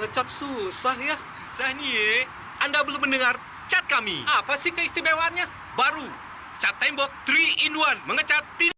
ngecat susah ya. Susah nih ya. Anda belum mendengar cat kami. Apa sih keistimewaannya? Baru, cat tembok 3 in 1. Mengecat tidak.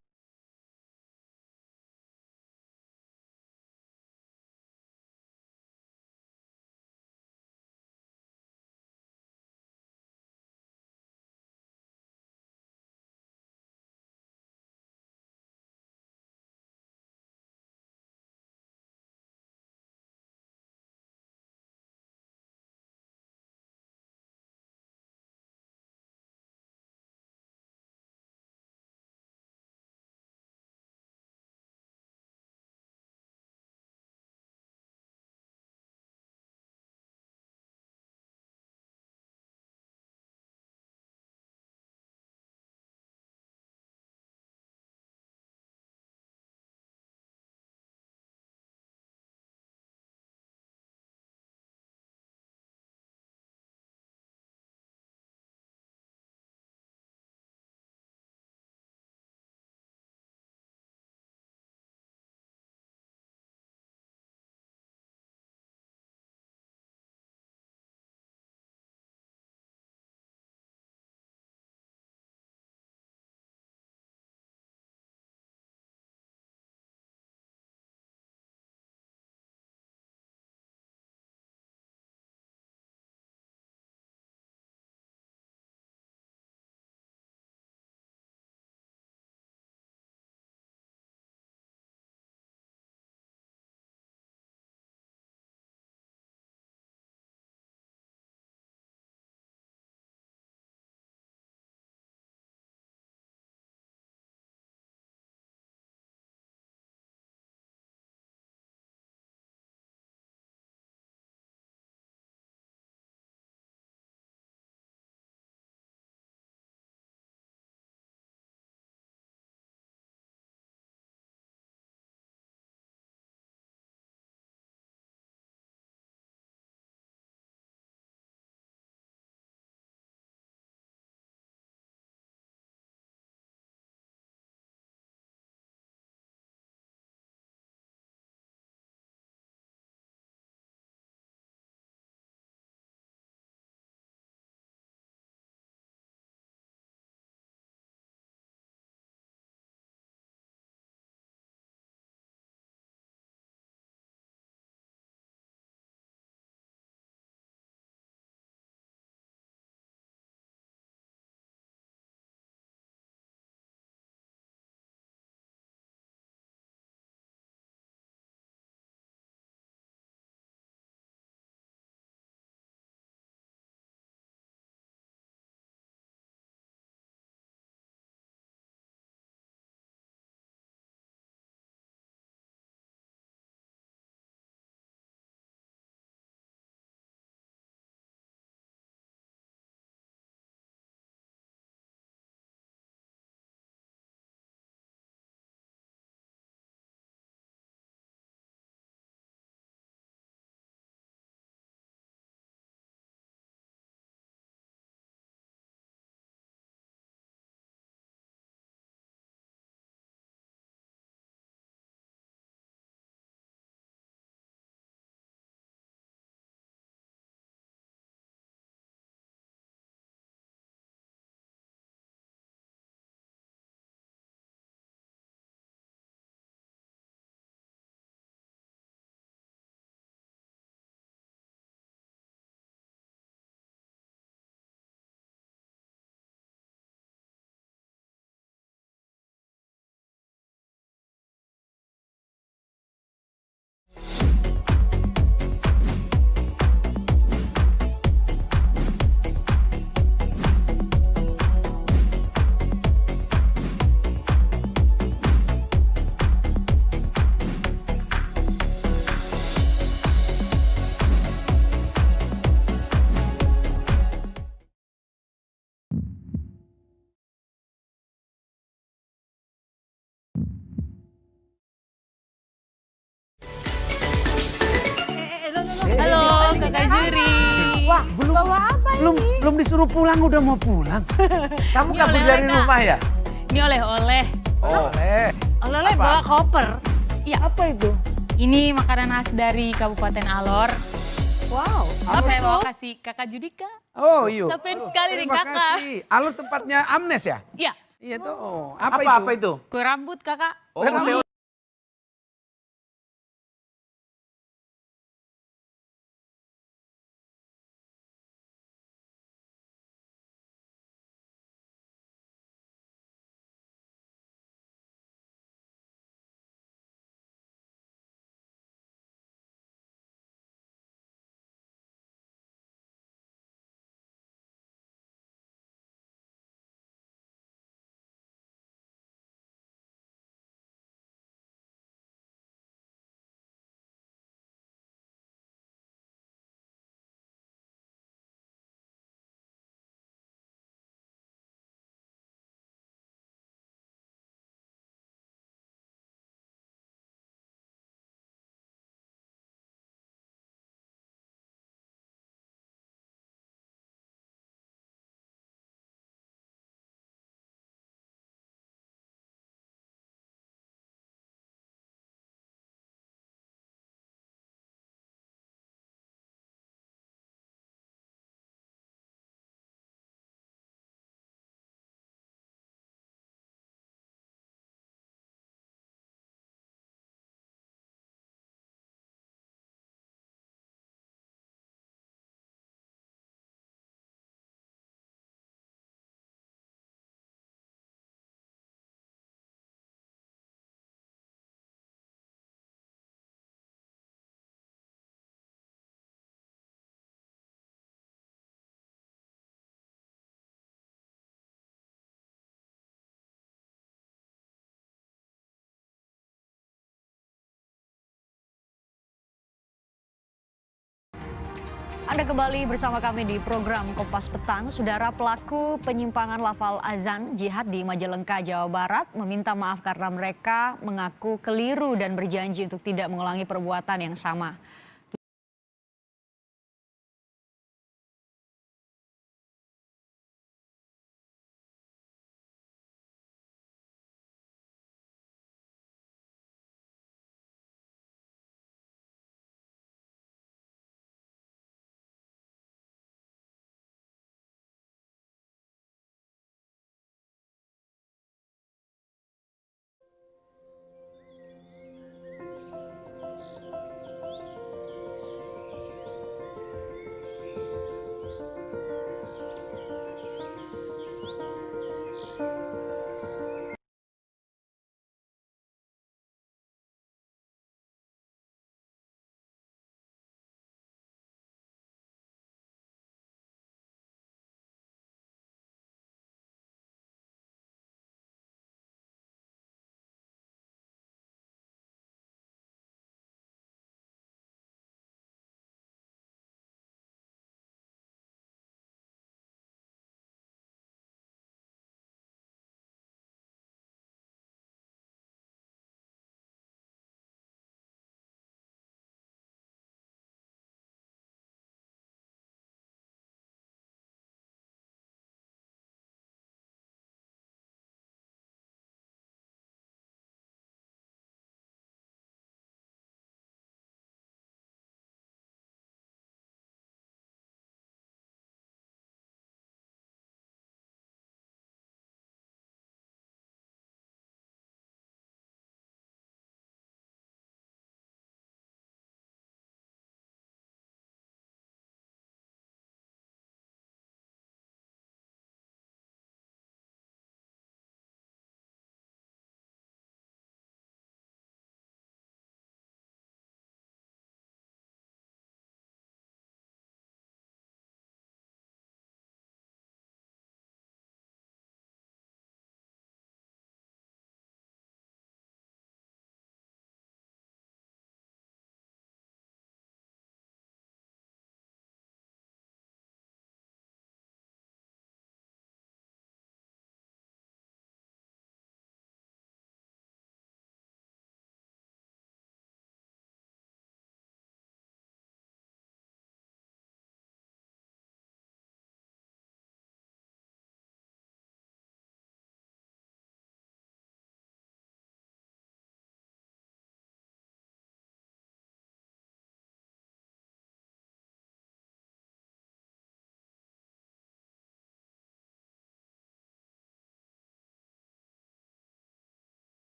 Halo, Kakak Zuri. Wah, belum disuruh pulang udah mau pulang. Kamu Ini kabur oleh-oleh, dari Kak. rumah ya? Ini oleh-oleh. Oleh. Oleh-oleh Apa? bawa koper. Iya. Apa itu? Ini makanan khas dari Kabupaten Alor. Wow. Alur Saya mau tuh? kasih kakak Judika. Oh iya. Saya fans sekali nih Terima kakak. kasih. Alur tempatnya Amnes ya? Iya. Iya tuh. Oh, Apa itu? Kue rambut kakak. Oh, Rambut. Anda kembali bersama kami di program Kompas Petang. Saudara, pelaku penyimpangan lafal azan jihad di Majalengka, Jawa Barat meminta maaf karena mereka mengaku keliru dan berjanji untuk tidak mengulangi perbuatan yang sama.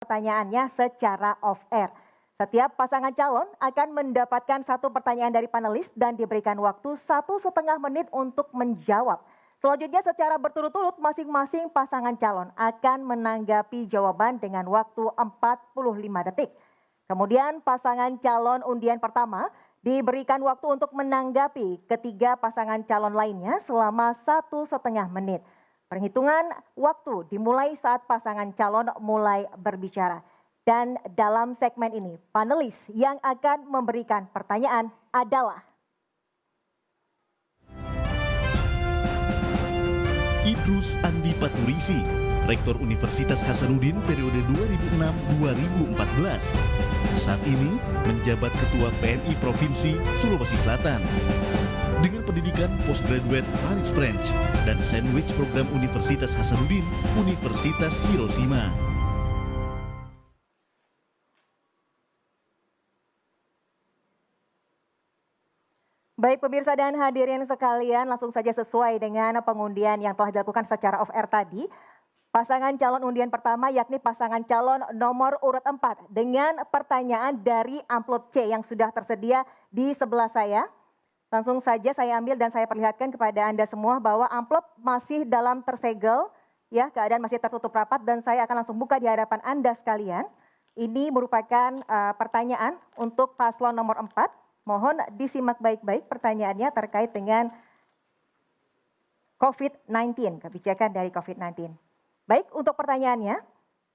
pertanyaannya secara off-air. Setiap pasangan calon akan mendapatkan satu pertanyaan dari panelis dan diberikan waktu 1,5 menit untuk menjawab. Selanjutnya secara berturut-turut masing-masing pasangan calon akan menanggapi jawaban dengan waktu 45 detik. Kemudian pasangan calon undian pertama diberikan waktu untuk menanggapi ketiga pasangan calon lainnya selama 1,5 menit. Perhitungan waktu dimulai saat pasangan calon mulai berbicara. Dan dalam segmen ini, panelis yang akan memberikan pertanyaan adalah Idrus Andi Paturisi, Rektor Universitas Hasanuddin periode 2006-2014. Saat ini menjabat Ketua PMI Provinsi Sulawesi Selatan. Dengan pendidikan postgraduate Paris French dan sandwich program Universitas Hasanuddin, Universitas Hiroshima. Baik pemirsa dan hadirin sekalian, langsung saja sesuai dengan pengundian yang telah dilakukan secara off-air tadi. Pasangan calon undian pertama yakni pasangan calon nomor urut 4 dengan pertanyaan dari amplop C yang sudah tersedia di sebelah saya. Langsung saja saya ambil dan saya perlihatkan kepada Anda semua bahwa amplop masih dalam tersegel, ya, keadaan masih tertutup rapat dan saya akan langsung buka di hadapan Anda sekalian. Ini merupakan pertanyaan untuk paslon nomor 4. Mohon disimak baik-baik pertanyaannya terkait dengan COVID-19, kebijakan dari COVID-19. Baik, untuk pertanyaannya,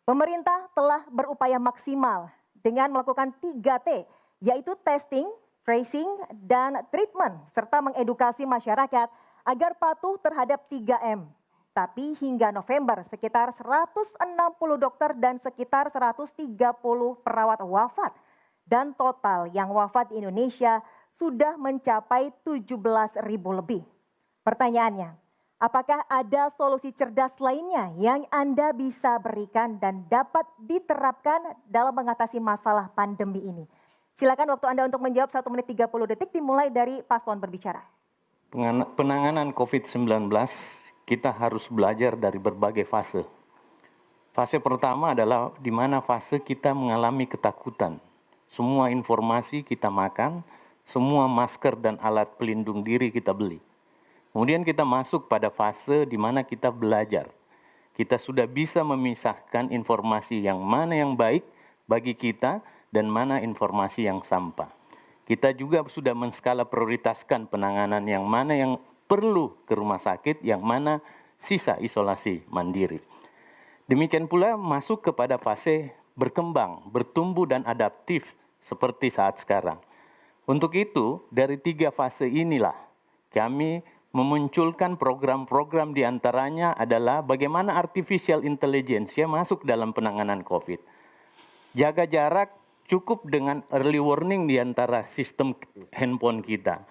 pemerintah telah berupaya maksimal dengan melakukan 3T, yaitu testing, tracing, dan treatment, serta mengedukasi masyarakat agar patuh terhadap 3M. Tapi hingga November, sekitar 160 dokter dan sekitar 130 perawat wafat. Dan total yang wafat di Indonesia sudah mencapai 17.000 lebih. Pertanyaannya, apakah ada solusi cerdas lainnya yang Anda bisa berikan dan dapat diterapkan dalam mengatasi masalah pandemi ini? Silakan waktu Anda untuk menjawab 1 menit 30 detik dimulai dari paslon berbicara. Penanganan COVID-19 kita harus belajar dari berbagai fase. Fase pertama adalah di mana fase kita mengalami ketakutan. Semua informasi kita makan, semua masker dan alat pelindung diri kita beli. Kemudian kita masuk pada fase di mana kita belajar. Kita sudah bisa memisahkan informasi yang mana yang baik bagi kita dan mana informasi yang sampah. Kita juga sudah menskala prioritaskan penanganan yang mana yang perlu ke rumah sakit, yang mana sisa isolasi mandiri. Demikian pula masuk kepada fase berkembang, bertumbuh dan adaptif seperti saat sekarang. Untuk itu, dari 3 fase inilah kami memunculkan program-program diantaranya adalah bagaimana artificial intelligence masuk dalam penanganan COVID. Jaga jarak cukup dengan early warning di antara sistem handphone kita.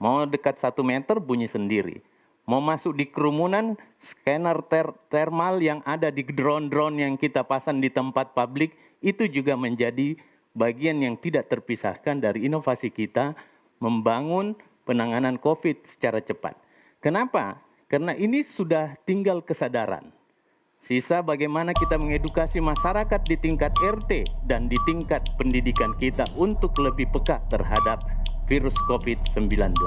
Mau dekat 1 meter bunyi sendiri. Mau masuk di kerumunan, scanner thermal yang ada di drone-drone yang kita pasang di tempat publik itu juga menjadi bagian yang tidak terpisahkan dari inovasi kita membangun penanganan COVID secara cepat. Kenapa? Karena ini sudah tinggal kesadaran. Sisa bagaimana kita mengedukasi masyarakat di tingkat RT dan di tingkat pendidikan kita untuk lebih peka terhadap virus COVID-19.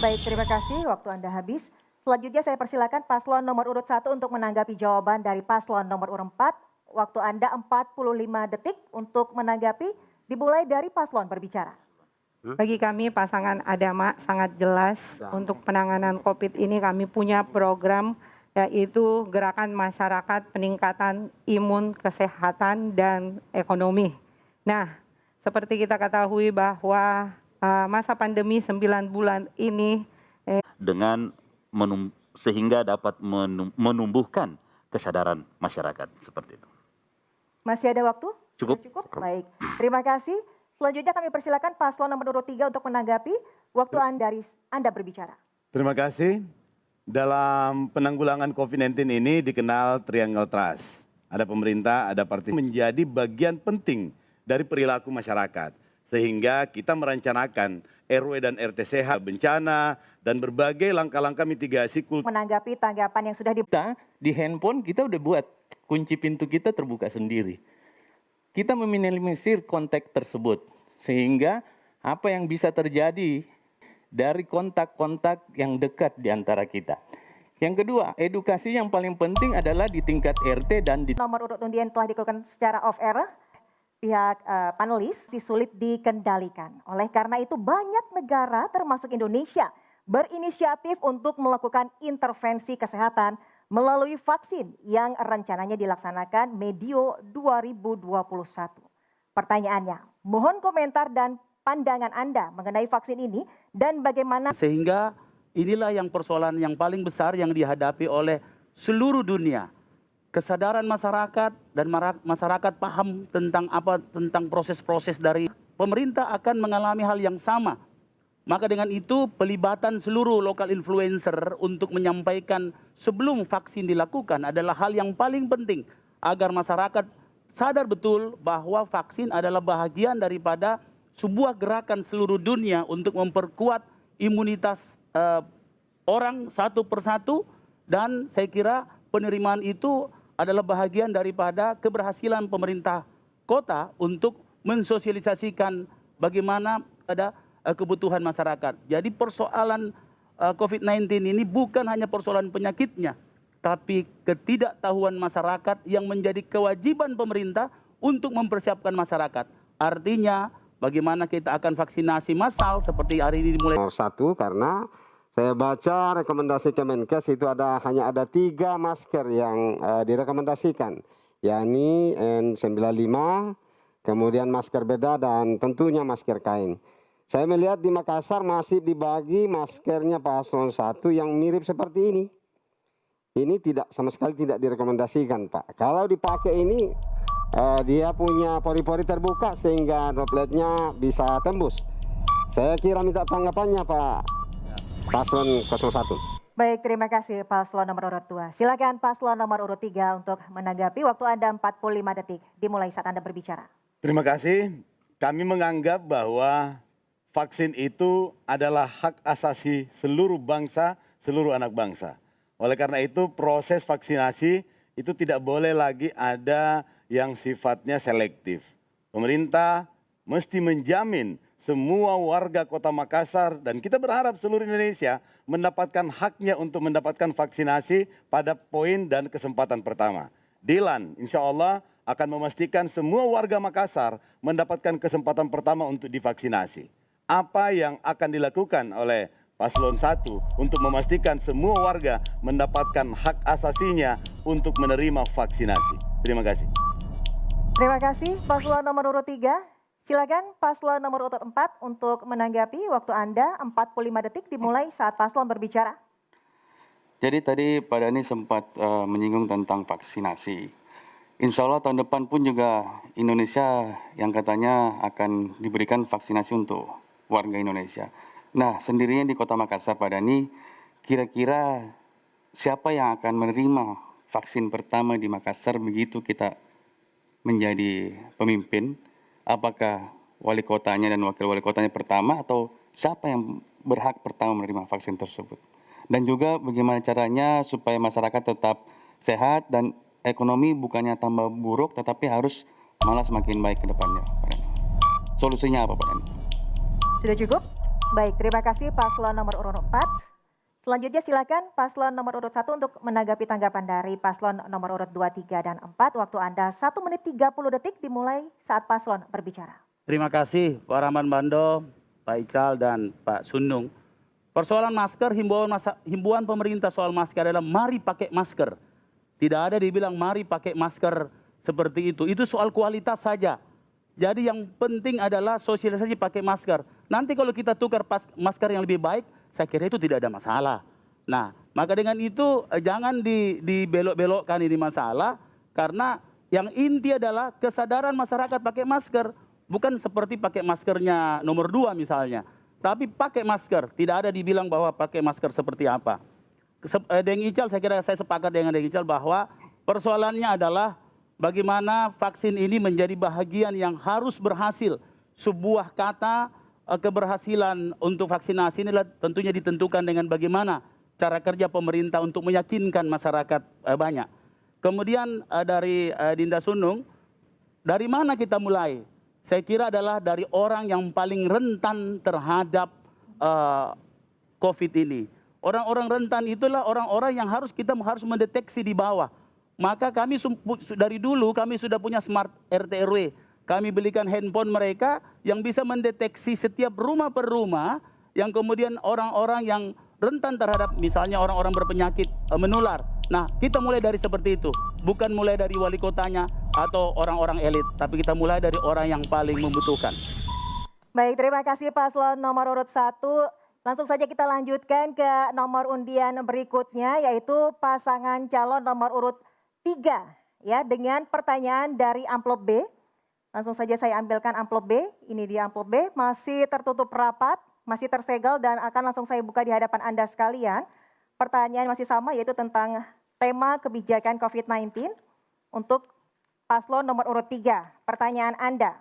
Baik, terima kasih. Waktu Anda habis. Selanjutnya saya persilakan paslon nomor urut 1 untuk menanggapi jawaban dari paslon nomor urut 4. Waktu Anda 45 detik untuk menanggapi, dimulai dari paslon berbicara. Bagi kami pasangan Adama sangat jelas untuk penanganan COVID ini kami punya program yaitu gerakan masyarakat peningkatan imun, kesehatan, dan ekonomi. Nah, seperti kita ketahui bahwa masa pandemi 9 bulan ini dengan sehingga dapat menumbuhkan kesadaran masyarakat seperti itu. Masih ada waktu? Cukup. Cukup. Baik. Terima kasih. Selanjutnya kami persilakan paslon nomor urut 3 untuk menanggapi. Waktu Anda berbicara. Terima kasih. Dalam penanggulangan COVID-19 ini dikenal Triangle Trust. Ada pemerintah, ada partai menjadi bagian penting dari perilaku masyarakat. Sehingga kita merencanakan RW dan RT sehat, bencana, dan berbagai langkah-langkah mitigasi Menanggapi tanggapan yang sudah Kita di handphone kita udah buat kunci pintu kita terbuka sendiri. Kita meminimalisir kontak tersebut sehingga apa yang bisa terjadi dari kontak-kontak yang dekat di antara kita. Yang kedua, edukasi yang paling penting adalah di tingkat RT dan di nomor urut undian telah dilakukan secara off-air, pihak panelis sulit dikendalikan. Oleh karena itu banyak negara termasuk Indonesia berinisiatif untuk melakukan intervensi kesehatan melalui vaksin yang rencananya dilaksanakan medio 2021. Pertanyaannya, mohon komentar dan pandangan Anda mengenai vaksin ini dan bagaimana sehingga inilah yang persoalan yang paling besar yang dihadapi oleh seluruh dunia. Kesadaran masyarakat dan masyarakat paham tentang proses-proses dari pemerintah akan mengalami hal yang sama. Maka dengan itu pelibatan seluruh lokal influencer untuk menyampaikan sebelum vaksin dilakukan adalah hal yang paling penting agar masyarakat sadar betul bahwa vaksin adalah bahagian daripada sebuah gerakan seluruh dunia untuk memperkuat imunitas orang satu persatu, dan saya kira penerimaan itu adalah bahagian daripada keberhasilan pemerintah kota untuk mensosialisasikan bagaimana ada kebutuhan masyarakat. Jadi persoalan COVID-19 ini bukan hanya persoalan penyakitnya, tapi ketidaktahuan masyarakat yang menjadi kewajiban pemerintah untuk mempersiapkan masyarakat. Artinya bagaimana kita akan vaksinasi massal seperti hari ini dimulai. Satu, karena saya baca rekomendasi Kemenkes itu hanya ada 3 masker yang direkomendasikan, yakni N95, kemudian masker bedah dan tentunya masker kain. Saya melihat di Makassar masih dibagi maskernya paslon 1 yang mirip seperti ini. Ini sama sekali tidak direkomendasikan, Pak. Kalau dipakai ini dia punya pori-pori terbuka sehingga dropletnya bisa tembus. Saya kira minta tanggapannya, Pak Paslon 01. Baik, terima kasih Paslon nomor urut 2. Silakan Paslon nomor urut 3 untuk menanggapi. Waktu Anda 45 detik dimulai saat Anda berbicara. Terima kasih. Kami menganggap bahwa vaksin itu adalah hak asasi seluruh bangsa, seluruh anak bangsa. Oleh karena itu proses vaksinasi itu tidak boleh lagi ada yang sifatnya selektif. Pemerintah mesti menjamin semua warga Kota Makassar dan kita berharap seluruh Indonesia mendapatkan haknya untuk mendapatkan vaksinasi pada poin dan kesempatan pertama. Dilan, insya Allah akan memastikan semua warga Makassar mendapatkan kesempatan pertama untuk divaksinasi. Apa yang akan dilakukan oleh Paslon 1 untuk memastikan semua warga mendapatkan hak asasinya untuk menerima vaksinasi. Terima kasih. Terima kasih Paslon nomor urut 3. Silakan Paslon nomor urut 4 untuk menanggapi. Waktu Anda 45 detik dimulai saat Paslon berbicara. Jadi tadi Pak Dhani sempat menyinggung tentang vaksinasi. Insya Allah tahun depan pun juga Indonesia yang katanya akan diberikan vaksinasi untuk warga Indonesia. Nah, sendirinya di Kota Makassar, Pak Dhani, kira-kira siapa yang akan menerima vaksin pertama di Makassar begitu kita menjadi pemimpin? Apakah wali kotanya dan wakil wali kotanya pertama atau siapa yang berhak pertama menerima vaksin tersebut? Dan juga bagaimana caranya supaya masyarakat tetap sehat dan ekonomi bukannya tambah buruk tetapi harus malah semakin baik ke depannya, Pak Dhani. Solusinya apa, Pak Dhani? Sudah cukup? Baik, terima kasih Paslon nomor urut 4. Selanjutnya silakan Paslon nomor urut 1 untuk menanggapi tanggapan dari Paslon nomor urut 2, 3, dan 4. Waktu Anda 1 menit 30 detik dimulai saat Paslon berbicara. Terima kasih Pak Rahman Bando, Pak Ical, dan Pak Sundung. Persoalan masker, himbauan pemerintah soal masker adalah mari pakai masker. Tidak ada dibilang mari pakai masker seperti itu. Itu soal kualitas saja. Jadi yang penting adalah sosialisasi pakai masker. Nanti kalau kita tukar masker yang lebih baik, saya kira itu tidak ada masalah. Nah, maka dengan itu jangan dibelok-belokkan ini masalah. Karena yang inti adalah kesadaran masyarakat pakai masker. Bukan seperti pakai maskernya nomor 2 misalnya. Tapi pakai masker, tidak ada dibilang bahwa pakai masker seperti apa. Deng Ical, saya kira saya sepakat dengan Deng Ical bahwa persoalannya adalah bagaimana vaksin ini menjadi bahagian yang harus berhasil. Sebuah kata keberhasilan untuk vaksinasi inilah tentunya ditentukan dengan bagaimana cara kerja pemerintah untuk meyakinkan masyarakat banyak. Kemudian dari Dinda Sunung, dari mana kita mulai? Saya kira adalah dari orang yang paling rentan terhadap COVID ini. Orang-orang rentan itulah orang-orang yang kita harus mendeteksi di bawah. Maka kami dari dulu kami sudah punya smart RT RW. Kami belikan handphone mereka yang bisa mendeteksi setiap rumah per rumah yang kemudian orang-orang yang rentan terhadap misalnya orang-orang berpenyakit menular. Nah, kita mulai dari seperti itu. Bukan mulai dari wali kotanya atau orang-orang elit, tapi kita mulai dari orang yang paling membutuhkan. Baik, terima kasih paslon nomor urut 1. Langsung saja kita lanjutkan ke nomor undian berikutnya, yaitu pasangan calon nomor urut 3 ya, dengan pertanyaan dari amplop B. Langsung saja saya ambilkan amplop B. Ini dia amplop B, masih tertutup rapat, masih tersegel dan akan langsung saya buka di hadapan Anda sekalian. Pertanyaan masih sama, yaitu tentang tema kebijakan COVID-19 untuk paslon nomor urut 3. Pertanyaan Anda.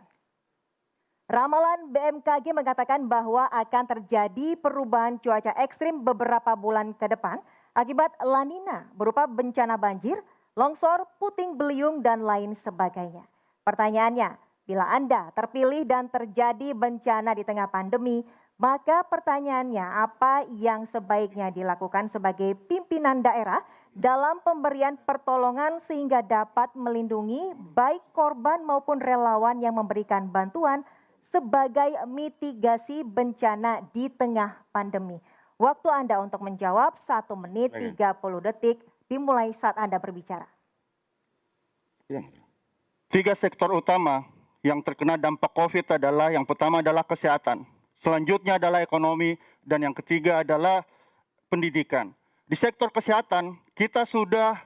Ramalan BMKG mengatakan bahwa akan terjadi perubahan cuaca ekstrim beberapa bulan ke depan akibat La Nina berupa bencana banjir, longsor, puting beliung, dan lain sebagainya. Pertanyaannya, bila Anda terpilih dan terjadi bencana di tengah pandemi, maka pertanyaannya apa yang sebaiknya dilakukan sebagai pimpinan daerah dalam pemberian pertolongan sehingga dapat melindungi baik korban maupun relawan yang memberikan bantuan sebagai mitigasi bencana di tengah pandemi. Waktu Anda untuk menjawab 1 menit 30 detik dimulai saat Anda berbicara. 3 sektor utama yang terkena dampak COVID adalah yang pertama adalah kesehatan. Selanjutnya adalah ekonomi dan yang ketiga adalah pendidikan. Di sektor kesehatan kita sudah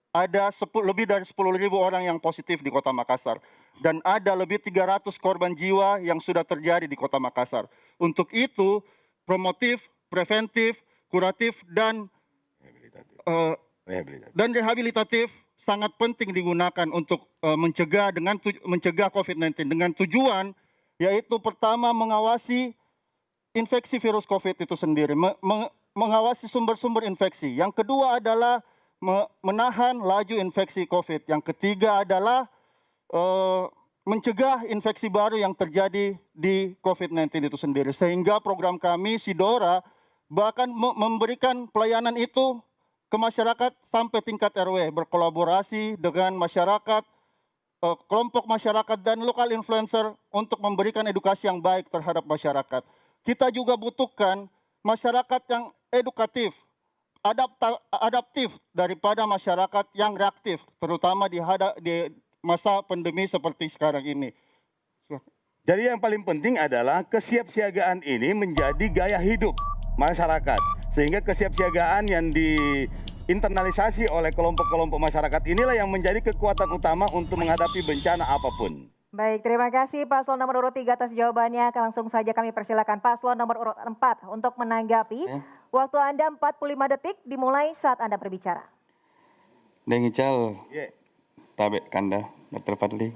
ada lebih dari 10.000 orang yang positif di Kota Makassar dan ada lebih 300 korban jiwa yang sudah terjadi di Kota Makassar. Untuk itu promotif, preventif, kuratif dan rehabilitatif sangat penting digunakan untuk mencegah COVID-19 dengan tujuan yaitu pertama mengawasi infeksi virus COVID itu sendiri, mengawasi sumber-sumber infeksi. Yang kedua adalah menahan laju infeksi COVID. Yang ketiga adalah mencegah infeksi baru yang terjadi di COVID-19 itu sendiri. Sehingga program kami, Sidora, bahkan memberikan pelayanan itu ke masyarakat sampai tingkat RW, berkolaborasi dengan masyarakat, kelompok masyarakat dan lokal influencer untuk memberikan edukasi yang baik terhadap masyarakat. Kita juga butuhkan masyarakat yang edukatif, adaptif daripada masyarakat yang reaktif, terutama di masa pandemi seperti sekarang ini. Jadi yang paling penting adalah kesiapsiagaan ini menjadi gaya hidup masyarakat. Sehingga kesiapsiagaan yang diinternalisasi oleh kelompok-kelompok masyarakat inilah yang menjadi kekuatan utama untuk menghadapi bencana apapun. Baik, terima kasih paslon nomor urut 3 atas jawabannya. Langsung saja kami persilakan paslon nomor urut 4 untuk menanggapi. Waktu Anda 45 detik dimulai saat Anda berbicara. Dengical, Tabek Kanda, Dr. Fadli.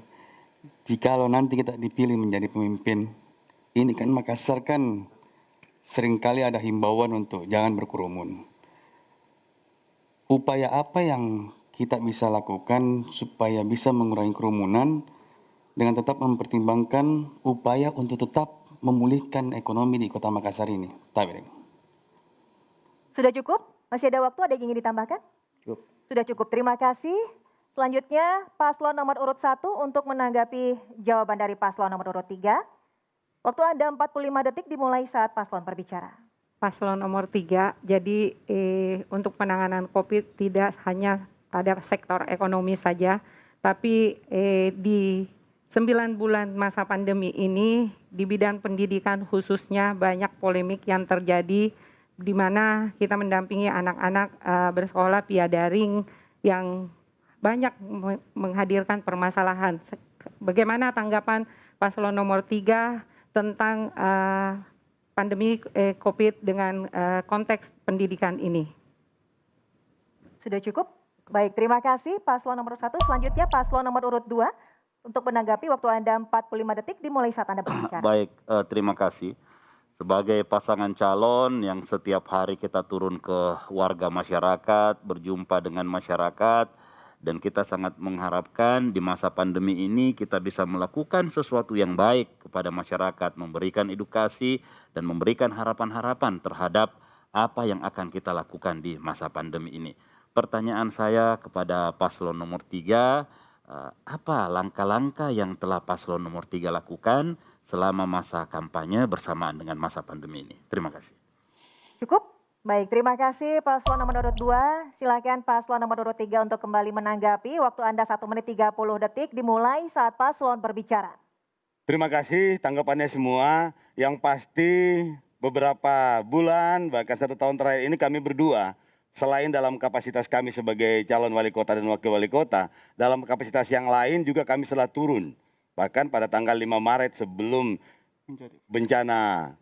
Jikalau nanti kita dipilih menjadi pemimpin, ini kan Makassar kan seringkali ada himbauan untuk jangan berkerumun. Upaya apa yang kita bisa lakukan supaya bisa mengurangi kerumunan dengan tetap mempertimbangkan upaya untuk tetap memulihkan ekonomi di Kota Makassar ini? Sudah cukup? Masih ada waktu? Ada yang ingin ditambahkan? Cukup. Sudah cukup, terima kasih. Selanjutnya paslon nomor urut 1 untuk menanggapi jawaban dari paslon nomor urut 3. Waktu Anda 45 detik dimulai saat paslon berbicara. Paslon nomor 3, jadi untuk penanganan COVID tidak hanya pada sektor ekonomi saja, tapi di 9 bulan masa pandemi ini di bidang pendidikan khususnya banyak polemik yang terjadi di mana kita mendampingi anak-anak bersekolah via daring yang banyak menghadirkan permasalahan. Bagaimana tanggapan paslon nomor 3 tentang pandemi COVID dengan konteks pendidikan ini? Sudah cukup? Baik, terima kasih paslon nomor 1. Selanjutnya paslon nomor urut 2 untuk menanggapi. Waktu Anda 45 detik dimulai saat Anda berbicara. Baik, terima kasih. Sebagai pasangan calon yang setiap hari kita turun ke warga masyarakat, berjumpa dengan masyarakat, dan kita sangat mengharapkan di masa pandemi ini kita bisa melakukan sesuatu yang baik kepada masyarakat, memberikan edukasi dan memberikan harapan-harapan terhadap apa yang akan kita lakukan di masa pandemi ini. Pertanyaan saya kepada paslon nomor 3, apa langkah-langkah yang telah paslon nomor 3 lakukan selama masa kampanye bersamaan dengan masa pandemi ini? Terima kasih. Cukup? Baik, terima kasih paslon nomor urut 2. Silakan paslon nomor urut 3 untuk kembali menanggapi. Waktu Anda 1 menit 30 detik dimulai saat paslon berbicara. Terima kasih tanggapannya semua. Yang pasti beberapa bulan bahkan 1 tahun terakhir ini kami berdua, selain dalam kapasitas kami sebagai calon wali kota dan wakil wali kota, dalam kapasitas yang lain juga kami telah turun. Bahkan pada tanggal 5 Maret sebelum bencana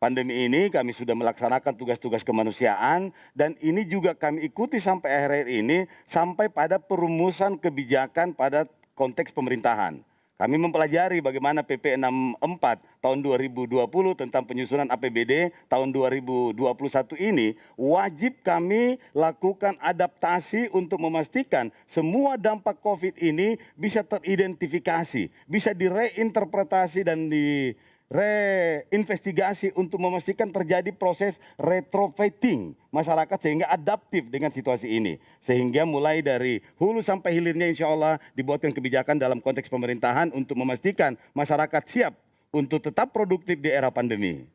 pandemi ini kami sudah melaksanakan tugas-tugas kemanusiaan, dan ini juga kami ikuti sampai akhir ini sampai pada perumusan kebijakan pada konteks pemerintahan. Kami mempelajari bagaimana PP 64 tahun 2020 tentang penyusunan APBD tahun 2021 ini wajib kami lakukan adaptasi untuk memastikan semua dampak COVID ini bisa teridentifikasi, bisa direinterpretasi dan reinvestigasi untuk memastikan terjadi proses retrofitting masyarakat sehingga adaptif dengan situasi ini. Sehingga mulai dari hulu sampai hilirnya insya Allah dibuatkan kebijakan dalam konteks pemerintahan untuk memastikan masyarakat siap untuk tetap produktif di era pandemi.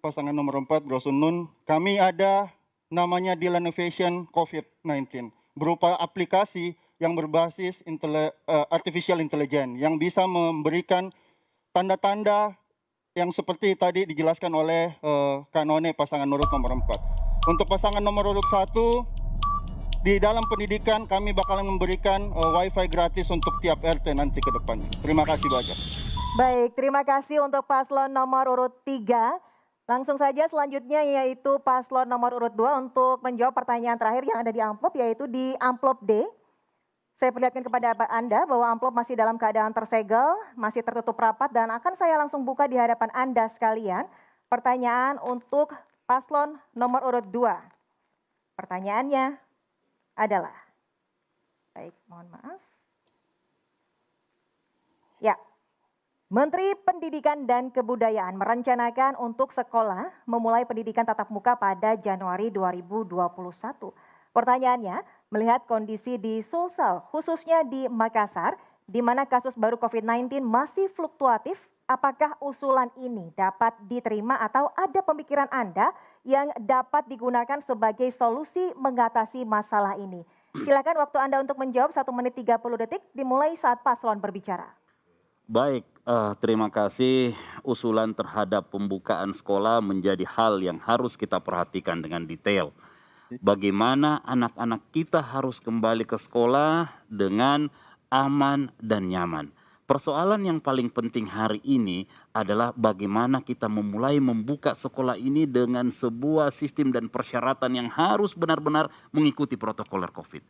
Pasangan nomor 4, Bro Sunun, kami ada namanya Dilanovation COVID-19 berupa aplikasi yang berbasis artificial intelligence yang bisa memberikan tanda-tanda yang seperti tadi dijelaskan oleh Kak None pasangan urut nomor 4. Untuk pasangan nomor urut 1, di dalam pendidikan kami bakalan memberikan wifi gratis untuk tiap RT nanti ke depan. Terima kasih banyak. Baik, terima kasih untuk paslon nomor urut 3. Langsung saja selanjutnya yaitu paslon nomor urut 2 untuk menjawab pertanyaan terakhir yang ada di amplop, yaitu di amplop D. Saya perlihatkan kepada Anda bahwa amplop masih dalam keadaan tersegel, masih tertutup rapat, dan akan saya langsung buka di hadapan Anda sekalian. Pertanyaan untuk paslon nomor urut 2. Pertanyaannya adalah, baik, mohon maaf. Ya, Menteri Pendidikan dan Kebudayaan merencanakan untuk sekolah memulai pendidikan tatap muka pada Januari 2021. Pertanyaannya, melihat kondisi di Sulsel, khususnya di Makassar, di mana kasus baru COVID-19 masih fluktuatif, apakah usulan ini dapat diterima atau ada pemikiran Anda yang dapat digunakan sebagai solusi mengatasi masalah ini? Silakan waktu Anda untuk menjawab 1 menit 30 detik dimulai saat paslon berbicara. Baik, terima kasih. Usulan terhadap pembukaan sekolah menjadi hal yang harus kita perhatikan dengan detail. Bagaimana anak-anak kita harus kembali ke sekolah dengan aman dan nyaman. Persoalan yang paling penting hari ini adalah bagaimana kita memulai membuka sekolah ini dengan sebuah sistem dan persyaratan yang harus benar-benar mengikuti protokoler COVID.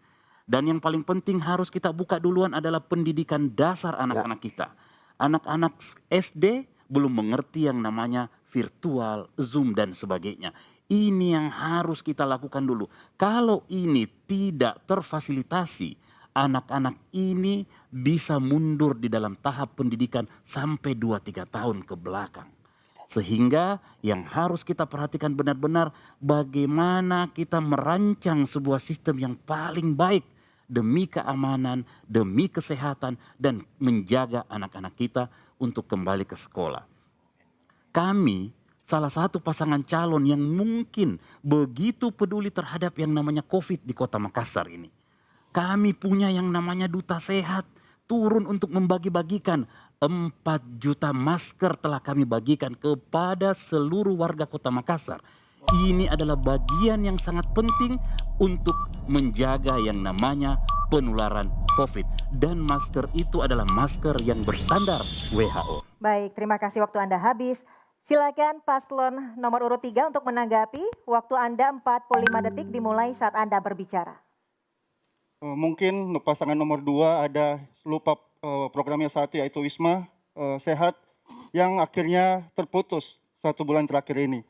Dan yang paling penting harus kita buka duluan adalah pendidikan dasar anak-anak kita. Anak-anak SD belum mengerti yang namanya virtual, Zoom dan sebagainya. Ini yang harus kita lakukan dulu. Kalau ini tidak terfasilitasi, anak-anak ini bisa mundur di dalam tahap pendidikan sampai 2-3 tahun ke belakang. Sehingga yang harus kita perhatikan benar-benar bagaimana kita merancang sebuah sistem yang paling baik demi keamanan, demi kesehatan, dan menjaga anak-anak kita untuk kembali ke sekolah. Kami salah satu pasangan calon yang mungkin begitu peduli terhadap yang namanya COVID di Kota Makassar ini. Kami punya yang namanya Duta Sehat, turun untuk membagi-bagikan 4 juta masker telah kami bagikan kepada seluruh warga Kota Makassar. Ini adalah bagian yang sangat penting untuk menjaga yang namanya penularan COVID. Dan masker itu adalah masker yang berstandar WHO. Baik, terima kasih, waktu Anda habis. Silakan paslon nomor urut 3 untuk menanggapi. Waktu Anda 45 detik dimulai saat Anda berbicara. Mungkin pasangan nomor 2 ada lupa programnya 1 yaitu Wisma Sehat yang akhirnya terputus 1 bulan terakhir ini.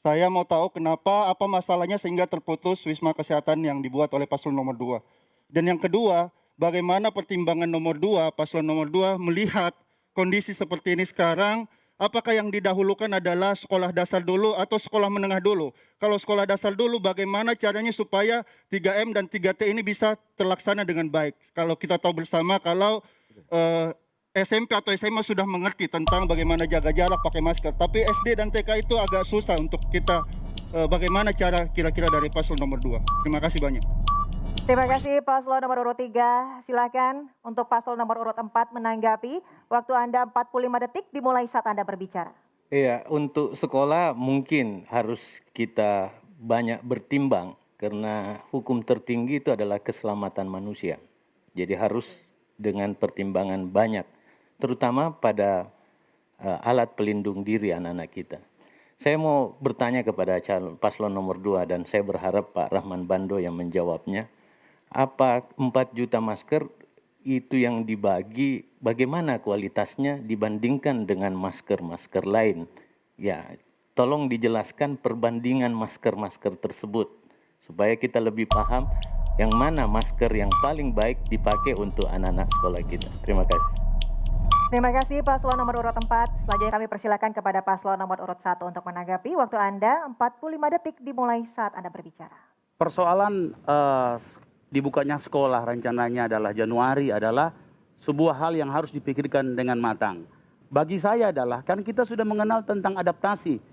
Saya mau tahu kenapa, apa masalahnya sehingga terputus wisma kesehatan yang dibuat oleh paslon nomor 2. Dan yang kedua, bagaimana pertimbangan nomor 2, paslon nomor 2 melihat kondisi seperti ini sekarang, apakah yang didahulukan adalah sekolah dasar dulu atau sekolah menengah dulu? Kalau sekolah dasar dulu, bagaimana caranya supaya 3M dan 3T ini bisa terlaksana dengan baik? Kalau kita tahu bersama, kalau SMP atau SMA sudah mengerti tentang bagaimana jaga jarak, pakai masker. Tapi SD dan TK itu agak susah untuk kita bagaimana cara kira-kira dari paslon nomor 2. Terima kasih banyak. Terima kasih paslon nomor urut 3. Silakan untuk paslon nomor urut 4 menanggapi. Waktu Anda 45 detik dimulai saat Anda berbicara. Iya, untuk sekolah mungkin harus kita banyak bertimbang karena hukum tertinggi itu adalah keselamatan manusia. Jadi harus dengan pertimbangan banyak, terutama pada alat pelindung diri anak-anak kita. Saya mau bertanya kepada paslon nomor 2 dan saya berharap Pak Rahman Bando yang menjawabnya. Apa 4 juta masker itu yang dibagi, bagaimana kualitasnya dibandingkan dengan masker-masker lain? Ya, tolong dijelaskan perbandingan masker-masker tersebut supaya kita lebih paham yang mana masker yang paling baik dipakai untuk anak-anak sekolah kita. Terima kasih. Terima kasih paslon nomor urut 4. Selanjutnya kami persilakan kepada paslon nomor urut 1 untuk menanggapi. Waktu Anda 45 detik dimulai saat Anda berbicara. Persoalan dibukanya sekolah rencananya adalah Januari adalah sebuah hal yang harus dipikirkan dengan matang. Bagi saya adalah, kan kita sudah mengenal tentang adaptasi.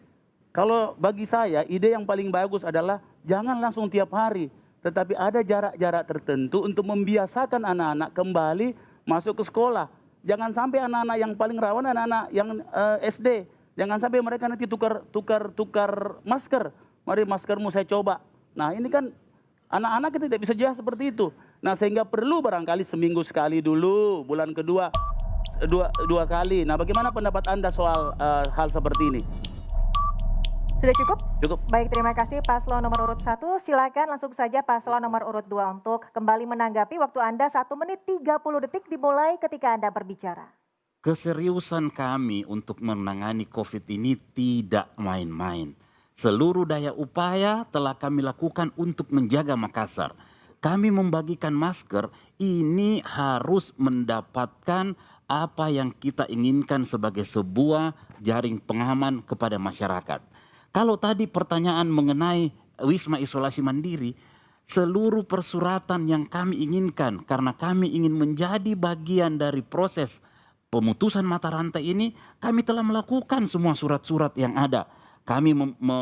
Kalau bagi saya ide yang paling bagus adalah jangan langsung tiap hari. Tetapi ada jarak-jarak tertentu untuk membiasakan anak-anak kembali masuk ke sekolah. Jangan sampai anak-anak yang paling rawan, anak-anak yang SD. Jangan sampai mereka nanti tukar masker. Mari maskermu saya coba. Nah ini kan anak-anak kita tidak bisa jelas seperti itu. Nah sehingga perlu barangkali seminggu sekali dulu, bulan kedua dua kali. Nah bagaimana pendapat Anda soal hal seperti ini? Sudah cukup? Cukup. Baik, terima kasih paslon nomor urut 1. Silakan langsung saja paslon nomor urut 2 untuk kembali menanggapi. Waktu Anda 1 menit 30 detik dimulai ketika Anda berbicara. Keseriusan kami untuk menangani COVID ini tidak main-main. Seluruh daya upaya telah kami lakukan untuk menjaga Makassar. Kami membagikan masker, ini harus mendapatkan apa yang kita inginkan sebagai sebuah jaring pengaman kepada masyarakat. Kalau tadi pertanyaan mengenai Wisma Isolasi Mandiri, seluruh persuratan yang kami inginkan karena kami ingin menjadi bagian dari proses pemutusan mata rantai ini, kami telah melakukan semua surat-surat yang ada. Kami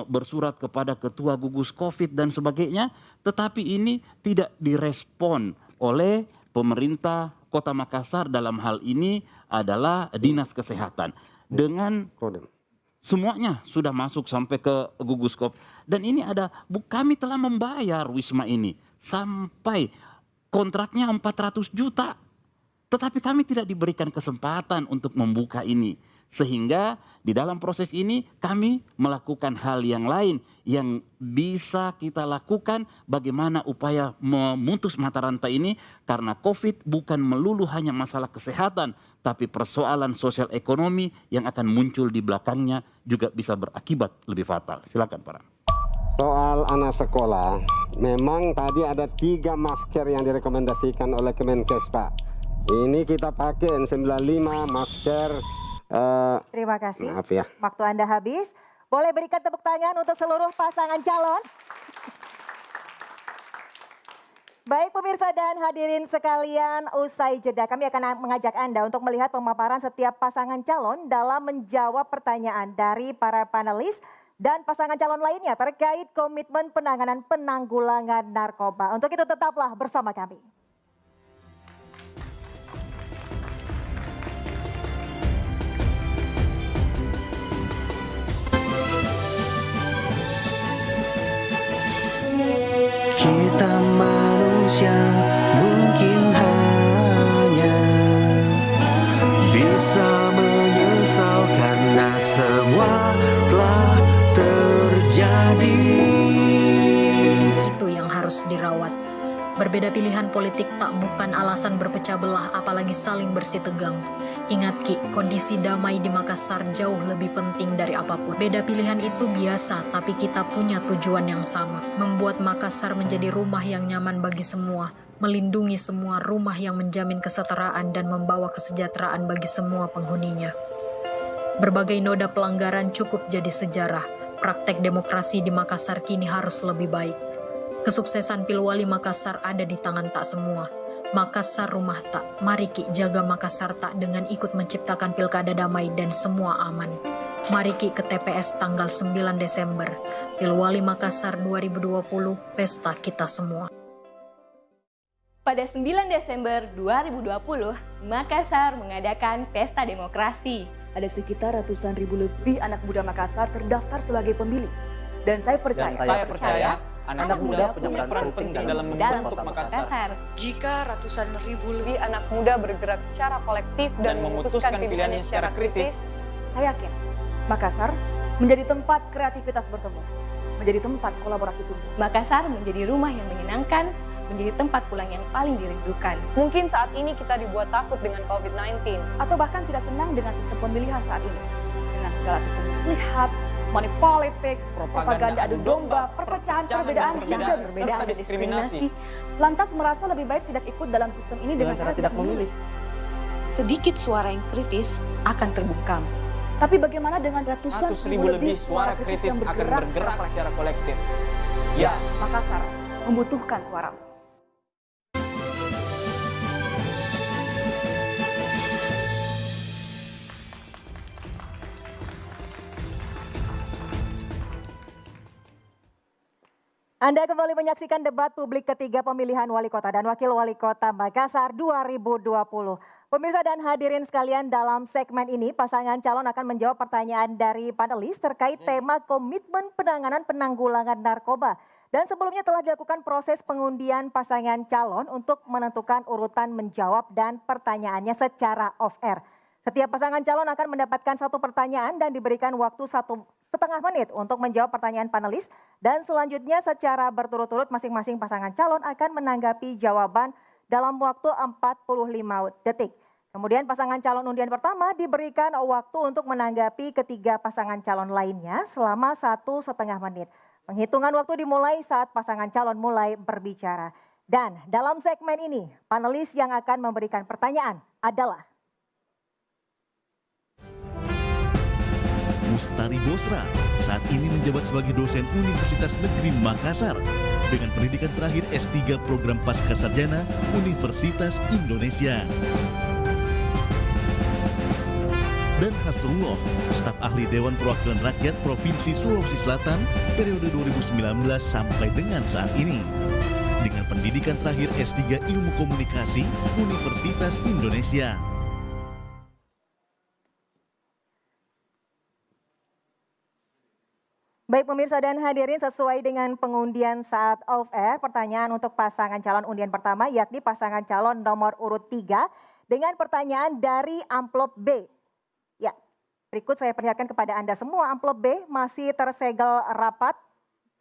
bersurat kepada ketua gugus COVID dan sebagainya, tetapi ini tidak direspon oleh pemerintah Kota Makassar, dalam hal ini adalah Dinas Kesehatan. Dengan semuanya sudah masuk sampai ke gugus COVID. Dan ini ada, kami telah membayar Wisma ini sampai kontraknya 400 juta. Tetapi kami tidak diberikan kesempatan untuk membuka ini. Sehingga di dalam proses ini kami melakukan hal yang lain yang bisa kita lakukan, bagaimana upaya memutus mata rantai ini, karena COVID bukan melulu hanya masalah kesehatan, tapi persoalan sosial ekonomi yang akan muncul di belakangnya juga bisa berakibat lebih fatal. Silakan Pak. Soal anak sekolah, memang tadi ada 3 masker yang direkomendasikan oleh Kemenkes Pak. Ini kita pakai N95 masker. Terima kasih. Maaf ya. Waktu Anda habis. Boleh berikan tepuk tangan untuk seluruh pasangan calon. Baik pemirsa dan hadirin sekalian, usai jeda kami akan mengajak Anda untuk melihat pemaparan setiap pasangan calon dalam menjawab pertanyaan dari para panelis dan pasangan calon lainnya terkait komitmen penanganan penanggulangan narkoba. Untuk itu tetaplah bersama kami. Kita manusia mungkin hanya bisa menyesal karena semua telah terjadi. Itu yang harus dirawat Berbeda pilihan politik tak bukan alasan berpecah belah, apalagi saling bersih tegang. Ingat Ki, kondisi damai di Makassar jauh lebih penting dari apapun. Beda pilihan itu biasa, tapi kita punya tujuan yang sama. Membuat Makassar menjadi rumah yang nyaman bagi semua, melindungi semua, rumah yang menjamin kesetaraan dan membawa kesejahteraan bagi semua penghuninya. Berbagai noda pelanggaran cukup jadi sejarah. Praktek demokrasi di Makassar kini harus lebih baik. Kesuksesan Pilwali Makassar ada di tangan tak semua. Makassar rumah tak. Mari Ki jaga Makassar tak dengan ikut menciptakan pilkada damai dan semua aman. Mari Ki ke TPS tanggal 9 Desember. Pilwali Makassar 2020, pesta kita semua. Pada 9 Desember 2020, Makassar mengadakan pesta demokrasi. Ada sekitar ratusan ribu lebih anak muda Makassar terdaftar sebagai pemilih. Dan saya percaya, anak muda punya peran penting dalam membentuk Makassar. Jika ratusan ribu lebih anak muda bergerak secara kolektif dan memutuskan pilihannya secara kritis, saya yakin Makassar menjadi tempat kreativitas bertemu, menjadi tempat kolaborasi tumbuh. Makassar menjadi rumah yang menyenangkan, menjadi tempat pulang yang paling dirindukan. mungkin saat ini kita dibuat takut dengan COVID-19. Atau bahkan tidak senang dengan sistem pemilihan saat ini. Dengan segala tipu muslihat, money politics, propaganda adu domba, perpecahan, perbedaan hingga perbedaan diskriminasi. Lantas merasa lebih baik tidak ikut dalam sistem ini dengan cara tidak memilih. Sedikit suara yang kritis akan terbungkam. Tapi bagaimana dengan ratusan ribu lebih suara kritis yang bergerak secara kolektif? Ya, Makassar membutuhkan suara. Anda kembali menyaksikan debat publik ketiga pemilihan Wali Kota dan Wakil Wali Kota Makassar 2020. Pemirsa dan hadirin sekalian, dalam segmen ini pasangan calon akan menjawab pertanyaan dari panelis terkait tema komitmen penanganan penanggulangan narkoba. Dan sebelumnya telah dilakukan proses pengundian pasangan calon untuk menentukan urutan menjawab dan pertanyaannya secara off-air. Setiap pasangan calon akan mendapatkan satu pertanyaan dan diberikan waktu 1,5 menit untuk menjawab pertanyaan panelis. Dan selanjutnya secara berturut-turut masing-masing pasangan calon akan menanggapi jawaban dalam waktu 45 detik. Kemudian pasangan calon undian pertama diberikan waktu untuk menanggapi ketiga pasangan calon lainnya selama 1,5 menit. Penghitungan waktu dimulai saat pasangan calon mulai berbicara. Dan dalam segmen ini panelis yang akan memberikan pertanyaan adalah Mustari Bosra saat ini menjabat sebagai dosen Universitas Negeri Makassar dengan pendidikan terakhir S3 Program Pascasarjana Universitas Indonesia. Dan Hasrullah, staf ahli Dewan Perwakilan Rakyat Provinsi Sulawesi Selatan periode 2019 sampai dengan saat ini. Dengan pendidikan terakhir S3 Ilmu Komunikasi Universitas Indonesia. Baik pemirsa dan hadirin, sesuai dengan pengundian saat off-air, pertanyaan untuk pasangan calon undian pertama yakni pasangan calon nomor urut 3 dengan pertanyaan dari amplop B. Ya, berikut saya perlihatkan kepada Anda semua, amplop B masih tersegel rapat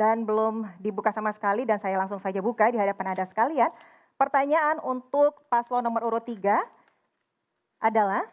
dan belum dibuka sama sekali dan saya langsung saja buka di hadapan Anda sekalian. Pertanyaan untuk paslon nomor urut 3 adalah: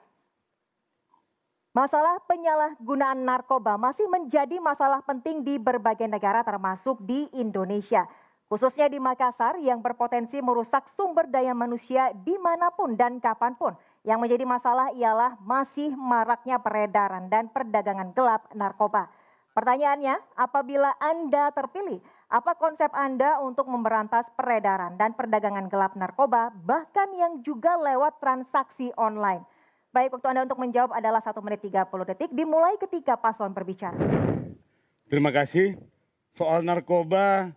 masalah penyalahgunaan narkoba masih menjadi masalah penting di berbagai negara termasuk di Indonesia. Khususnya di Makassar yang berpotensi merusak sumber daya manusia dimanapun dan kapanpun. Yang menjadi masalah ialah masih maraknya peredaran dan perdagangan gelap narkoba. Pertanyaannya, apabila Anda terpilih, apa konsep Anda untuk memberantas peredaran dan perdagangan gelap narkoba bahkan yang juga lewat transaksi online? Baik, waktu Anda untuk menjawab adalah 1 menit 30 detik, dimulai ketika paslon berbicara. Terima kasih. Soal narkoba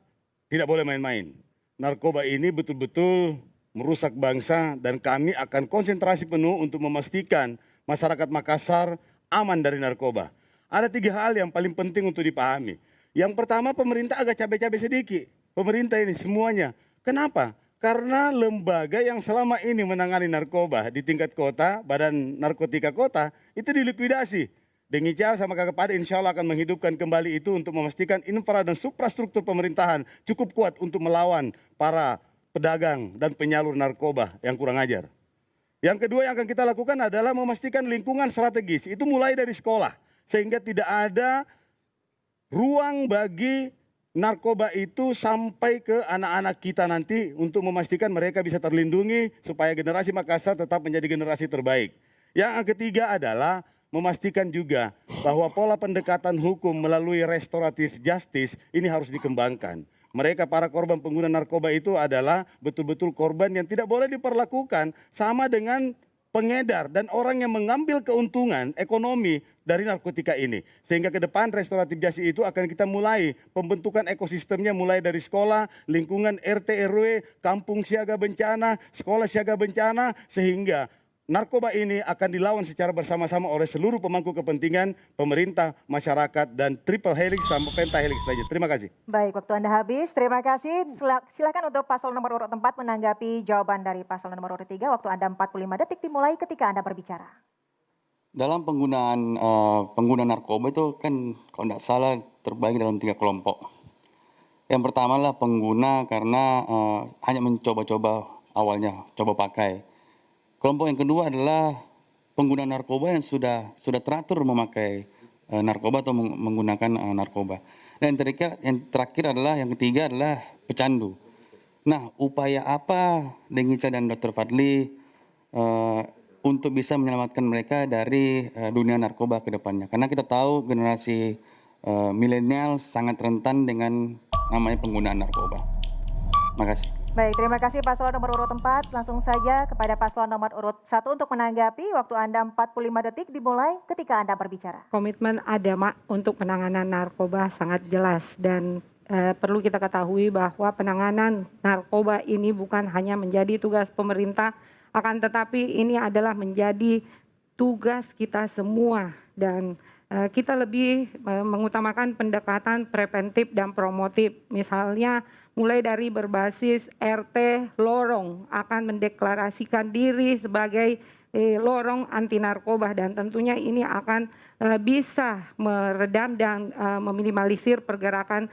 tidak boleh main-main. Narkoba ini betul-betul merusak bangsa dan kami akan konsentrasi penuh untuk memastikan masyarakat Makassar aman dari narkoba. Ada 3 hal yang paling penting untuk dipahami. Yang pertama, pemerintah agak cabai-cabai sedikit. Pemerintah ini semuanya. Kenapa? Karena lembaga yang selama ini menangani narkoba di tingkat kota, Badan Narkotika Kota, itu dilikuidasi. Dengical sama Kakak Pade insya Allah akan menghidupkan kembali itu untuk memastikan infra dan suprastruktur pemerintahan cukup kuat untuk melawan para pedagang dan penyalur narkoba yang kurang ajar. Yang kedua yang akan kita lakukan adalah memastikan lingkungan strategis. Itu mulai dari sekolah. Sehingga tidak ada ruang bagi narkoba itu sampai ke anak-anak kita nanti untuk memastikan mereka bisa terlindungi supaya generasi Makassar tetap menjadi generasi terbaik. Yang ketiga adalah memastikan juga bahwa pola pendekatan hukum melalui restoratif justice ini harus dikembangkan. Mereka para korban pengguna narkoba itu adalah betul-betul korban yang tidak boleh diperlakukan sama dengan pengedar dan orang yang mengambil keuntungan ekonomi dari narkotika ini. Sehingga ke depan restoratif justice itu akan kita mulai pembentukan ekosistemnya mulai dari sekolah, lingkungan RT RW, kampung siaga bencana, sekolah siaga bencana, sehingga narkoba ini akan dilawan secara bersama-sama oleh seluruh pemangku kepentingan, pemerintah, masyarakat, dan triple helix sampai pentahelix lainnya. Terima kasih. Baik, waktu Anda habis. Terima kasih. Silakan untuk paslon nomor urut 4 menanggapi jawaban dari paslon nomor urut 3. Waktu Anda 45 detik dimulai ketika Anda berbicara. Dalam penggunaan pengguna narkoba itu kan kalau tidak salah terbagi dalam 3 kelompok. Yang pertama adalah pengguna karena hanya mencoba-coba awalnya, coba pakai. Kelompok yang kedua adalah pengguna narkoba yang sudah teratur memakai narkoba atau menggunakan narkoba. Dan yang terakhir adalah yang ketiga adalah pecandu. Nah, upaya apa Deng Ica dan Dr. Fadli untuk bisa menyelamatkan mereka dari dunia narkoba ke depannya? Karena kita tahu generasi milenial sangat rentan dengan namanya penggunaan narkoba. Makasih. Baik, terima kasih paslon nomor urut 4. Langsung saja kepada paslon nomor urut 1 untuk menanggapi. Waktu Anda 45 detik dimulai ketika Anda berbicara. Komitmen ADAMA untuk penanganan narkoba sangat jelas dan perlu kita ketahui bahwa penanganan narkoba ini bukan hanya menjadi tugas pemerintah, akan tetapi ini adalah menjadi tugas kita semua dan kita lebih mengutamakan pendekatan preventif dan promotif. Misalnya mulai dari berbasis RT lorong akan mendeklarasikan diri sebagai lorong anti narkoba dan tentunya ini akan bisa meredam dan meminimalisir pergerakan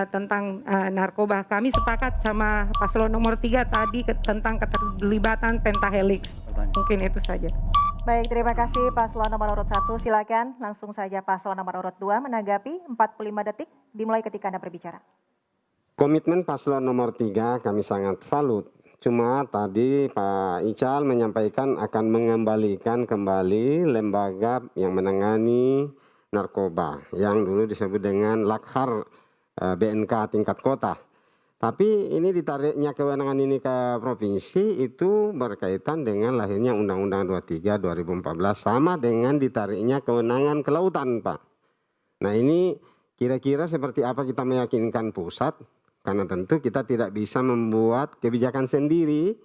tentang narkoba. Kami sepakat sama paslon nomor 3 tadi tentang keterlibatan pentahelix. Mungkin itu saja. Baik, terima kasih paslon nomor urut 1. Silakan langsung saja paslon nomor urut 2 menanggapi. 45 detik dimulai ketika Anda berbicara. Komitmen paslon nomor 3 kami sangat salut. Cuma tadi Pak Ical menyampaikan akan mengembalikan kembali lembaga yang menangani narkoba yang dulu disebut dengan Lakhar BNK tingkat kota. Tapi ini ditariknya kewenangan ini ke provinsi itu berkaitan dengan lahirnya Undang-Undang 23 2014 sama dengan ditariknya kewenangan kelautan, Pak. Nah, ini kira-kira seperti apa kita meyakinkan pusat? Karena tentu kita tidak bisa membuat kebijakan sendiri,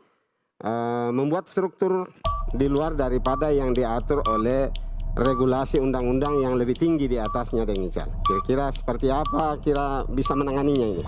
membuat struktur di luar daripada yang diatur oleh regulasi undang-undang yang lebih tinggi di atasnya, Deng Ical. Kira-kira seperti apa kira bisa menanganinya ini?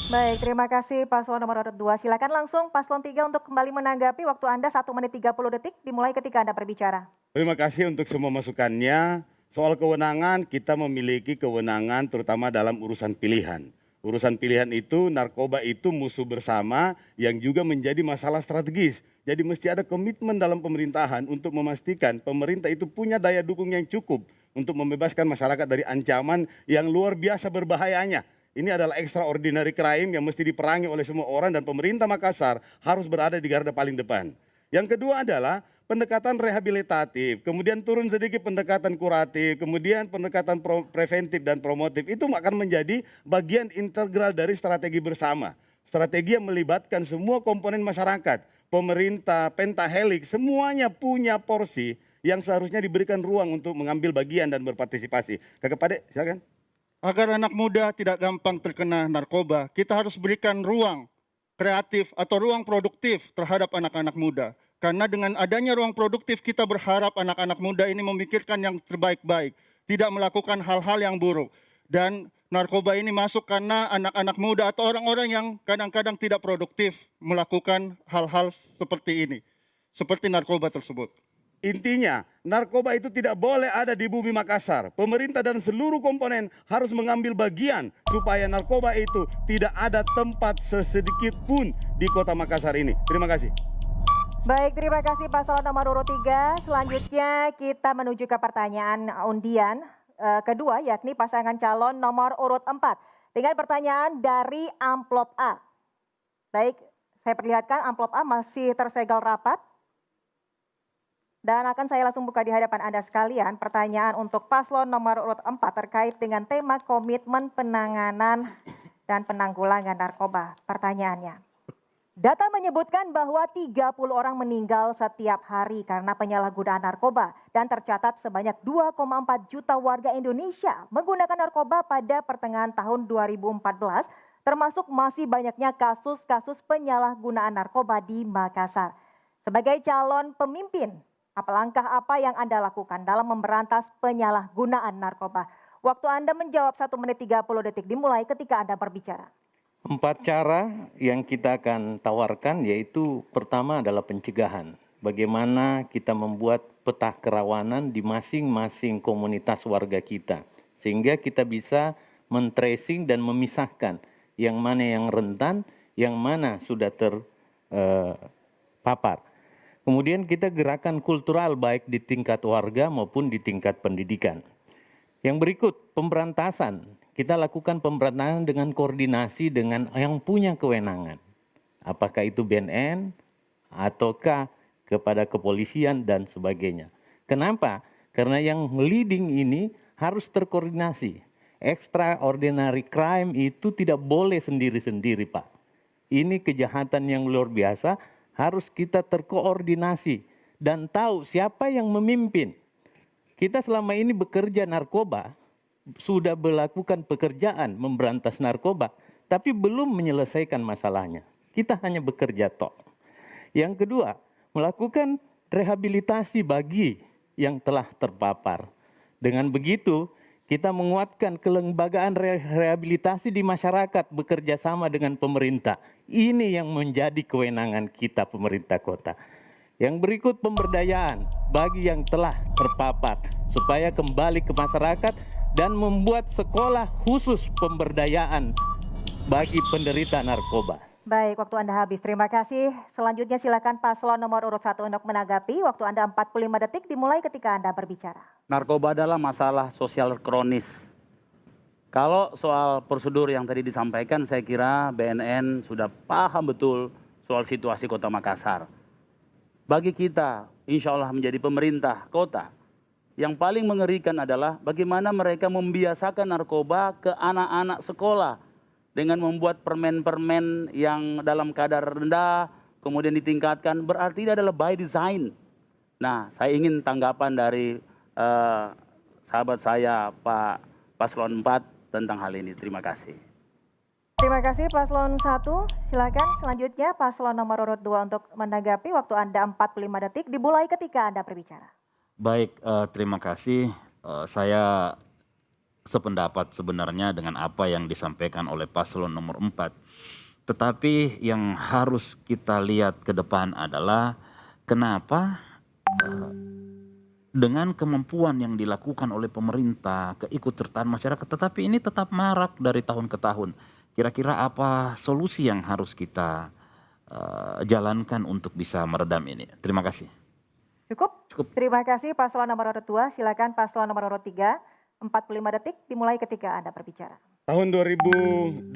Baik, terima kasih paslon nomor urut 2. Silakan langsung paslon 3 untuk kembali menanggapi. Waktu Anda 1 menit 30 detik dimulai ketika Anda berbicara. Terima kasih untuk semua masukannya. Soal kewenangan, kita memiliki kewenangan terutama dalam urusan pilihan. Urusan pilihan itu, narkoba itu musuh bersama yang juga menjadi masalah strategis. Jadi mesti ada komitmen dalam pemerintahan untuk memastikan pemerintah itu punya daya dukung yang cukup untuk membebaskan masyarakat dari ancaman yang luar biasa berbahayanya. Ini adalah extraordinary crime yang mesti diperangi oleh semua orang dan pemerintah Makassar harus berada di garda paling depan. Yang kedua adalah pendekatan rehabilitatif, kemudian turun sedikit pendekatan kuratif, kemudian pendekatan preventif dan promotif. Itu akan menjadi bagian integral dari strategi bersama. Strategi yang melibatkan semua komponen masyarakat, pemerintah, pentahelix, semuanya punya porsi yang seharusnya diberikan ruang untuk mengambil bagian dan berpartisipasi. Kakak Pade, silakan. Agar anak muda tidak gampang terkena narkoba, kita harus berikan ruang kreatif atau ruang produktif terhadap anak-anak muda. Karena dengan adanya ruang produktif kita berharap anak-anak muda ini memikirkan yang terbaik-baik, tidak melakukan hal-hal yang buruk. Dan narkoba ini masuk karena anak-anak muda atau orang-orang yang kadang-kadang tidak produktif melakukan hal-hal seperti ini, seperti narkoba tersebut. Intinya, narkoba itu tidak boleh ada di bumi Makassar. Pemerintah dan seluruh komponen harus mengambil bagian supaya narkoba itu tidak ada tempat sesedikit pun di kota Makassar ini. Terima kasih. Baik, terima kasih paslon nomor urut 3. Selanjutnya kita menuju ke pertanyaan undian kedua, yakni pasangan calon nomor urut 4. Dengan pertanyaan dari amplop A. Baik, saya perlihatkan amplop A masih tersegel rapat. Dan akan saya langsung buka di hadapan Anda sekalian pertanyaan untuk paslon nomor urut 4 terkait dengan tema komitmen penanganan dan penanggulangan narkoba. Pertanyaannya, data menyebutkan bahwa 30 orang meninggal setiap hari karena penyalahgunaan narkoba dan tercatat sebanyak 2,4 juta warga Indonesia menggunakan narkoba pada pertengahan tahun 2014, termasuk masih banyaknya kasus-kasus penyalahgunaan narkoba di Makassar. Sebagai calon pemimpin, langkah apa yang Anda lakukan dalam memberantas penyalahgunaan narkoba? Waktu Anda menjawab 1 menit 30 detik dimulai ketika Anda berbicara. 4 cara yang kita akan tawarkan yaitu pertama adalah pencegahan. Bagaimana kita membuat peta kerawanan di masing-masing komunitas warga kita. Sehingga kita bisa men-tracing dan memisahkan yang mana yang rentan, yang mana sudah terpapar. Kemudian kita gerakan kultural baik di tingkat warga maupun di tingkat pendidikan. Yang berikut, pemberantasan. Kita lakukan pemberantasan dengan koordinasi dengan yang punya kewenangan. Apakah itu BNN ataukah kepada kepolisian dan sebagainya. Kenapa? Karena yang leading ini harus terkoordinasi. Extraordinary crime itu tidak boleh sendiri-sendiri, Pak. Ini kejahatan yang luar biasa. Harus kita terkoordinasi dan tahu siapa yang memimpin. Kita selama ini bekerja narkoba, sudah melakukan pekerjaan memberantas narkoba, tapi belum menyelesaikan masalahnya. Kita hanya bekerja tok. Yang kedua, melakukan rehabilitasi bagi yang telah terpapar. Dengan begitu, kita menguatkan kelembagaan rehabilitasi di masyarakat bekerja sama dengan pemerintah. Ini yang menjadi kewenangan kita pemerintah kota. Yang berikut pemberdayaan bagi yang telah terpapar supaya kembali ke masyarakat dan membuat sekolah khusus pemberdayaan bagi penderita narkoba. Baik, waktu Anda habis. Terima kasih. Selanjutnya silakan paslon nomor urut 1 untuk menanggapi. Waktu Anda 45 detik dimulai ketika Anda berbicara. Narkoba adalah masalah sosial kronis. Kalau soal prosedur yang tadi disampaikan, saya kira BNN sudah paham betul soal situasi kota Makassar. Bagi kita, insya Allah menjadi pemerintah kota, yang paling mengerikan adalah bagaimana mereka membiasakan narkoba ke anak-anak sekolah dengan membuat permen-permen yang dalam kadar rendah, kemudian ditingkatkan, berarti ini adalah by design. Nah, saya ingin tanggapan dari sahabat saya Pak Paslon 4 tentang hal ini. Terima kasih. Terima kasih Paslon 1. Silakan selanjutnya Paslon nomor urut 2 untuk menanggapi. Waktu Anda 45 detik dimulai ketika Anda berbicara. Baik, terima kasih. Saya sependapat sebenarnya dengan apa yang disampaikan oleh Paslon nomor 4. Tetapi yang harus kita lihat ke depan adalah kenapa dengan kemampuan yang dilakukan oleh pemerintah, keikutsertaan masyarakat, tetapi ini tetap marak dari tahun ke tahun. Kira-kira apa solusi yang harus kita jalankan untuk bisa meredam ini? Terima kasih. Cukup? Terima kasih Paslon nomor urut 2. Silakan Paslon nomor urut 3. 45 detik dimulai ketika Anda berbicara. Tahun 2018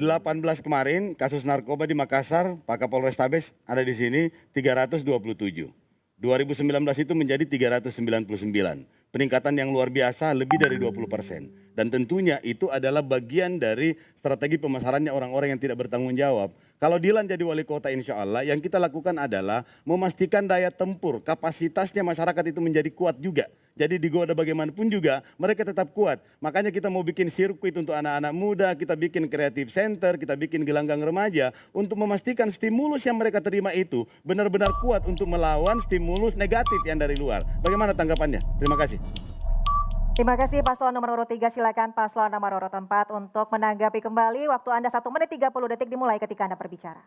kemarin kasus narkoba di Makassar, Pak Kapolrestabes ada di sini 327. 2019 itu menjadi 399. Peningkatan yang luar biasa lebih dari 20%. Dan tentunya itu adalah bagian dari strategi pemasarannya orang-orang yang tidak bertanggung jawab. Kalau Dilan jadi wali kota insya Allah yang kita lakukan adalah memastikan daya tempur, kapasitasnya masyarakat itu menjadi kuat juga. Jadi digoda bagaimanapun juga mereka tetap kuat. Makanya kita mau bikin sirkuit untuk anak-anak muda, kita bikin creative center, kita bikin gelanggang remaja untuk memastikan stimulus yang mereka terima itu benar-benar kuat untuk melawan stimulus negatif yang dari luar. Bagaimana tanggapannya? Terima kasih. Terima kasih Paslon nomor urut 3. Silakan Paslon nomor urut 4 untuk menanggapi kembali. Waktu Anda 1 menit 30 detik dimulai ketika Anda berbicara.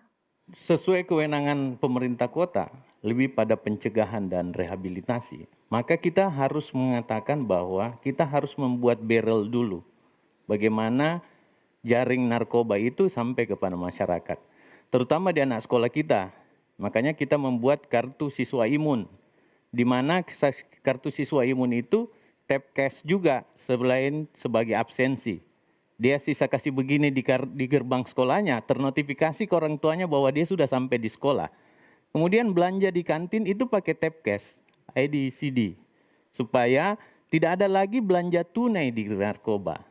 Sesuai kewenangan pemerintah kota, lebih pada pencegahan dan rehabilitasi, maka kita harus mengatakan bahwa kita harus membuat barrel dulu. Bagaimana jaring narkoba itu sampai kepada masyarakat, terutama di anak sekolah kita. Makanya kita membuat kartu siswa imun, di mana kartu siswa imun itu tap cash juga selain sebagai absensi. Dia sisa kasih begini di gerbang sekolahnya, ternotifikasi ke orang tuanya bahwa dia sudah sampai di sekolah. Kemudian belanja di kantin itu pakai tap cash, ID CD, supaya tidak ada lagi belanja tunai di narkoba.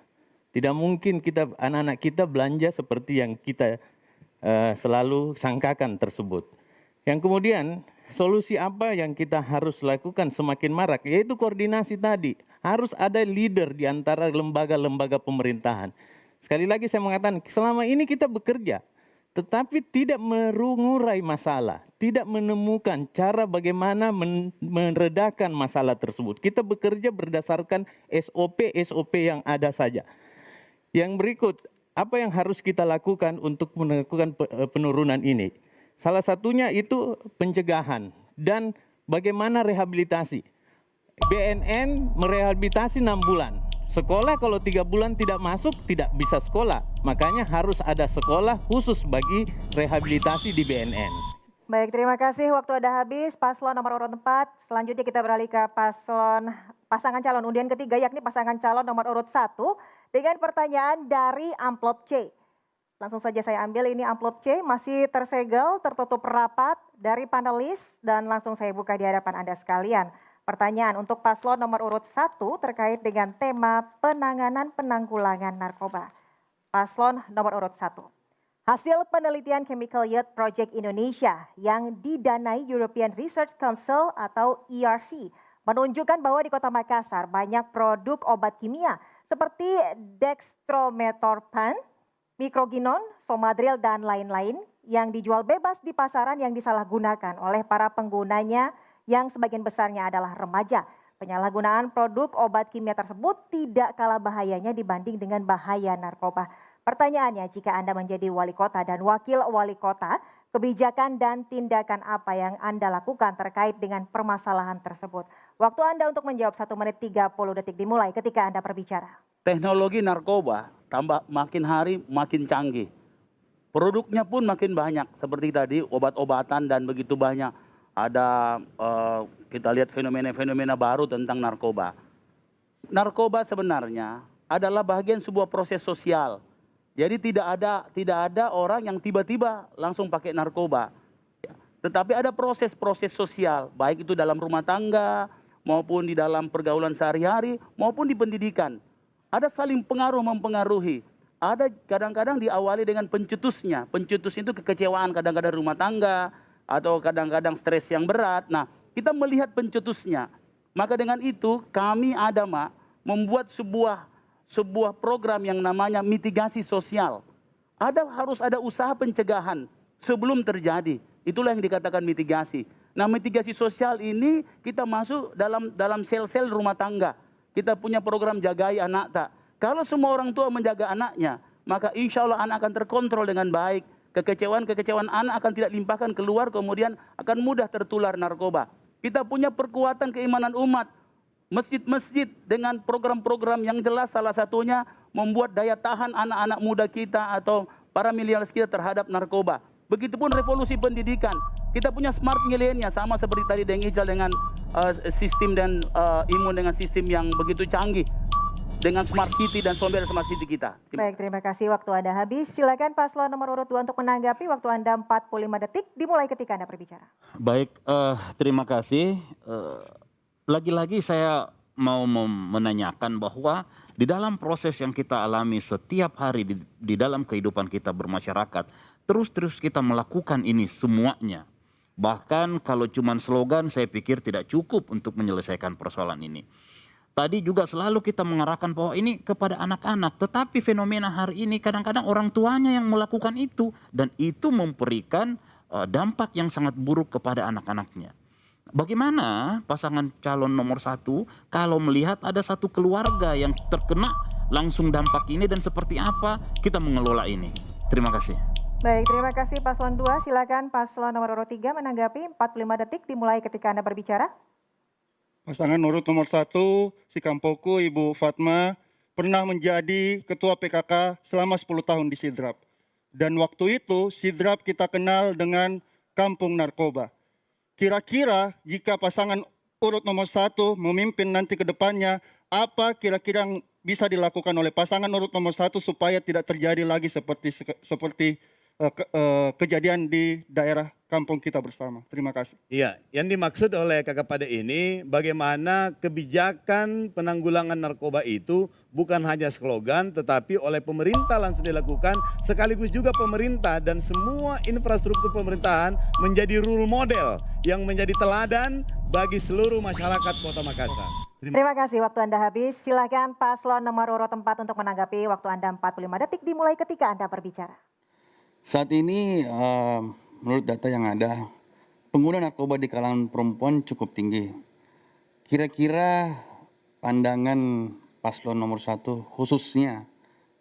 Tidak mungkin anak-anak kita belanja seperti yang kita selalu sangkakan tersebut. Yang kemudian solusi apa yang kita harus lakukan semakin marak, yaitu koordinasi tadi. Harus ada leader di antara lembaga-lembaga pemerintahan. Sekali lagi saya mengatakan, selama ini kita bekerja, tetapi tidak mengurai masalah, tidak menemukan cara bagaimana meredakan masalah tersebut. Kita bekerja berdasarkan SOP yang ada saja. Yang berikut, apa yang harus kita lakukan untuk melakukan penurunan ini? Salah satunya itu pencegahan dan bagaimana rehabilitasi. BNN merehabilitasi 6 bulan. Sekolah kalau 3 bulan tidak masuk, tidak bisa sekolah. Makanya harus ada sekolah khusus bagi rehabilitasi di BNN. Baik, terima kasih. Waktu ada habis. Paslon nomor urut 4. Selanjutnya kita beralih ke pasangan calon undian ketiga, yakni pasangan calon nomor urut 1 dengan pertanyaan dari amplop C. Langsung saja saya ambil, ini amplop C masih tersegel, tertutup rapat dari panelis dan langsung saya buka di hadapan Anda sekalian. Pertanyaan untuk paslon nomor urut 1 terkait dengan tema penanganan penanggulangan narkoba. Paslon nomor urut 1. Hasil penelitian Chemical Youth Project Indonesia yang didanai European Research Council atau ERC menunjukkan bahwa di Kota Makassar banyak produk obat kimia seperti dextromethorphan, mikroginon, somadril dan lain-lain yang dijual bebas di pasaran yang disalahgunakan oleh para penggunanya yang sebagian besarnya adalah remaja. Penyalahgunaan produk obat kimia tersebut tidak kalah bahayanya dibanding dengan bahaya narkoba. Pertanyaannya, jika Anda menjadi wali kota dan wakil wali kota, kebijakan dan tindakan apa yang Anda lakukan terkait dengan permasalahan tersebut? Waktu Anda untuk menjawab 1 menit 30 detik dimulai ketika Anda berbicara. Teknologi narkoba tambah makin hari makin canggih. Produknya pun makin banyak, seperti tadi obat-obatan dan begitu banyak. Ada kita lihat fenomena-fenomena baru tentang narkoba. Narkoba sebenarnya adalah bagian sebuah proses sosial. Jadi tidak ada orang yang tiba-tiba langsung pakai narkoba. Tetapi ada proses-proses sosial, baik itu dalam rumah tangga maupun di dalam pergaulan sehari-hari maupun di pendidikan. Ada saling pengaruh mempengaruhi. Ada kadang-kadang diawali dengan pencetusnya. Pencetus itu kekecewaan kadang-kadang rumah tangga, atau kadang-kadang stres yang berat. Nah, kita melihat pencetusnya. Maka dengan itu kami ADAMA membuat sebuah program yang namanya mitigasi sosial. Harus ada usaha pencegahan sebelum terjadi. Itulah yang dikatakan mitigasi. Nah, mitigasi sosial ini kita masuk dalam sel-sel rumah tangga. Kita punya program Jagai Anak Tak. Kalau semua orang tua menjaga anaknya, maka insya Allah anak akan terkontrol dengan baik. Kekecewaan anak akan tidak limpahkan keluar, kemudian akan mudah tertular narkoba. Kita punya perkuatan keimanan umat. Masjid-masjid dengan program-program yang jelas, salah satunya membuat daya tahan anak-anak muda kita atau para milenial kita terhadap narkoba. Begitupun revolusi pendidikan. Kita punya smart millennia, sama seperti tadi Deng Ijal dengan sistem dan imun dengan sistem yang begitu canggih. Dengan Smart City dan Somber Smart City kita. Baik, terima kasih. Waktu Anda habis. Silakan paslon nomor urut 2 untuk menanggapi. Waktu Anda 45 detik dimulai ketika Anda berbicara. Baik, terima kasih. Lagi-lagi saya mau menanyakan bahwa di dalam proses yang kita alami setiap hari di dalam kehidupan kita bermasyarakat, terus kita melakukan ini semuanya. Bahkan kalau cuma slogan saya pikir tidak cukup untuk menyelesaikan persoalan ini. Tadi juga selalu kita mengarahkan bahwa ini kepada anak-anak. Tetapi fenomena hari ini kadang-kadang orang tuanya yang melakukan itu. Dan itu memberikan dampak yang sangat buruk kepada anak-anaknya. Bagaimana pasangan calon nomor 1 kalau melihat ada satu keluarga yang terkena langsung dampak ini dan seperti apa kita mengelola ini? Terima kasih. Baik, terima kasih Paslon 2. Silakan Paslon nomor urut 3 menanggapi 45 detik dimulai ketika Anda berbicara. Pasangan urut nomor 1, si Kampoku, Ibu Fatma, pernah menjadi Ketua PKK selama 10 tahun di Sidrap. Dan waktu itu Sidrap kita kenal dengan Kampung Narkoba. Kira-kira jika pasangan urut nomor 1 memimpin nanti ke depannya, apa kira-kira yang bisa dilakukan oleh pasangan urut nomor 1 supaya tidak terjadi lagi seperti kejadian di daerah kampung kita bersama. Terima kasih. Iya, yang dimaksud oleh Kakak Pade ini bagaimana kebijakan penanggulangan narkoba itu bukan hanya slogan tetapi oleh pemerintah langsung dilakukan, sekaligus juga pemerintah dan semua infrastruktur pemerintahan menjadi role model yang menjadi teladan bagi seluruh masyarakat Kota Makassar. Terima kasih, waktu Anda habis. Silakan Paslon nomor urut 4 untuk menanggapi. Waktu Anda 45 detik dimulai ketika Anda berbicara. Saat ini menurut data yang ada, pengguna narkoba di kalangan perempuan cukup tinggi. Kira-kira pandangan paslon nomor 1 khususnya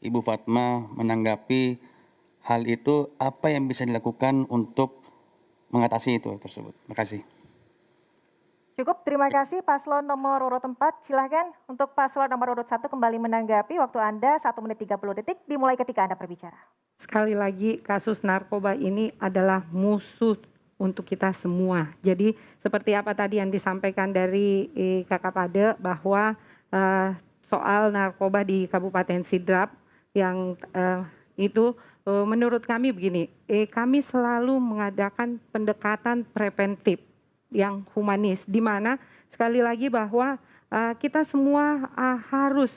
Ibu Fatma menanggapi hal itu, apa yang bisa dilakukan untuk mengatasi itu tersebut? Terima kasih. Cukup, terima kasih Paslon nomor urut 4. Silakan untuk Paslon nomor urut 1 kembali menanggapi. Waktu Anda 1 menit 30 detik dimulai ketika Anda berbicara. Sekali lagi kasus narkoba ini adalah musuh untuk kita semua. Jadi seperti apa tadi yang disampaikan dari Kakak Pade bahwa soal narkoba di Kabupaten Sidrap yang itu menurut kami begini, kami selalu mengadakan pendekatan preventif yang humanis, di mana sekali lagi bahwa kita semua harus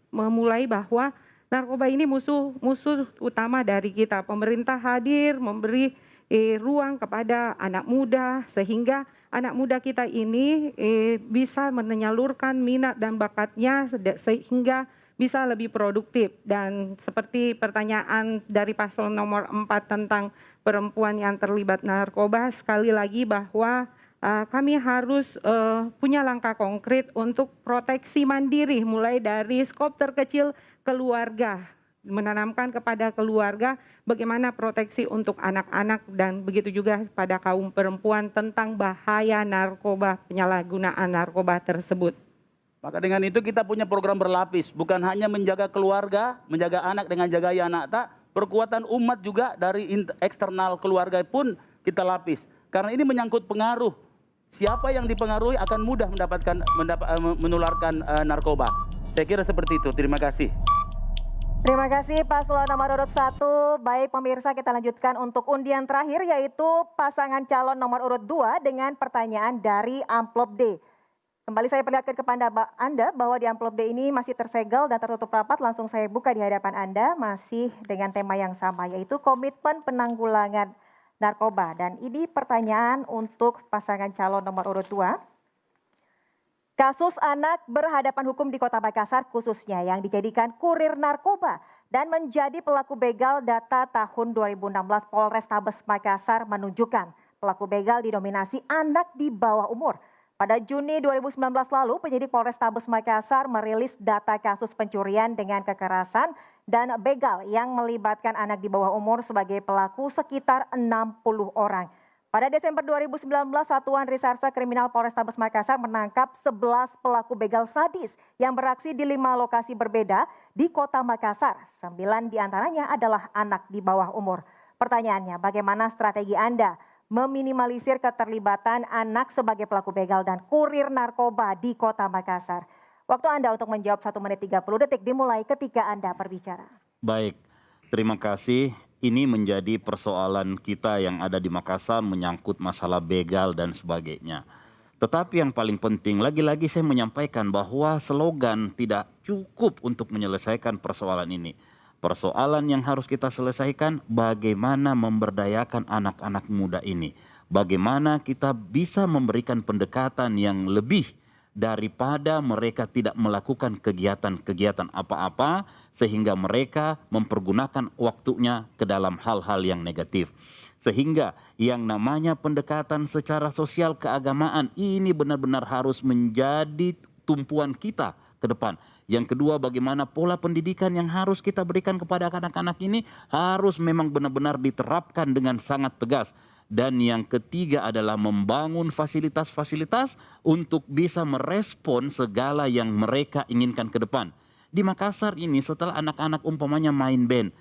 memulai bahwa narkoba ini musuh utama dari kita. Pemerintah hadir memberi ruang kepada anak muda sehingga anak muda kita ini bisa menyalurkan minat dan bakatnya sehingga bisa lebih produktif. Dan seperti pertanyaan dari paslon nomor 4 tentang perempuan yang terlibat narkoba, sekali lagi bahwa kami harus punya langkah konkret untuk proteksi mandiri mulai dari skop terkecil keluarga, menanamkan kepada keluarga bagaimana proteksi untuk anak-anak dan begitu juga pada kaum perempuan tentang bahaya narkoba, penyalahgunaan narkoba tersebut. Maka dengan itu kita punya program berlapis, bukan hanya menjaga keluarga, menjaga anak dengan jaga anak tak, perkuatan umat juga dari eksternal keluarga pun kita lapis. Karena ini menyangkut pengaruh. Siapa yang dipengaruhi akan mudah menularkan narkoba. Saya kira seperti itu. Terima kasih. Terima kasih Paslon nomor urut 1. Baik pemirsa, kita lanjutkan untuk undian terakhir yaitu pasangan calon nomor urut 2 dengan pertanyaan dari amplop D. Kembali saya perlihatkan kepada Anda bahwa di amplop D ini masih tersegel dan tertutup rapat. Langsung saya buka di hadapan Anda masih dengan tema yang sama yaitu komitmen penanggulangan narkoba. Dan ini pertanyaan untuk pasangan calon nomor urut 2. Kasus anak berhadapan hukum di Kota Makassar khususnya yang dijadikan kurir narkoba dan menjadi pelaku begal, data tahun 2016 Polrestabes Makassar menunjukkan pelaku begal didominasi anak di bawah umur. Pada Juni 2019 lalu, penyidik Polrestabes Makassar merilis data kasus pencurian dengan kekerasan dan begal yang melibatkan anak di bawah umur sebagai pelaku sekitar 60 orang. Pada Desember 2019, Satuan Reserse Kriminal Polrestabes Makassar menangkap 11 pelaku begal sadis yang beraksi di 5 lokasi berbeda di Kota Makassar. 9 diantaranya adalah anak di bawah umur. Pertanyaannya, bagaimana strategi Anda meminimalisir keterlibatan anak sebagai pelaku begal dan kurir narkoba di Kota Makassar? Waktu Anda untuk menjawab 1 menit 30 detik dimulai ketika Anda berbicara. Baik, terima kasih. Ini menjadi persoalan kita yang ada di Makassar menyangkut masalah begal dan sebagainya. Tetapi yang paling penting, lagi-lagi saya menyampaikan bahwa slogan tidak cukup untuk menyelesaikan persoalan ini. Persoalan yang harus kita selesaikan bagaimana memberdayakan anak-anak muda ini. Bagaimana kita bisa memberikan pendekatan yang lebih daripada mereka tidak melakukan kegiatan-kegiatan apa-apa sehingga mereka mempergunakan waktunya ke dalam hal-hal yang negatif. Sehingga yang namanya pendekatan secara sosial keagamaan ini benar-benar harus menjadi tumpuan kita ke depan. Yang kedua, bagaimana pola pendidikan yang harus kita berikan kepada anak-anak ini harus memang benar-benar diterapkan dengan sangat tegas. Dan yang ketiga adalah membangun fasilitas-fasilitas untuk bisa merespon segala yang mereka inginkan ke depan. Di Makassar ini setelah anak-anak umpamanya main band,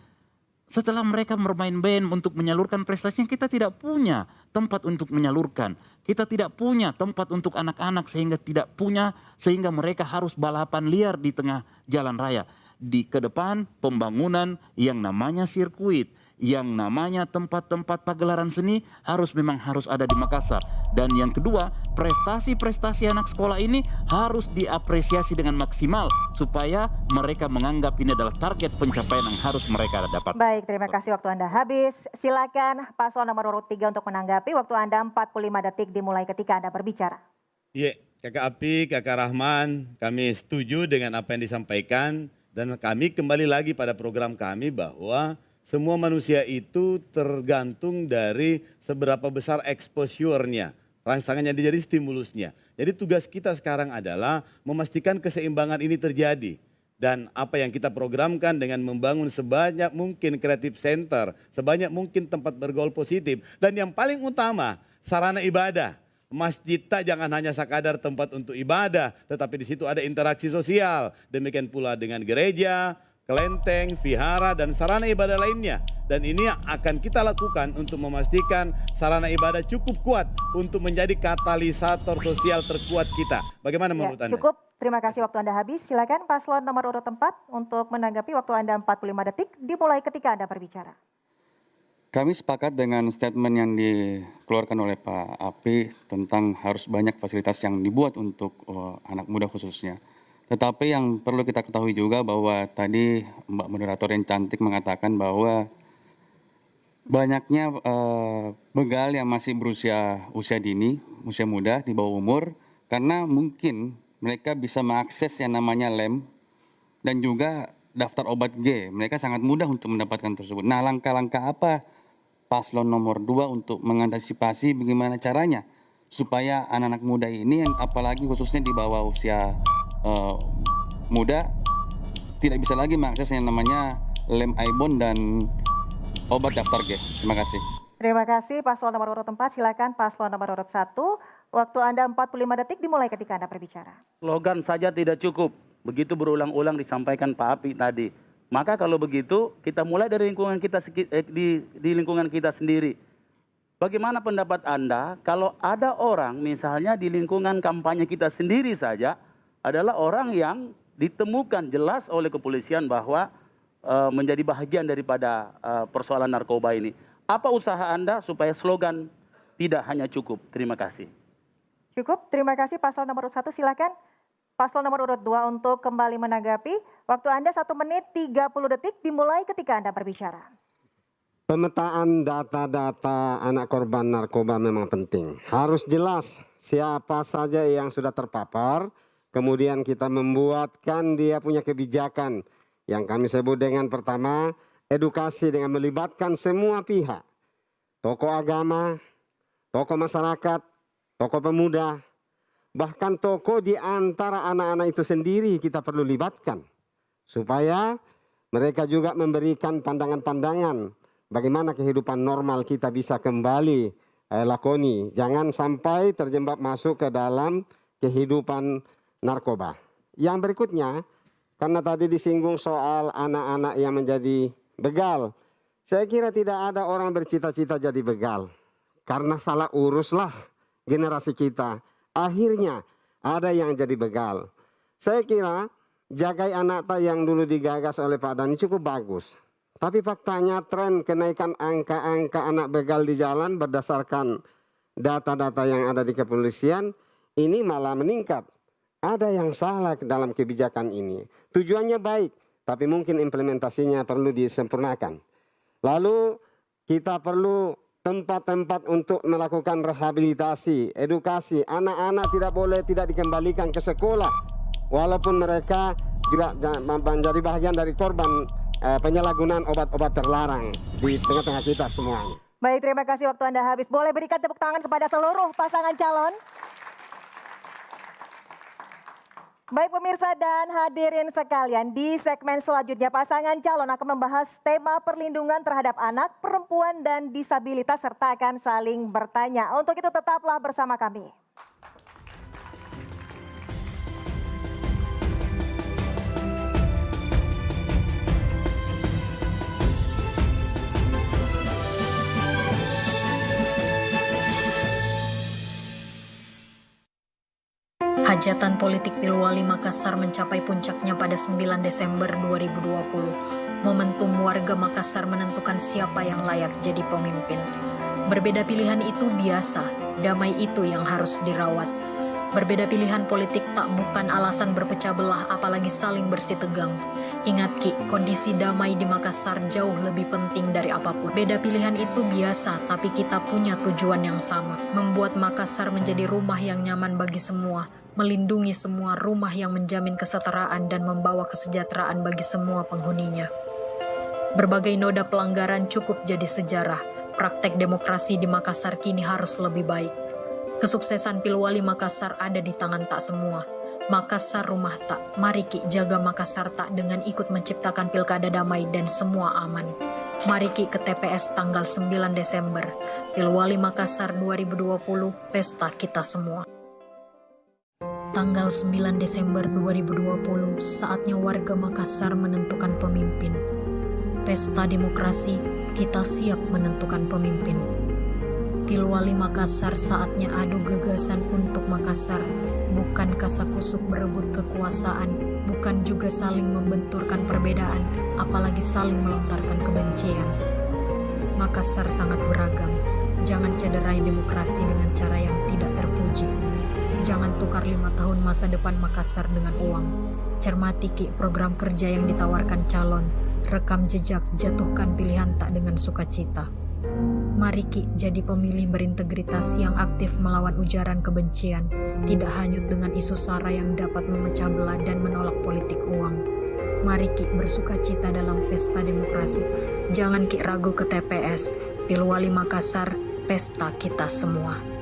setelah mereka bermain band untuk menyalurkan prestasinya, kita tidak punya tempat untuk menyalurkan. Kita tidak punya tempat untuk anak-anak sehingga mereka harus balapan liar di tengah jalan raya. Di ke depan pembangunan yang namanya sirkuit, yang namanya tempat-tempat pagelaran seni harus ada di Makassar. Dan yang kedua, prestasi-prestasi anak sekolah ini harus diapresiasi dengan maksimal supaya mereka menganggap ini adalah target pencapaian yang harus mereka dapat. Baik, terima kasih, waktu Anda habis. Silakan paslon nomor urut 3 untuk menanggapi. Waktu Anda 45 detik dimulai ketika Anda berbicara. Iya, Kakak Api, Kakak Rahman, kami setuju dengan apa yang disampaikan dan kami kembali lagi pada program kami bahwa semua manusia itu tergantung dari seberapa besar exposure-nya, rangsangannya jadi stimulusnya. Jadi tugas kita sekarang adalah memastikan keseimbangan ini terjadi. Dan apa yang kita programkan dengan membangun sebanyak mungkin creative center, sebanyak mungkin tempat bergaul positif. Dan yang paling utama, sarana ibadah. Masjid jangan hanya sekadar tempat untuk ibadah, tetapi di situ ada interaksi sosial. Demikian pula dengan gereja, kelenteng, vihara, dan sarana ibadah lainnya. Dan ini akan kita lakukan untuk memastikan sarana ibadah cukup kuat untuk menjadi katalisator sosial terkuat kita. Bagaimana menurut Anda? Cukup, terima kasih, waktu Anda habis. Silakan paslon nomor urut 4 untuk menanggapi. Waktu Anda 45 detik dimulai ketika Anda berbicara. Kami sepakat dengan statement yang dikeluarkan oleh Pak Api tentang harus banyak fasilitas yang dibuat untuk anak muda khususnya. Tetapi yang perlu kita ketahui juga bahwa tadi Mbak moderator yang cantik mengatakan bahwa banyaknya begal yang masih usia dini, usia muda di bawah umur, karena mungkin mereka bisa mengakses yang namanya lem dan juga daftar obat G. Mereka sangat mudah untuk mendapatkan tersebut. Nah, langkah-langkah apa paslon nomor 2 untuk mengantisipasi bagaimana caranya supaya anak-anak muda ini, apalagi khususnya di bawah usia muda, tidak bisa lagi mengakses yang namanya lem Ibon dan obat daftar G. Terima kasih. Terima kasih paslon nomor urut 4. Silakan paslon nomor urut 1. Waktu Anda 45 detik dimulai ketika Anda berbicara. Slogan saja tidak cukup. Begitu berulang-ulang disampaikan Pak Api tadi. Maka kalau begitu kita mulai dari lingkungan kita di lingkungan kita sendiri. Bagaimana pendapat Anda kalau ada orang misalnya di lingkungan kampanye kita sendiri saja adalah orang yang ditemukan jelas oleh kepolisian bahwa menjadi bahagian daripada persoalan narkoba ini. Apa usaha Anda supaya slogan tidak hanya cukup? Terima kasih. Cukup, terima kasih paslon nomor urut 1. Silakan paslon nomor urut 2 untuk kembali menanggapi. Waktu Anda 1 menit 30 detik dimulai ketika Anda berbicara. Pemetaan data-data anak korban narkoba memang penting. Harus jelas siapa saja yang sudah terpapar. Kemudian kita membuatkan dia punya kebijakan yang kami sebut dengan pertama, edukasi dengan melibatkan semua pihak. Tokoh agama, tokoh masyarakat, tokoh pemuda, bahkan tokoh di antara anak-anak itu sendiri kita perlu libatkan. Supaya mereka juga memberikan pandangan-pandangan bagaimana kehidupan normal kita bisa kembali lakoni. Jangan sampai terjebak masuk ke dalam kehidupan narkoba. Yang berikutnya, karena tadi disinggung soal anak-anak yang menjadi begal. Saya kira tidak ada orang bercita-cita jadi begal. Karena salah uruslah generasi kita. Akhirnya ada yang jadi begal. Saya kira Jagai Anakta yang dulu digagas oleh Pak Dhani cukup bagus. Tapi faktanya tren kenaikan angka-angka anak begal di jalan berdasarkan data-data yang ada di kepolisian ini malah meningkat. Ada yang salah dalam kebijakan ini. Tujuannya baik, tapi mungkin implementasinya perlu disempurnakan. Lalu kita perlu tempat-tempat untuk melakukan rehabilitasi, edukasi. Anak-anak tidak dikembalikan ke sekolah. Walaupun mereka juga menjadi bagian dari korban penyalahgunaan obat-obat terlarang di tengah-tengah kita semuanya. Baik, terima kasih, waktu Anda habis. Boleh berikan tepuk tangan kepada seluruh pasangan calon. Baik pemirsa dan hadirin sekalian, di segmen selanjutnya pasangan calon akan membahas tema perlindungan terhadap anak, perempuan, dan disabilitas serta akan saling bertanya. Untuk itu tetaplah bersama kami. Hajatan politik Pilwali Makassar mencapai puncaknya pada 9 Desember 2020. Momentum warga Makassar menentukan siapa yang layak jadi pemimpin. Berbeda pilihan itu biasa, damai itu yang harus dirawat. Berbeda pilihan politik tak bukan alasan berpecah belah apalagi saling bersih tegang. Ingat Ki, kondisi damai di Makassar jauh lebih penting dari apapun. Beda pilihan itu biasa, tapi kita punya tujuan yang sama. Membuat Makassar menjadi rumah yang nyaman bagi semua. Melindungi semua, rumah yang menjamin kesetaraan dan membawa kesejahteraan bagi semua penghuninya. Berbagai noda pelanggaran cukup jadi sejarah. Praktek demokrasi di Makassar kini harus lebih baik. Kesuksesan Pilwali Makassar ada di tangan tak semua. Makassar rumah tak, mari Ki jaga Makassar tak dengan ikut menciptakan pilkada damai dan semua aman. Mari Ki ke TPS tanggal 9 Desember. Pilwali Makassar 2020, pesta kita semua. Tanggal 9 Desember 2020, saatnya warga Makassar menentukan pemimpin. Pesta demokrasi, kita siap menentukan pemimpin. Pilwali Makassar saatnya adu gagasan untuk Makassar, bukan kasakusuk berebut kekuasaan, bukan juga saling membenturkan perbedaan, apalagi saling melontarkan kebencian. Makassar sangat beragam, jangan cederai demokrasi dengan cara yang tidak terpuji. Jangan tukar 5 tahun masa depan Makassar dengan uang. Cermati Ki program kerja yang ditawarkan calon. Rekam jejak, jatuhkan pilihan tak dengan sukacita. Mari Ki jadi pemilih berintegritas yang aktif melawan ujaran kebencian. Tidak hanyut dengan isu sara yang dapat memecah belah dan menolak politik uang. Mari Ki bersukacita dalam pesta demokrasi. Jangan Ki ragu ke TPS. Pilwali Makassar, pesta kita semua.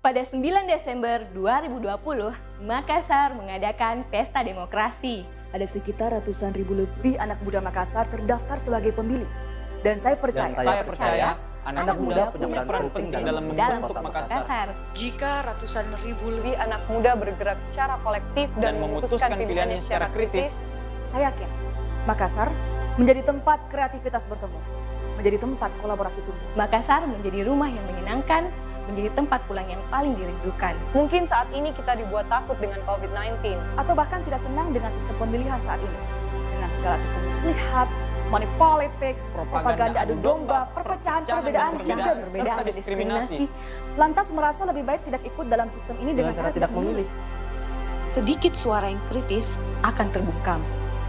Pada 9 Desember 2020, Makassar mengadakan pesta demokrasi. Ada sekitar ratusan ribu lebih anak muda Makassar terdaftar sebagai pemilih. Dan saya percaya, anak muda punya peran penting dalam membentuk Makassar. Jika ratusan ribu lebih anak muda bergerak secara kolektif dan memutuskan pilihannya secara kritis, saya yakin Makassar menjadi tempat kreativitas bertemu, menjadi tempat kolaborasi tumbuh. Makassar menjadi rumah yang menyenangkan, menjadi tempat pulang yang paling dirindukan. Mungkin saat ini kita dibuat takut dengan COVID-19. Atau bahkan tidak senang dengan sistem pemilihan saat ini. Dengan segala tipu muslihat, money politics, propaganda adu domba, perpecahan, perbedaan, hingga perbedaan dan diskriminasi. Lantas merasa lebih baik tidak ikut dalam sistem ini dengan cara tidak memilih. Sedikit suara yang kritis akan terbungkam.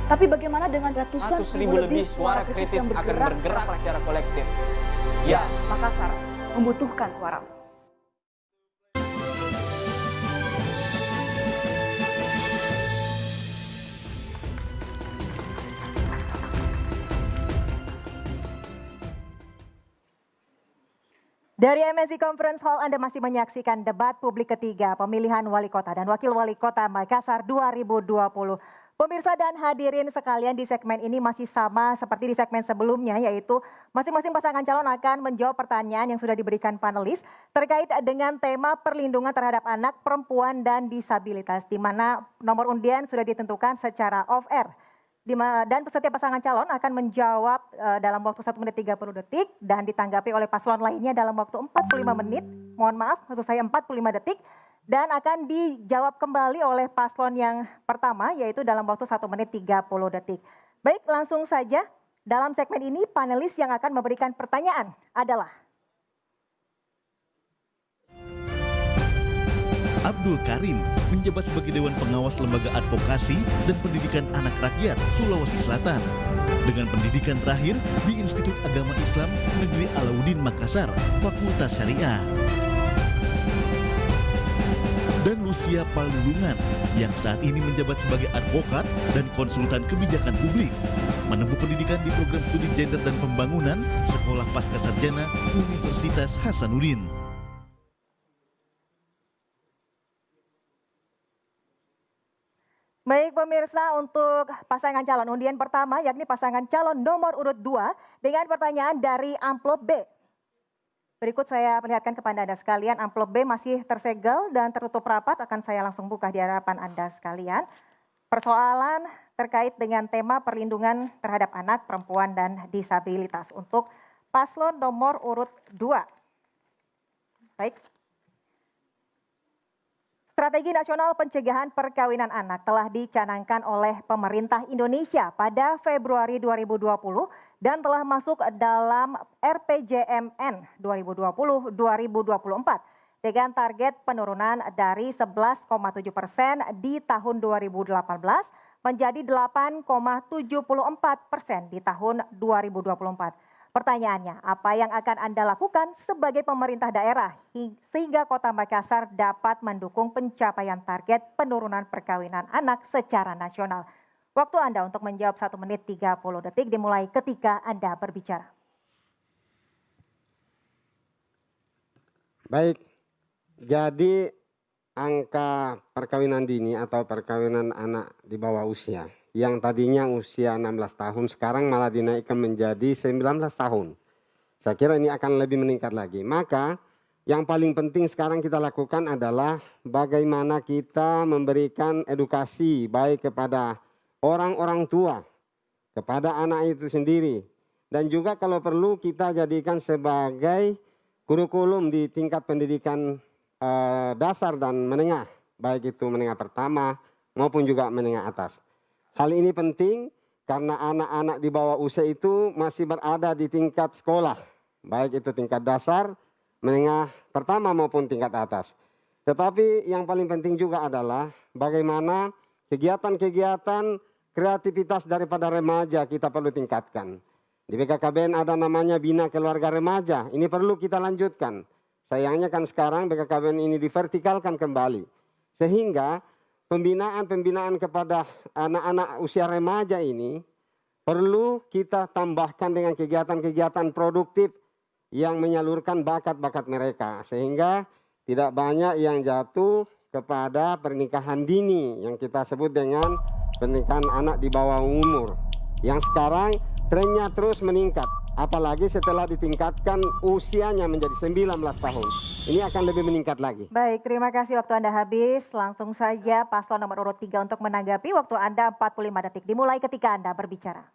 Tapi bagaimana dengan ratusan ribu lebih suara kritis yang bergerak secara kolektif? Ya, Makassar membutuhkan suara. Dari MNC Conference Hall Anda masih menyaksikan debat publik ketiga pemilihan wali kota dan wakil wali kota Makassar 2020. Pemirsa dan hadirin sekalian, di segmen ini masih sama seperti di segmen sebelumnya, yaitu masing-masing pasangan calon akan menjawab pertanyaan yang sudah diberikan panelis terkait dengan tema perlindungan terhadap anak, perempuan, dan disabilitas, di mana nomor undian sudah ditentukan secara off-air. Dan setiap pasangan calon akan menjawab dalam waktu 1 menit 30 detik dan ditanggapi oleh paslon lainnya dalam waktu 45 menit, mohon maaf maksud saya 45 detik, dan akan dijawab kembali oleh paslon yang pertama yaitu dalam waktu 1 menit 30 detik. Baik, langsung saja dalam segmen ini panelis yang akan memberikan pertanyaan adalah Abdul Karim menjabat sebagai Dewan Pengawas Lembaga Advokasi dan Pendidikan Anak Rakyat Sulawesi Selatan dengan pendidikan terakhir di Institut Agama Islam Negeri Alauddin Makassar, Fakultas Syariah. Dan Lucia Palulungan yang saat ini menjabat sebagai advokat dan konsultan kebijakan publik, menempuh pendidikan di program studi gender dan pembangunan Sekolah Pascasarjana Universitas Hasanuddin. Baik pemirsa, untuk pasangan calon undian pertama yakni pasangan calon nomor urut 2 dengan pertanyaan dari amplop B. Berikut saya perlihatkan kepada Anda sekalian, amplop B masih tersegel dan tertutup rapat, akan saya langsung buka di hadapan Anda sekalian. Persoalan terkait dengan tema perlindungan terhadap anak, perempuan, dan disabilitas untuk paslon nomor urut 2. Baik. Strategi Nasional Pencegahan Perkawinan Anak telah dicanangkan oleh pemerintah Indonesia pada Februari 2020 dan telah masuk dalam RPJMN 2020-2024 dengan target penurunan dari 11,7% di tahun 2018 menjadi 8,74% di tahun 2024. Pertanyaannya, apa yang akan Anda lakukan sebagai pemerintah daerah sehingga Kota Makassar dapat mendukung pencapaian target penurunan perkawinan anak secara nasional? Waktu Anda untuk menjawab 1 menit 30 detik dimulai ketika Anda berbicara. Baik, jadi angka perkawinan dini atau perkawinan anak di bawah usia yang tadinya usia 16 tahun sekarang malah dinaikkan menjadi 19 tahun. Saya kira ini akan lebih meningkat lagi. Maka yang paling penting sekarang kita lakukan adalah bagaimana kita memberikan edukasi baik kepada orang-orang tua, kepada anak itu sendiri. Dan juga kalau perlu kita jadikan sebagai kurikulum di tingkat pendidikan dasar dan menengah. Baik itu menengah pertama maupun juga menengah atas. Hal ini penting karena anak-anak di bawah usia itu masih berada di tingkat sekolah. Baik itu tingkat dasar, menengah pertama maupun tingkat atas. Tetapi yang paling penting juga adalah bagaimana kegiatan-kegiatan kreativitas daripada remaja kita perlu tingkatkan. Di BKKBN ada namanya Bina Keluarga Remaja, ini perlu kita lanjutkan. Sayangnya kan sekarang BKKBN ini divertikalkan kembali. Sehingga pembinaan kepada anak-anak usia remaja ini perlu kita tambahkan dengan kegiatan-kegiatan produktif yang menyalurkan bakat-bakat mereka. Sehingga tidak banyak yang jatuh kepada pernikahan dini yang kita sebut dengan pernikahan anak di bawah umur. Yang sekarang trennya terus meningkat. Apalagi setelah ditingkatkan usianya menjadi 19 tahun. Ini akan lebih meningkat lagi. Baik, terima kasih, waktu Anda habis. Langsung saja paslon nomor urut 3 untuk menanggapi. Waktu Anda 45 detik. Dimulai ketika Anda berbicara.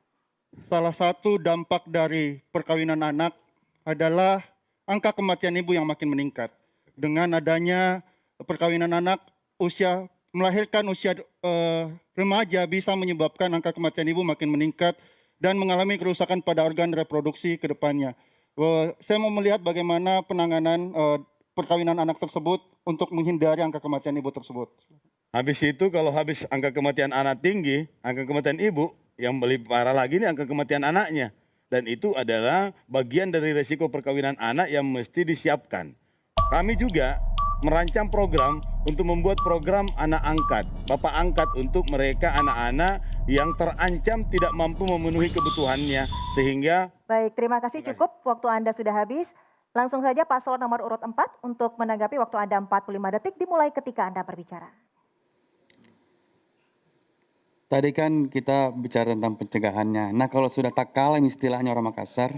Salah satu dampak dari perkawinan anak adalah angka kematian ibu yang makin meningkat. Dengan adanya perkawinan anak, melahirkan usia remaja bisa menyebabkan angka kematian ibu makin meningkat dan mengalami kerusakan pada organ reproduksi ke depannya. Saya mau melihat bagaimana penanganan perkawinan anak tersebut untuk menghindari angka kematian ibu tersebut. Habis itu kalau habis angka kematian anak tinggi, angka kematian ibu, yang lebih parah lagi ini angka kematian anaknya. Dan itu adalah bagian dari resiko perkawinan anak yang mesti disiapkan. Kami juga merancang program untuk membuat program anak angkat, bapak angkat untuk mereka anak-anak yang terancam tidak mampu memenuhi kebutuhannya sehingga. Baik, terima kasih, cukup waktu Anda sudah habis. Langsung saja paslon nomor urut 4 untuk menanggapi. Waktu Anda 45 detik dimulai ketika Anda berbicara. Tadi kan kita bicara tentang pencegahannya. Nah kalau sudah tak kalah istilahnya orang Makassar,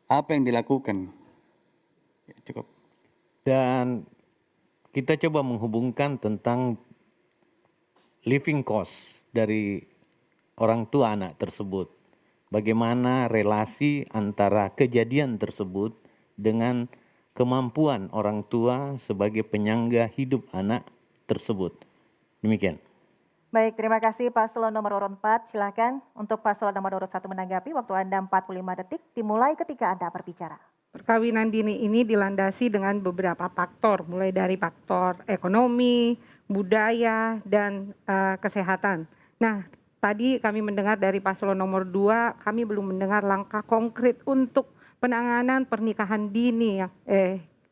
apa yang dilakukan? Ya, cukup. Dan kita coba menghubungkan tentang living cost dari orang tua anak tersebut. Bagaimana relasi antara kejadian tersebut dengan kemampuan orang tua sebagai penyangga hidup anak tersebut. Demikian. Baik, terima kasih paslon nomor urut 4. Silakan untuk paslon nomor urut 1 menanggapi. Waktu Anda 45 detik dimulai ketika Anda berbicara. Perkawinan dini ini dilandasi dengan beberapa faktor, mulai dari faktor ekonomi, budaya, dan kesehatan. Nah, tadi kami mendengar dari paslon nomor 2, kami belum mendengar langkah konkret untuk penanganan pernikahan dini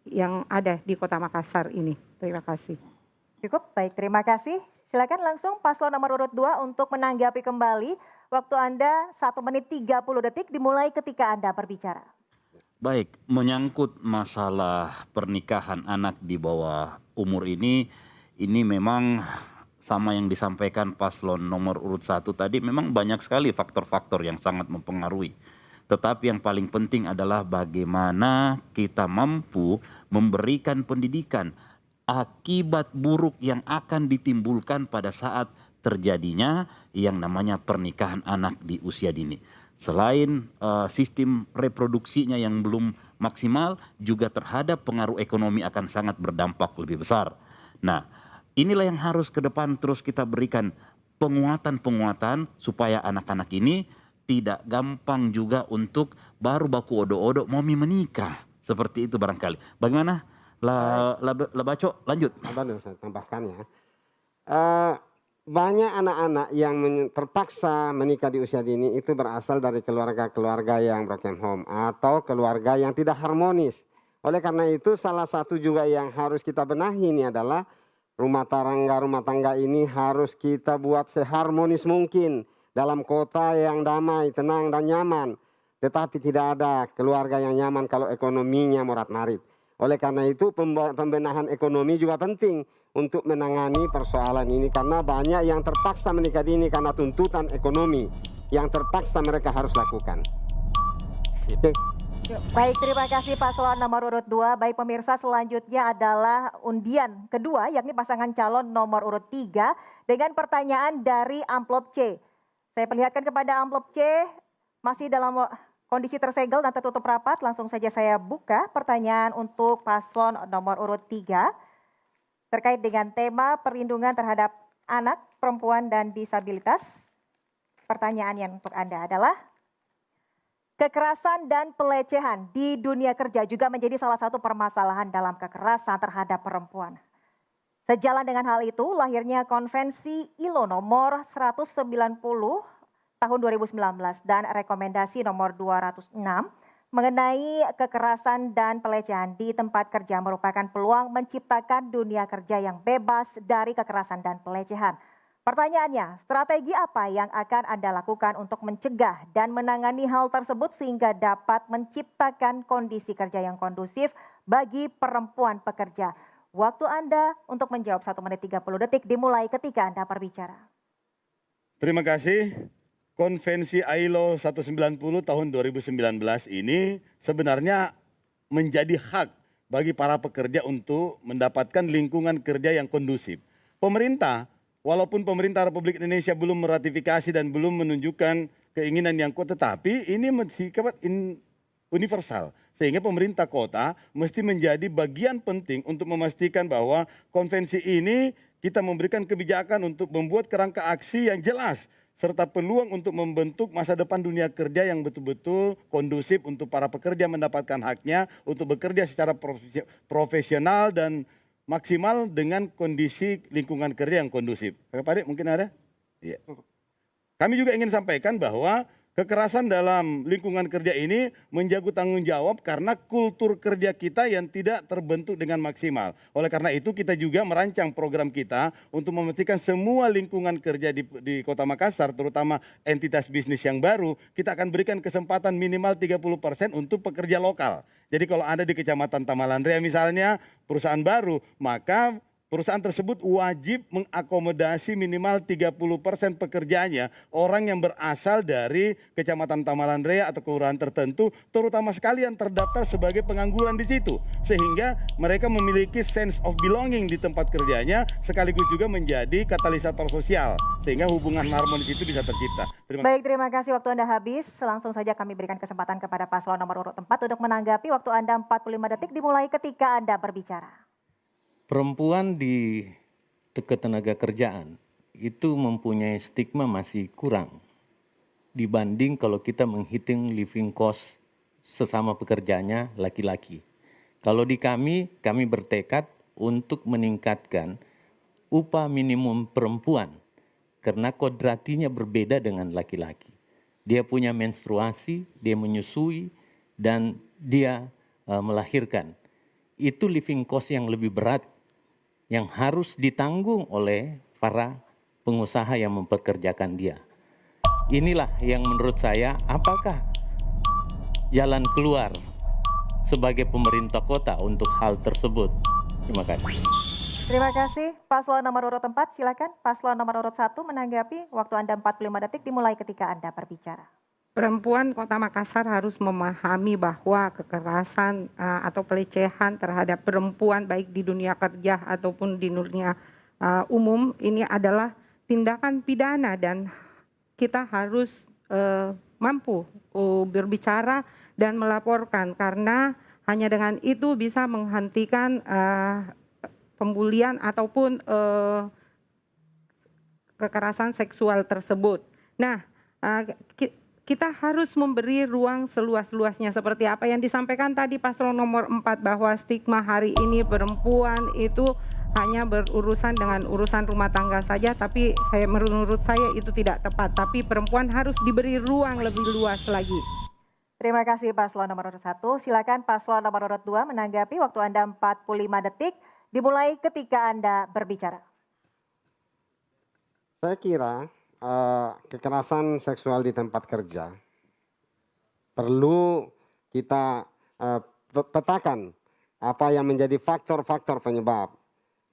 yang ada di Kota Makassar ini. Terima kasih. Cukup, baik, terima kasih. Silakan langsung paslon nomor urut 2 untuk menanggapi kembali. Waktu Anda 1 menit 30 detik dimulai ketika Anda berbicara. Baik, menyangkut masalah pernikahan anak di bawah umur ini memang sama yang disampaikan paslon nomor urut 1 tadi, memang banyak sekali faktor-faktor yang sangat mempengaruhi. Tetapi yang paling penting adalah bagaimana kita mampu memberikan pendidikan akibat buruk yang akan ditimbulkan pada saat terjadinya yang namanya pernikahan anak di usia dini. Selain sistem reproduksinya yang belum maksimal, juga terhadap pengaruh ekonomi akan sangat berdampak lebih besar. Nah, inilah yang harus ke depan terus kita berikan penguatan-penguatan supaya anak-anak ini tidak gampang juga untuk baru baku odo-odo mau menikah. Seperti itu barangkali. Bagaimana? Baco, lanjut. Saya tambahkan ya. Banyak anak-anak yang terpaksa menikah di usia dini itu berasal dari keluarga-keluarga yang broken home atau keluarga yang tidak harmonis. Oleh karena itu salah satu juga yang harus kita benahi ini adalah rumah tangga ini harus kita buat seharmonis mungkin dalam kota yang damai, tenang dan nyaman. Tetapi tidak ada keluarga yang nyaman kalau ekonominya morat-marit. Oleh karena itu pembenahan ekonomi juga penting untuk menangani persoalan ini karena banyak yang terpaksa menikah dini karena tuntutan ekonomi yang terpaksa mereka harus lakukan. Oke. Baik, terima kasih paslon nomor urut 2. Baik pemirsa, selanjutnya adalah undian kedua yakni pasangan calon nomor urut 3 dengan pertanyaan dari amplop C. Saya perlihatkan kepada amplop C masih dalam kondisi tersegel dan tertutup rapat. Langsung saja saya buka pertanyaan untuk paslon nomor urut 3. Terkait dengan tema perlindungan terhadap anak, perempuan, dan disabilitas. Pertanyaan yang untuk Anda adalah, kekerasan dan pelecehan di dunia kerja juga menjadi salah satu permasalahan dalam kekerasan terhadap perempuan. Sejalan dengan hal itu, lahirnya Konvensi ILO nomor 190 tahun 2019 dan rekomendasi nomor 206 mengenai kekerasan dan pelecehan di tempat kerja merupakan peluang menciptakan dunia kerja yang bebas dari kekerasan dan pelecehan. Pertanyaannya, strategi apa yang akan Anda lakukan untuk mencegah dan menangani hal tersebut sehingga dapat menciptakan kondisi kerja yang kondusif bagi perempuan pekerja? Waktu Anda untuk menjawab 1 menit 30 detik dimulai ketika Anda berbicara. Terima kasih. Konvensi ILO 190 tahun 2019 ini sebenarnya menjadi hak bagi para pekerja untuk mendapatkan lingkungan kerja yang kondusif. Pemerintah, walaupun pemerintah Republik Indonesia belum meratifikasi dan belum menunjukkan keinginan yang kuat, tetapi ini bersifat universal. Sehingga pemerintah kota mesti menjadi bagian penting untuk memastikan bahwa konvensi ini kita memberikan kebijakan untuk membuat kerangka aksi yang jelas serta peluang untuk membentuk masa depan dunia kerja yang betul-betul kondusif untuk para pekerja mendapatkan haknya untuk bekerja secara profesional dan maksimal dengan kondisi lingkungan kerja yang kondusif. Kakak Padik mungkin ada? Iya. Kami juga ingin sampaikan bahwa kekerasan dalam lingkungan kerja ini menjaga tanggung jawab karena kultur kerja kita yang tidak terbentuk dengan maksimal. Oleh karena itu kita juga merancang program kita untuk memastikan semua lingkungan kerja di Kota Makassar, terutama entitas bisnis yang baru, kita akan berikan kesempatan minimal 30% untuk pekerja lokal. Jadi kalau ada di Kecamatan Tamalandrea misalnya perusahaan baru, maka perusahaan tersebut wajib mengakomodasi minimal 30% pekerjaannya orang yang berasal dari Kecamatan Tamalandrea atau kelurahan tertentu, terutama sekali yang terdaftar sebagai pengangguran di situ. Sehingga mereka memiliki sense of belonging di tempat kerjanya, sekaligus juga menjadi katalisator sosial. Sehingga hubungan harmonis itu bisa tercipta. Terima kasih, waktu Anda habis. Langsung saja kami berikan kesempatan kepada paslon nomor urut 4 untuk menanggapi. Waktu Anda 45 detik dimulai ketika Anda berbicara. Perempuan di ketenaga kerjaan itu mempunyai stigma masih kurang dibanding kalau kita menghitung living cost sesama pekerjanya laki-laki. Kalau di kami bertekad untuk meningkatkan upah minimum perempuan karena kodratinya berbeda dengan laki-laki. Dia punya menstruasi, dia menyusui, dan dia melahirkan. Itu living cost yang lebih berat yang harus ditanggung oleh para pengusaha yang mempekerjakan dia. Inilah yang menurut saya, apakah jalan keluar sebagai pemerintah kota untuk hal tersebut? Terima kasih. Terima kasih. Paslon nomor urut 4, silakan. Paslon nomor urut 1 menanggapi. Waktu Anda 45 detik dimulai ketika Anda berbicara. Perempuan Kota Makassar harus memahami bahwa kekerasan atau pelecehan terhadap perempuan baik di dunia kerja ataupun di dunia umum ini adalah tindakan pidana dan kita harus mampu berbicara dan melaporkan karena hanya dengan itu bisa menghentikan pembulian ataupun kekerasan seksual tersebut. Nah, kita harus memberi ruang seluas-luasnya seperti apa yang disampaikan tadi paslon nomor 4 bahwa stigma hari ini perempuan itu hanya berurusan dengan urusan rumah tangga saja, tapi menurut saya itu tidak tepat. Tapi perempuan harus diberi ruang lebih luas lagi. Terima kasih paslon nomor urut 1. Silakan paslon nomor urut 2 menanggapi. Waktu Anda 45 detik. Dimulai ketika Anda berbicara. Saya kira kekerasan seksual di tempat kerja perlu kita petakan apa yang menjadi faktor-faktor penyebab.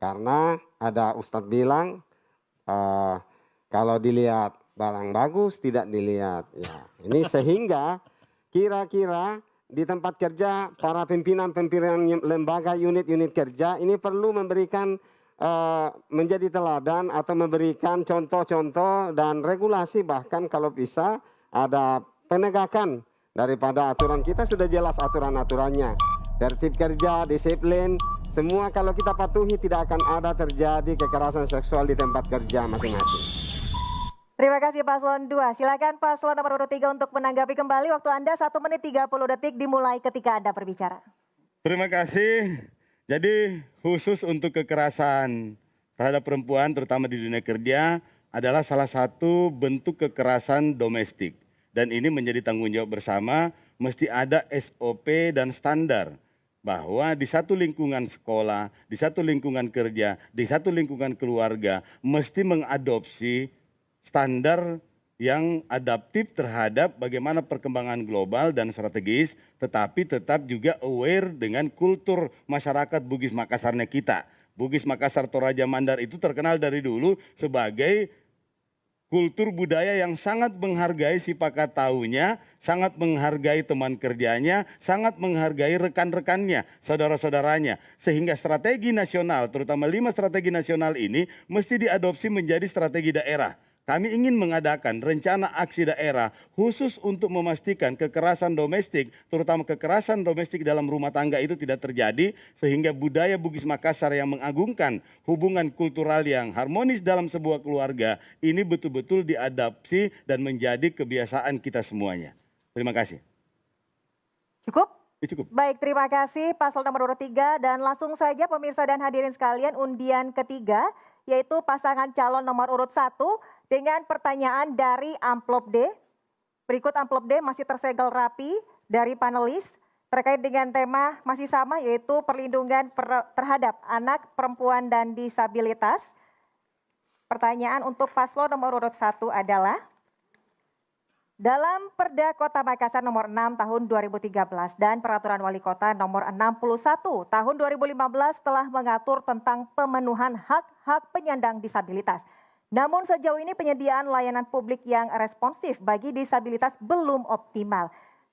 Karena ada Ustadz bilang kalau dilihat barang bagus tidak dilihat. Ya, ini sehingga kira-kira di tempat kerja para pimpinan-pimpinan lembaga unit-unit kerja ini perlu memberikan menjadi teladan atau memberikan contoh-contoh dan regulasi, bahkan kalau bisa ada penegakan daripada aturan. Kita sudah jelas aturan-aturannya, tertib kerja, disiplin, semua kalau kita patuhi tidak akan ada terjadi kekerasan seksual di tempat kerja masing-masing. Terima kasih paslon 2. Silakan paslon nomor urut 3 untuk menanggapi kembali. Waktu Anda 1 menit 30 detik dimulai ketika Anda berbicara. Terima kasih. Jadi khusus untuk kekerasan terhadap perempuan terutama di dunia kerja adalah salah satu bentuk kekerasan domestik. Dan ini menjadi tanggung jawab bersama, mesti ada SOP dan standar. Bahwa di satu lingkungan sekolah, di satu lingkungan kerja, di satu lingkungan keluarga mesti mengadopsi standar yang adaptif terhadap bagaimana perkembangan global dan strategis, tetapi tetap juga aware dengan kultur masyarakat Bugis Makassarnya kita. Bugis Makassar Toraja Mandar itu terkenal dari dulu sebagai kultur budaya yang sangat menghargai si pakataunya, sangat menghargai teman kerjanya, sangat menghargai rekan-rekannya, saudara-saudaranya. Sehingga strategi nasional, terutama 5 strategi nasional ini mesti diadopsi menjadi strategi daerah. Kami ingin mengadakan rencana aksi daerah khusus untuk memastikan kekerasan domestik, terutama kekerasan domestik dalam rumah tangga itu tidak terjadi, sehingga budaya Bugis Makassar yang mengagungkan hubungan kultural yang harmonis dalam sebuah keluarga ini betul-betul diadapsi dan menjadi kebiasaan kita semuanya. Terima kasih. Cukup? Cukup. Baik, terima kasih paslon nomor urut 3 dan langsung saja pemirsa dan hadirin sekalian undian ketiga yaitu pasangan calon nomor urut 1 dengan pertanyaan dari amplop D. Berikut amplop D masih tersegel rapi dari panelis terkait dengan tema masih sama yaitu perlindungan terhadap anak, perempuan dan disabilitas. Pertanyaan untuk paslon nomor urut 1 adalah dalam Perda Kota Makassar nomor 6 tahun 2013 dan Peraturan Wali Kota nomor 61 tahun 2015 telah mengatur tentang pemenuhan hak-hak penyandang disabilitas. Namun sejauh ini penyediaan layanan publik yang responsif bagi disabilitas belum optimal.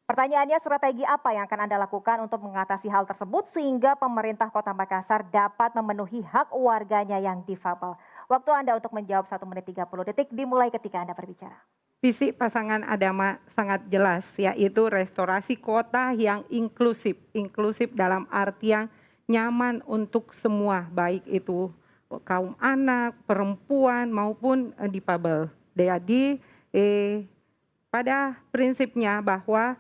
Pertanyaannya, strategi apa yang akan Anda lakukan untuk mengatasi hal tersebut sehingga pemerintah Kota Makassar dapat memenuhi hak warganya yang difabel? Waktu Anda untuk menjawab 1 menit 30 detik dimulai ketika Anda berbicara. Visi pasangan Adama sangat jelas, yaitu restorasi kota yang inklusif. Inklusif dalam artian nyaman untuk semua, baik itu kaum anak, perempuan maupun difabel. Jadi pada prinsipnya bahwa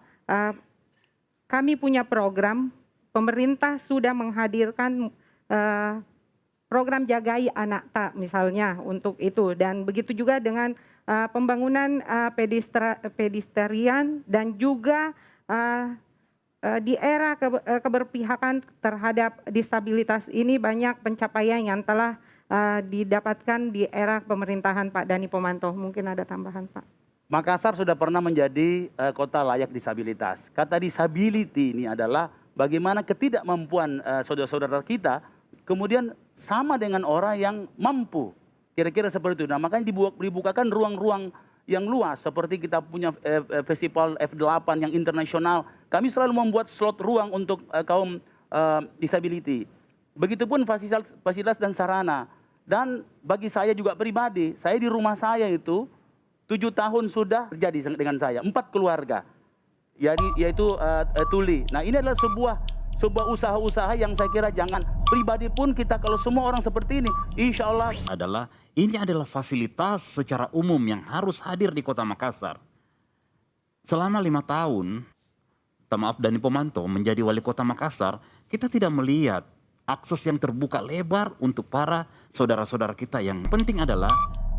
kami punya program, pemerintah sudah menghadirkan program Jagai Anak Tak misalnya untuk itu. Dan begitu juga dengan pembangunan pedestrian dan juga di era keberpihakan terhadap disabilitas ini banyak pencapaian yang telah didapatkan di era pemerintahan Pak Dani Pomanto. Mungkin ada tambahan Pak. Makassar sudah pernah menjadi kota layak disabilitas. Kata disability ini adalah bagaimana ketidakmampuan saudara-saudara kita kemudian sama dengan orang yang mampu. Kira-kira seperti itu. Nah, makanya dibukakan ruang-ruang yang luas seperti kita punya festival F8 yang internasional. Kami selalu membuat slot ruang untuk kaum disability. Begitupun fasilitas dan sarana. Dan bagi saya juga pribadi, saya di rumah saya itu 7 tahun sudah terjadi dengan saya, 4 keluarga. Yaitu tuli. Nah, ini adalah sebuah usaha-usaha yang saya kira jangan pribadi pun kita kalau semua orang seperti ini, insya Allah Ini adalah fasilitas secara umum yang harus hadir di Kota Makassar. Selama 5 tahun, maaf Dani Pomanto menjadi wali Kota Makassar, kita tidak melihat akses yang terbuka lebar untuk para saudara-saudara kita. Yang penting adalah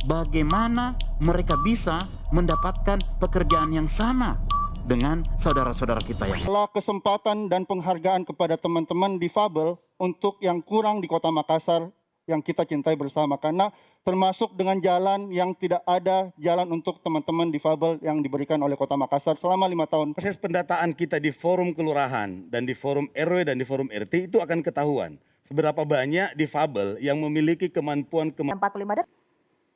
bagaimana mereka bisa mendapatkan pekerjaan yang sama dengan saudara-saudara kita yang kesempatan dan penghargaan kepada teman-teman difabel untuk yang kurang di Kota Makassar yang kita cintai bersama, karena termasuk dengan jalan yang tidak ada jalan untuk teman-teman difabel yang diberikan oleh Kota Makassar selama 5 tahun. Proses pendataan kita di forum kelurahan dan di forum RW dan di forum RT itu akan ketahuan seberapa banyak difabel yang memiliki kemampuan 45 detik.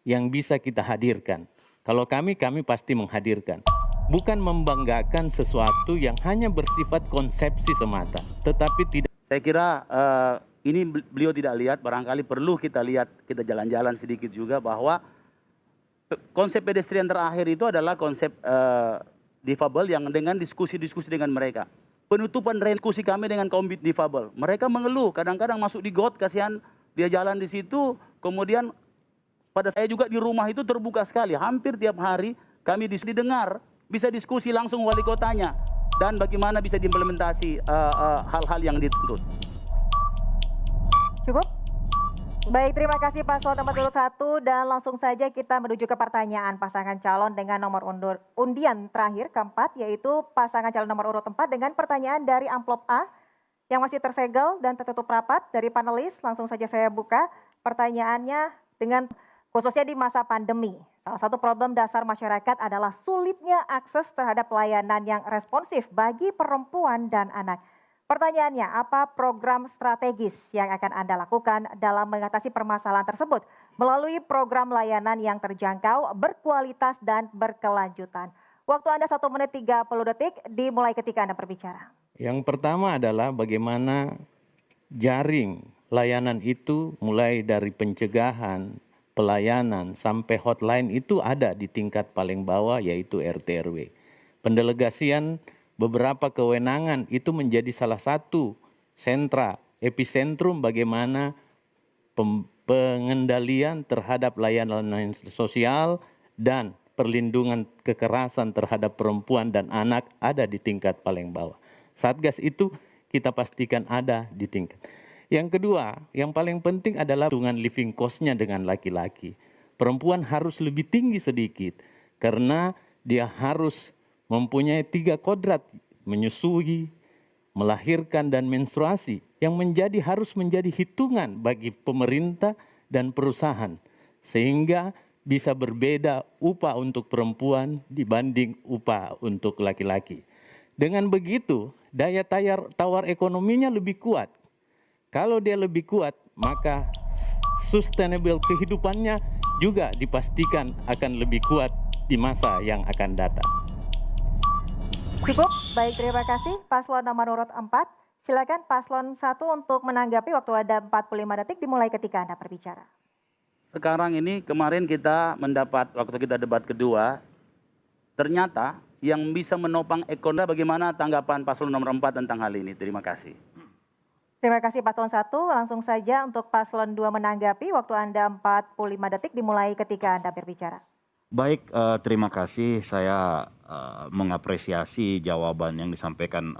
Yang bisa kita hadirkan. Kalau kami pasti menghadirkan. Bukan membanggakan sesuatu yang hanya bersifat konsepsi semata, tetapi tidak. Saya kira ini beliau tidak lihat, barangkali perlu kita lihat, kita jalan-jalan sedikit juga bahwa konsep pedestrian terakhir itu adalah konsep difabel yang dengan diskusi-diskusi dengan mereka. Penutupan diskusi kami dengan kaum difabel. Mereka mengeluh, kadang-kadang masuk di got, kasihan dia jalan di situ, kemudian pada saya juga di rumah itu terbuka sekali. Hampir tiap hari kami didengar, bisa diskusi langsung wali kotanya, dan bagaimana bisa diimplementasi hal-hal yang dituntut. Cukup? Baik, terima kasih paslon nomor 1 dan langsung saja kita menuju ke pertanyaan pasangan calon dengan nomor undian terakhir keempat, yaitu pasangan calon nomor urut 4 dengan pertanyaan dari amplop A yang masih tersegel dan tertutup rapat dari panelis. Langsung saja saya buka pertanyaannya dengan khususnya di masa pandemi. Salah satu problem dasar masyarakat adalah sulitnya akses terhadap pelayanan yang responsif bagi perempuan dan anak. Pertanyaannya, apa program strategis yang akan Anda lakukan dalam mengatasi permasalahan tersebut melalui program layanan yang terjangkau, berkualitas, dan berkelanjutan? Waktu Anda 1 menit 30 detik dimulai ketika Anda berbicara. Yang pertama adalah bagaimana jaring layanan itu mulai dari pencegahan, pelayanan, sampai hotline itu ada di tingkat paling bawah yaitu RT/RW. Pendelegasian beberapa kewenangan itu menjadi salah satu sentra, epicentrum bagaimana pengendalian terhadap layanan sosial dan perlindungan kekerasan terhadap perempuan dan anak ada di tingkat paling bawah. Satgas itu kita pastikan ada di tingkat. Yang kedua, yang paling penting adalah hubungan living cost-nya dengan laki-laki. Perempuan harus lebih tinggi sedikit karena dia harus mempunyai 3 kodrat, menyusui, melahirkan, dan menstruasi yang harus menjadi hitungan bagi pemerintah dan perusahaan. Sehingga bisa berbeda upah untuk perempuan dibanding upah untuk laki-laki. Dengan begitu, daya tawar ekonominya lebih kuat. Kalau dia lebih kuat, maka sustainable kehidupannya juga dipastikan akan lebih kuat di masa yang akan datang. Cukup, baik, terima kasih paslon nomor urut 4. Silakan paslon 1 untuk menanggapi, waktu ada 45 detik dimulai ketika Anda berbicara. Sekarang ini kemarin kita mendapat, waktu kita debat kedua, ternyata yang bisa menopang ekonomi, bagaimana tanggapan paslon nomor 4 tentang hal ini? Terima kasih. Terima kasih paslon 1, langsung saja untuk paslon 2 menanggapi, waktu Anda 45 detik dimulai ketika Anda berbicara. Baik, terima kasih. Saya mengapresiasi jawaban yang disampaikan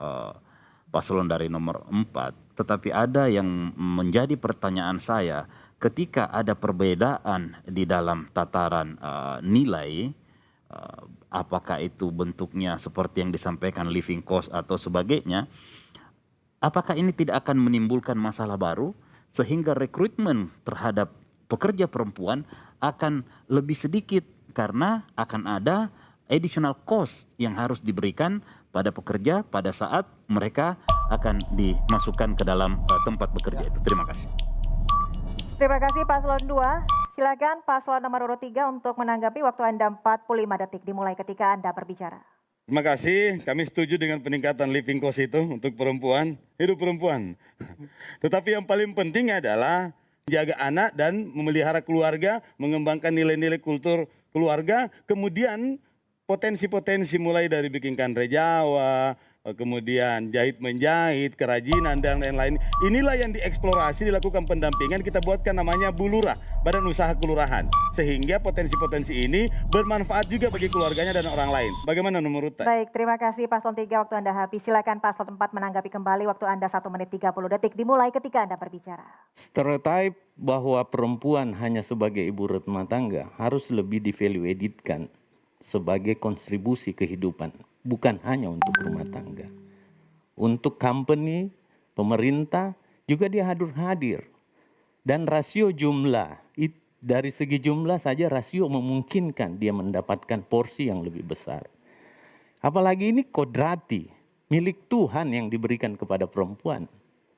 paslon dari nomor 4. Tetapi ada yang menjadi pertanyaan saya, ketika ada perbedaan di dalam tataran nilai, apakah itu bentuknya seperti yang disampaikan living cost atau sebagainya, apakah ini tidak akan menimbulkan masalah baru sehingga rekrutmen terhadap pekerja perempuan akan lebih sedikit karena akan ada additional cost yang harus diberikan pada pekerja pada saat mereka akan dimasukkan ke dalam tempat bekerja itu. Terima kasih. Terima kasih Paslon 2. Silakan Paslon nomor urut 3 untuk menanggapi. Waktu Anda 45 detik dimulai ketika Anda berbicara. Terima kasih, kami setuju dengan peningkatan living cost itu untuk perempuan, hidup perempuan. Tetapi yang paling penting adalah menjaga anak dan memelihara keluarga, mengembangkan nilai-nilai kultur keluarga, kemudian potensi-potensi mulai dari bikin kandre Jawa, kemudian jahit menjahit, kerajinan dan lain-lain. Inilah yang dieksplorasi, dilakukan pendampingan, kita buatkan namanya Bulurah, Badan Usaha Kelurahan. Sehingga potensi-potensi ini bermanfaat juga bagi keluarganya dan orang lain. Bagaimana menurut Anda? Baik, terima kasih Paslon 3, waktu Anda habis. Silakan Paslon 4 menanggapi kembali. Waktu Anda 1 menit 30 detik dimulai ketika Anda berbicara. Stereotip bahwa perempuan hanya sebagai ibu rumah tangga harus lebih di-value editkan sebagai kontribusi kehidupan, bukan hanya untuk rumah tangga. Untuk company, pemerintah juga dia hadir. Dan rasio jumlah, dari segi jumlah saja rasio memungkinkan dia mendapatkan porsi yang lebih besar. Apalagi ini kodrati, milik Tuhan yang diberikan kepada perempuan.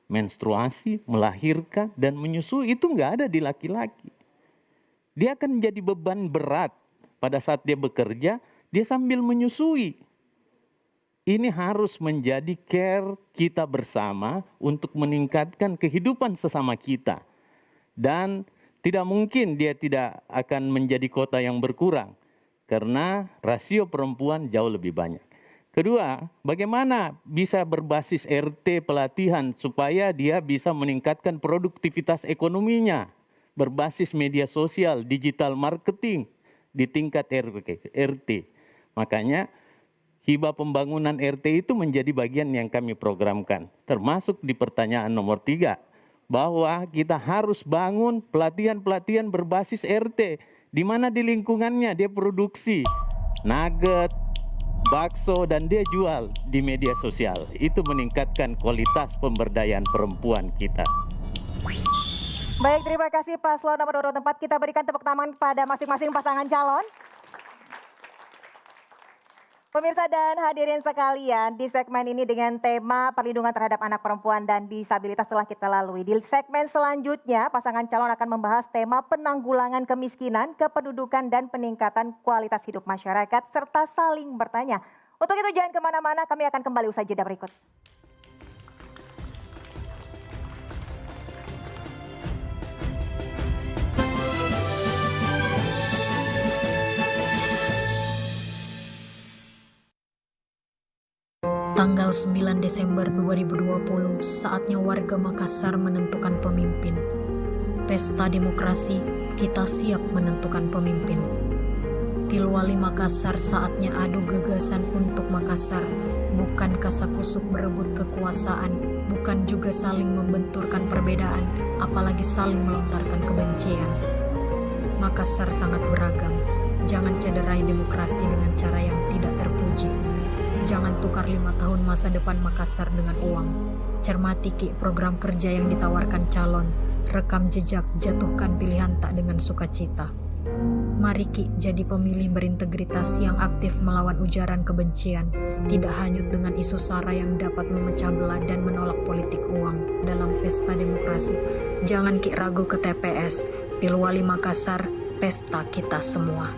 Menstruasi, melahirkan, dan menyusui itu nggak ada di laki-laki. Dia akan menjadi beban berat pada saat dia bekerja, dia sambil menyusui. Ini harus menjadi care kita bersama untuk meningkatkan kehidupan sesama kita. Dan tidak mungkin dia tidak akan menjadi kota yang berkurang. Karena rasio perempuan jauh lebih banyak. Kedua, bagaimana bisa berbasis RT pelatihan supaya dia bisa meningkatkan produktivitas ekonominya. Berbasis media sosial, digital marketing di tingkat RT. Makanya hibah pembangunan RT itu menjadi bagian yang kami programkan. Termasuk di pertanyaan nomor 3. Bahwa kita harus bangun pelatihan-pelatihan berbasis RT. Di mana di lingkungannya dia produksi nugget, bakso, dan dia jual di media sosial. Itu meningkatkan kualitas pemberdayaan perempuan kita. Baik, terima kasih Paslon nomor urut 4. Kita berikan tepuk tangan pada masing-masing pasangan calon. Pemirsa dan hadirin sekalian, di segmen ini dengan tema perlindungan terhadap anak perempuan dan disabilitas telah kita lalui. Di segmen selanjutnya, pasangan calon akan membahas tema penanggulangan kemiskinan, kependudukan, dan peningkatan kualitas hidup masyarakat, serta saling bertanya. Untuk itu jangan kemana-mana, kami akan kembali usai jeda berikut. Tanggal 9 Desember 2020, saatnya warga Makassar menentukan pemimpin. Pesta demokrasi, kita siap menentukan pemimpin. Pilwali Makassar saatnya adu gagasan untuk Makassar, bukan kasakusuk berebut kekuasaan, bukan juga saling membenturkan perbedaan, apalagi saling melontarkan kebencian. Makassar sangat beragam, jangan cederai demokrasi dengan cara yang tidak terpuji. Jangan tukar 5 tahun masa depan Makassar dengan uang. Cermati Ki program kerja yang ditawarkan calon. Rekam jejak, jatuhkan pilihan tak dengan sukacita. Mari Ki jadi pemilih berintegritas yang aktif melawan ujaran kebencian. Tidak hanyut dengan isu sara yang dapat memecah belah dan menolak politik uang dalam pesta demokrasi. Jangan Ki ragu ke TPS. Pilwali Makassar, pesta kita semua.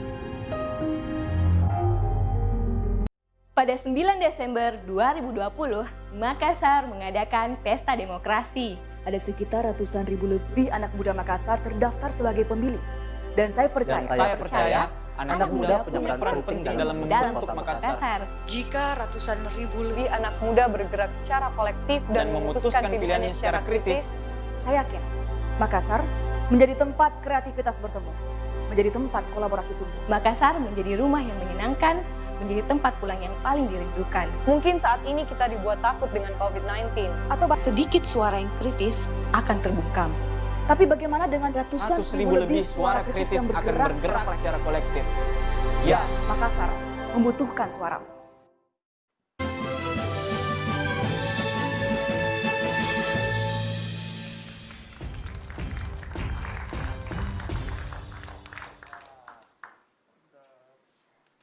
Pada 9 Desember 2020, Makassar mengadakan Pesta Demokrasi. Ada sekitar ratusan ribu lebih anak muda Makassar terdaftar sebagai pemilih. Dan saya percaya, anak muda punya peran penting dalam membentuk Makassar. Jika ratusan ribu lebih anak muda bergerak secara kolektif dan memutuskan pilihannya secara kritis, saya yakin Makassar menjadi tempat kreativitas bertemu, menjadi tempat kolaborasi tumbuh. Makassar menjadi rumah yang menyenangkan, menjadi tempat pulang yang paling dirindukan. Mungkin saat ini kita dibuat takut dengan COVID-19, atau sedikit suara yang kritis akan terbungkam. Tapi bagaimana dengan ratusan ribu lebih suara kritis yang bergerak secara kolektif? Ya, Makassar membutuhkan suara.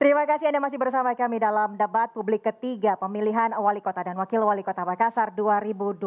Terima Terima kasih Anda masih bersama kami dalam debat publik ketiga pemilihan wali kota dan wakil wali kota Makassar 2020.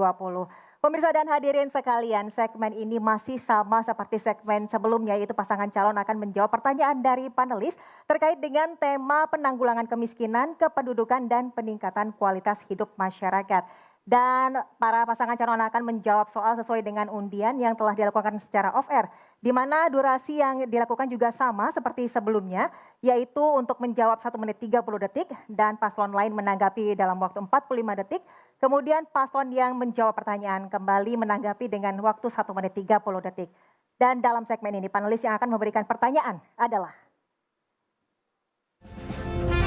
Pemirsa dan hadirin sekalian, segmen ini masih sama seperti segmen sebelumnya, yaitu pasangan calon akan menjawab pertanyaan dari panelis terkait dengan tema penanggulangan kemiskinan, kependudukan, dan peningkatan kualitas hidup masyarakat. Dan para pasangan calon akan menjawab soal sesuai dengan undian yang telah dilakukan secara off-air, di mana durasi yang dilakukan juga sama seperti sebelumnya, yaitu untuk menjawab 1 menit 30 detik dan paslon lain menanggapi dalam waktu 45 detik. Kemudian paslon yang menjawab pertanyaan kembali menanggapi dengan waktu 1 menit 30 detik. Dan dalam segmen ini panelis yang akan memberikan pertanyaan adalah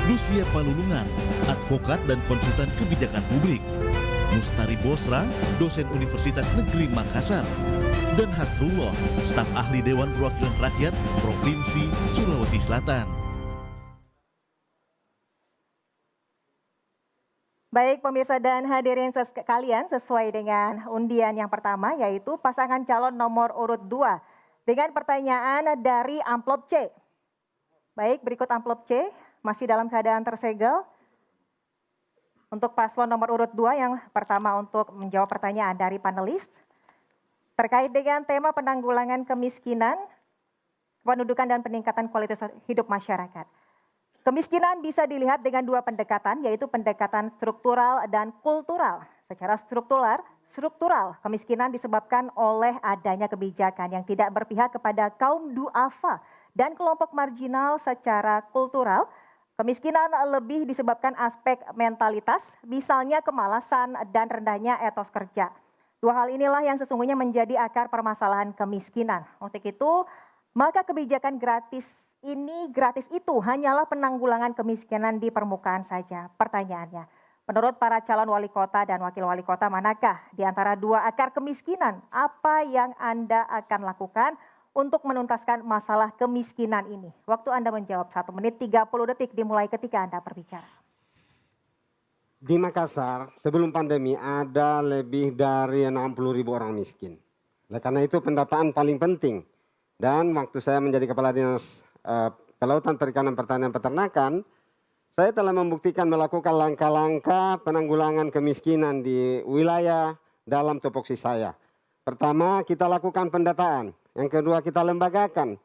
Lucia Palulungan, advokat dan konsultan kebijakan publik. Mustari Bosra, dosen Universitas Negeri Makassar. Dan Hasrullah, staf ahli Dewan Perwakilan Rakyat Provinsi Sulawesi Selatan. Baik pemirsa dan hadirin sekalian, sesuai dengan undian yang pertama yaitu pasangan calon nomor urut 2 dengan pertanyaan dari amplop C. Baik, berikut amplop C masih dalam keadaan tersegel. Untuk paslon nomor urut 2 yang pertama untuk menjawab pertanyaan dari panelis terkait dengan tema penanggulangan kemiskinan, kependudukan, dan peningkatan kualitas hidup masyarakat. Kemiskinan bisa dilihat dengan 2 pendekatan, yaitu pendekatan struktural dan kultural. Secara struktural, kemiskinan disebabkan oleh adanya kebijakan yang tidak berpihak kepada kaum duafa dan kelompok marginal. Secara kultural, kemiskinan lebih disebabkan aspek mentalitas, misalnya kemalasan dan rendahnya etos kerja. 2 hal inilah yang sesungguhnya menjadi akar permasalahan kemiskinan. Untuk itu, maka kebijakan gratis itu hanyalah penanggulangan kemiskinan di permukaan saja. Pertanyaannya, menurut para calon wali kota dan wakil wali kota, manakah di antara 2 akar kemiskinan apa yang Anda akan lakukan untuk menuntaskan masalah kemiskinan ini? Waktu Anda menjawab 1 menit 30 detik dimulai ketika Anda berbicara. Di Makassar sebelum pandemi ada lebih dari 60.000 orang miskin. Oleh karena itu pendataan paling penting. Dan waktu saya menjadi Kepala Dinas Kelautan, Perikanan, Pertanian, Peternakan, saya telah membuktikan melakukan langkah-langkah penanggulangan kemiskinan di wilayah dalam tupoksi saya. Pertama, kita lakukan pendataan. Yang kedua, kita lembagakan.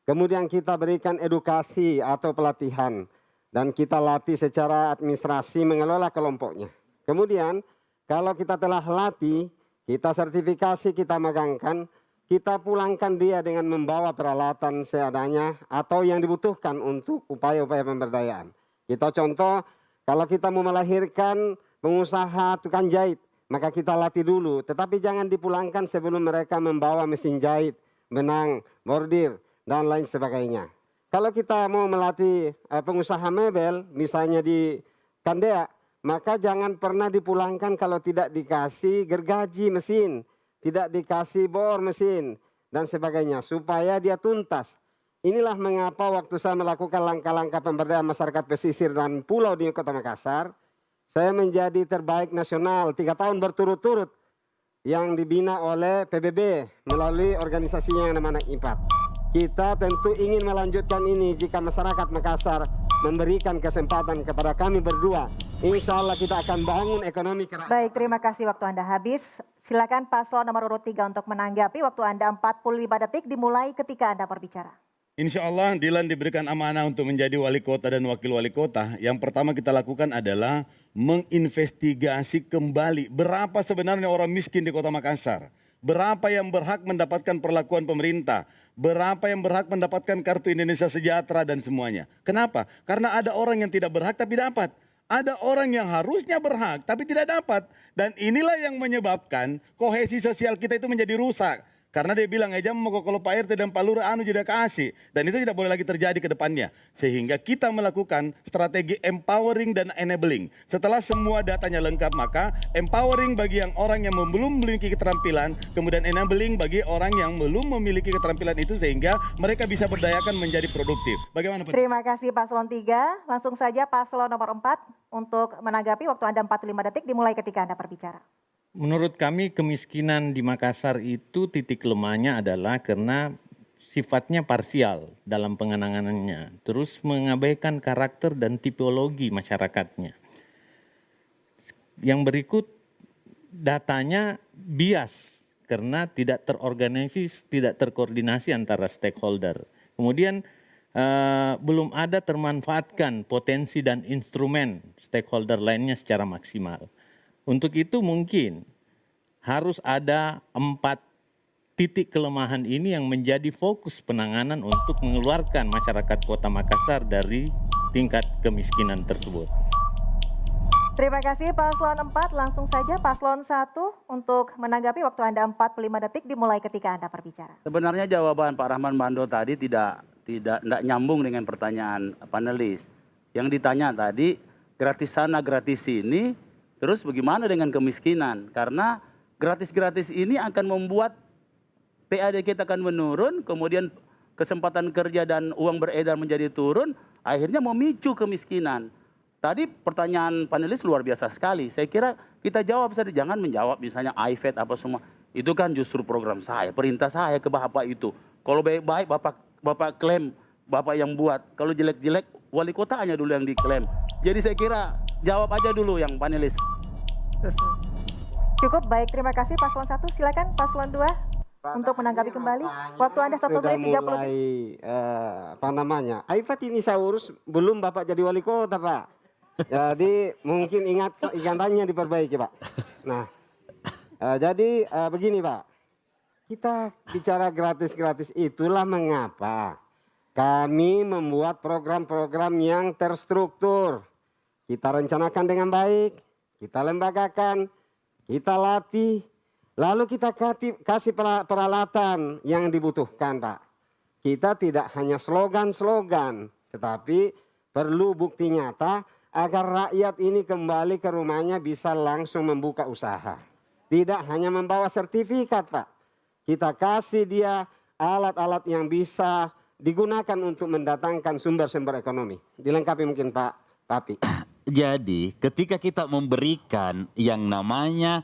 Kemudian kita berikan edukasi atau pelatihan. Dan kita latih secara administrasi mengelola kelompoknya. Kemudian, kalau kita telah latih, kita sertifikasi, kita magangkan, kita pulangkan dia dengan membawa peralatan seadanya atau yang dibutuhkan untuk upaya-upaya pemberdayaan. Kita contoh, kalau kita mau melahirkan pengusaha tukang jahit, maka kita latih dulu. Tetapi jangan dipulangkan sebelum mereka membawa mesin jahit, benang, bordir, dan lain sebagainya. Kalau kita mau melatih pengusaha mebel, misalnya di Kandea, maka jangan pernah dipulangkan kalau tidak dikasih gergaji mesin, tidak dikasih bor mesin, dan sebagainya, supaya dia tuntas. Inilah mengapa waktu saya melakukan langkah-langkah pemberdayaan masyarakat pesisir dan pulau di Kota Makassar, saya menjadi terbaik nasional 3 tahun berturut-turut yang dibina oleh PBB melalui organisasinya yang namanya IMPAT. Kita tentu ingin melanjutkan ini jika masyarakat Makassar memberikan kesempatan kepada kami berdua. Insya Allah kita akan bangun ekonomi kerakyatan. Baik, terima kasih, waktu Anda habis. Silakan paslon nomor urut 3 untuk menanggapi. Waktu Anda 45 detik dimulai ketika Anda berbicara. Insya Allah Dilan diberikan amanah untuk menjadi wali kota dan wakil wali kota. Yang pertama kita lakukan adalah menginvestigasi kembali berapa sebenarnya orang miskin di Kota Makassar. Berapa yang berhak mendapatkan perlakuan pemerintah. Berapa yang berhak mendapatkan kartu Indonesia Sejahtera dan semuanya. Kenapa? Karena ada orang yang tidak berhak tapi dapat. Ada orang yang harusnya berhak tapi tidak dapat. Dan inilah yang menyebabkan kohesi sosial kita itu menjadi rusak. Karena dia bilang, aja mau kalau Pak RT dan Pak Lurah anu juga kasih. Dan itu tidak boleh lagi terjadi ke depannya. Sehingga kita melakukan strategi empowering dan enabling. Setelah semua datanya lengkap, maka empowering bagi yang orang yang belum memiliki keterampilan. Kemudian enabling bagi orang yang belum memiliki keterampilan itu sehingga mereka bisa berdayakan menjadi produktif. Bagaimana Pak? Terima kasih paslon 3. Langsung saja paslon nomor 4 untuk menanggapi. Waktu Anda 45 detik dimulai ketika Anda berbicara. Menurut kami kemiskinan di Makassar itu titik lemahnya adalah karena sifatnya parsial dalam penanganannya, terus mengabaikan karakter dan tipologi masyarakatnya. Yang berikut datanya bias karena tidak terorganisasi, tidak terkoordinasi antara stakeholder. Kemudian belum ada termanfaatkan potensi dan instrumen stakeholder lainnya secara maksimal. Untuk itu mungkin harus ada 4 titik kelemahan ini yang menjadi fokus penanganan untuk mengeluarkan masyarakat Kota Makassar dari tingkat kemiskinan tersebut. Terima kasih Paslon 4. Langsung saja Paslon 1 untuk menanggapi. Waktu Anda 45 detik dimulai ketika Anda berbicara. Sebenarnya jawaban Pak Rahman Bando tadi tidak nyambung dengan pertanyaan panelis. Yang ditanya tadi gratis sana gratis sini, terus bagaimana dengan kemiskinan? Karena gratis-gratis ini akan membuat PAD kita akan menurun, kemudian kesempatan kerja dan uang beredar menjadi turun, akhirnya memicu kemiskinan. Tadi pertanyaan panelis luar biasa sekali. Saya kira kita jawab saja, jangan menjawab misalnya iFed apa semua. Itu kan justru program saya, perintah saya ke Bapak itu. Kalau baik-baik Bapak klaim, Bapak yang buat. Kalau jelek-jelek wali kotanya dulu yang diklaim. Jadi saya kira jawab aja dulu yang panelis. Cukup, baik, terima kasih Paslon 1. Silakan Paslon 2 untuk menanggapi kembali. Waktu Anda 1 menit 30 detik. Apa namanya? iFed ini saya urus belum Bapak jadi wali kota, Pak. Jadi mungkin ingatannya diperbaiki, Pak. Nah, jadi begini, Pak. Kita bicara gratis-gratis, itulah mengapa kami membuat program-program yang terstruktur. Kita rencanakan dengan baik, kita lembagakan, kita latih, lalu kita kasih peralatan yang dibutuhkan, Pak. Kita tidak hanya slogan-slogan, tetapi perlu bukti nyata agar rakyat ini kembali ke rumahnya bisa langsung membuka usaha. Tidak hanya membawa sertifikat, Pak. Kita kasih dia alat-alat yang bisa digunakan untuk mendatangkan sumber-sumber ekonomi. Dilengkapi mungkin Pak Papi. Jadi ketika kita memberikan yang namanya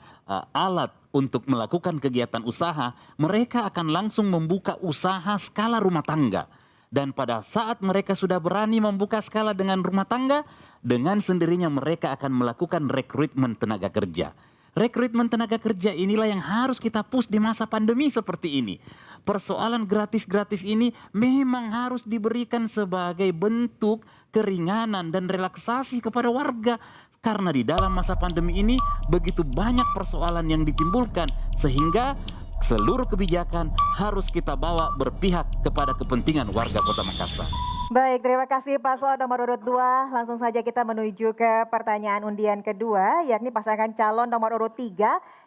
alat untuk melakukan kegiatan usaha, mereka akan langsung membuka usaha skala rumah tangga. Dan pada saat mereka sudah berani membuka skala dengan rumah tangga, dengan sendirinya mereka akan melakukan rekrutmen tenaga kerja. Rekrutmen tenaga kerja inilah yang harus kita push di masa pandemi seperti ini. Persoalan gratis-gratis ini memang harus diberikan sebagai bentuk keringanan dan relaksasi kepada warga. Karena di dalam masa pandemi ini begitu banyak persoalan yang ditimbulkan sehingga seluruh kebijakan harus kita bawa berpihak kepada kepentingan warga Kota Makassar. Baik, terima kasih Paslon nomor urut 2. Langsung saja kita menuju ke pertanyaan undian kedua, yakni pasangan calon nomor urut 3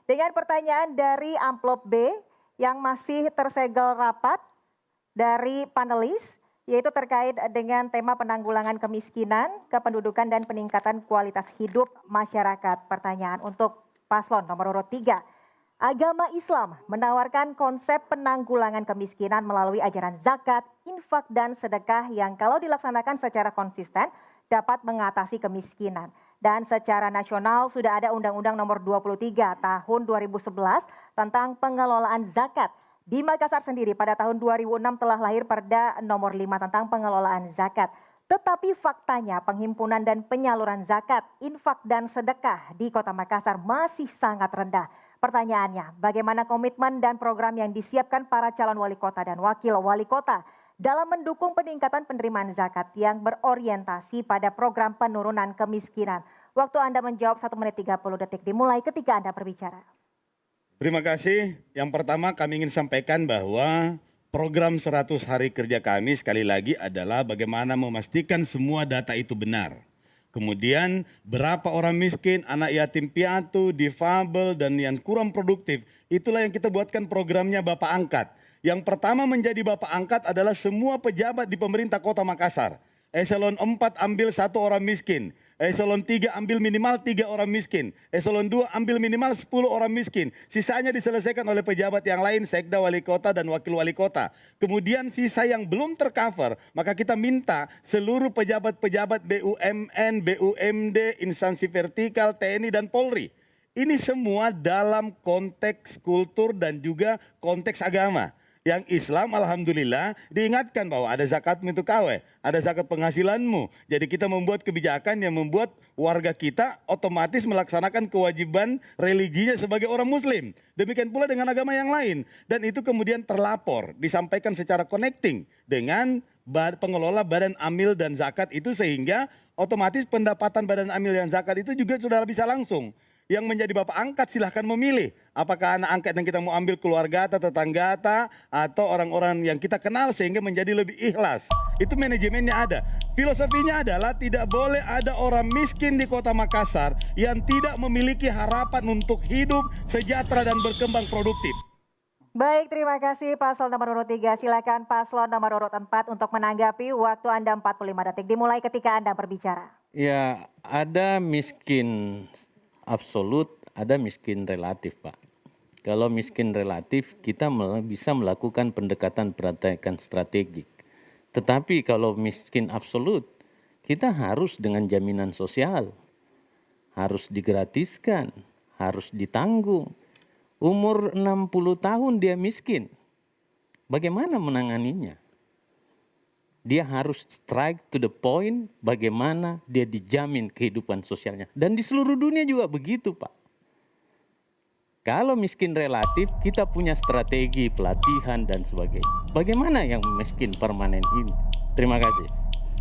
dengan pertanyaan dari amplop B yang masih tersegel rapat dari panelis, yaitu terkait dengan tema penanggulangan kemiskinan, kependudukan dan peningkatan kualitas hidup masyarakat. Pertanyaan untuk Paslon nomor urut 3. Agama Islam menawarkan konsep penanggulangan kemiskinan melalui ajaran zakat, infak, dan sedekah yang kalau dilaksanakan secara konsisten dapat mengatasi kemiskinan. Dan secara nasional sudah ada Undang-Undang nomor 23 tahun 2011 tentang pengelolaan zakat. Di Makassar sendiri pada tahun 2006 telah lahir Perda nomor 5 tentang pengelolaan zakat. Tetapi faktanya penghimpunan dan penyaluran zakat, infak dan sedekah di Kota Makassar masih sangat rendah. Pertanyaannya, bagaimana komitmen dan program yang disiapkan para calon wali kota dan wakil wali kota dalam mendukung peningkatan penerimaan zakat yang berorientasi pada program penurunan kemiskinan? Waktu Anda menjawab 1 menit 30 detik dimulai ketika Anda berbicara. Terima kasih. Yang pertama kami ingin sampaikan bahwa program 100 hari kerja kami sekali lagi adalah bagaimana memastikan semua data itu benar. Kemudian berapa orang miskin, anak yatim piatu, difabel, dan yang kurang produktif. Itulah yang kita buatkan programnya Bapak Angkat. Yang pertama menjadi Bapak Angkat adalah semua pejabat di pemerintah Kota Makassar. Eselon 4 ambil 1 orang miskin. Eselon 3 ambil minimal 3 orang miskin. Eselon 2 ambil minimal 10 orang miskin. Sisanya diselesaikan oleh pejabat yang lain, sekda wali kota dan wakil wali kota. Kemudian sisa yang belum tercover, maka kita minta seluruh pejabat-pejabat BUMN, BUMD, instansi vertikal, TNI dan Polri. Ini semua dalam konteks kultur dan juga konteks agama. Yang Islam alhamdulillah diingatkan bahwa ada zakat itu kawe, ada zakat penghasilanmu. Jadi kita membuat kebijakan yang membuat warga kita otomatis melaksanakan kewajiban religinya sebagai orang muslim. Demikian pula dengan agama yang lain. Dan itu kemudian terlapor, disampaikan secara connecting dengan pengelola badan amil dan zakat itu, sehingga otomatis pendapatan badan amil dan zakat itu juga sudah bisa langsung. Yang menjadi bapak angkat silahkan memilih apakah anak angkat yang kita mau ambil keluarga, tetangga, atau orang-orang yang kita kenal sehingga menjadi lebih ikhlas. Itu manajemennya ada. Filosofinya adalah tidak boleh ada orang miskin di Kota Makassar yang tidak memiliki harapan untuk hidup sejahtera dan berkembang produktif. Baik, terima kasih paslon nomor urut 3. Silakan paslon nomor urut 4 untuk menanggapi. Waktu Anda 45 detik dimulai ketika Anda berbicara. Ya, ada miskin absolut, ada miskin relatif, Pak. Kalau miskin relatif, kita bisa melakukan pendekatan strategik. Tetapi kalau miskin absolut, kita harus dengan jaminan sosial. Harus digratiskan, harus ditanggung. Umur 60 tahun dia miskin. Bagaimana menanganinya? Dia harus strike to the point bagaimana dia dijamin kehidupan sosialnya. Dan di seluruh dunia juga begitu, Pak. Kalau miskin relatif, kita punya strategi pelatihan dan sebagainya. Bagaimana yang miskin permanen ini? Terima kasih.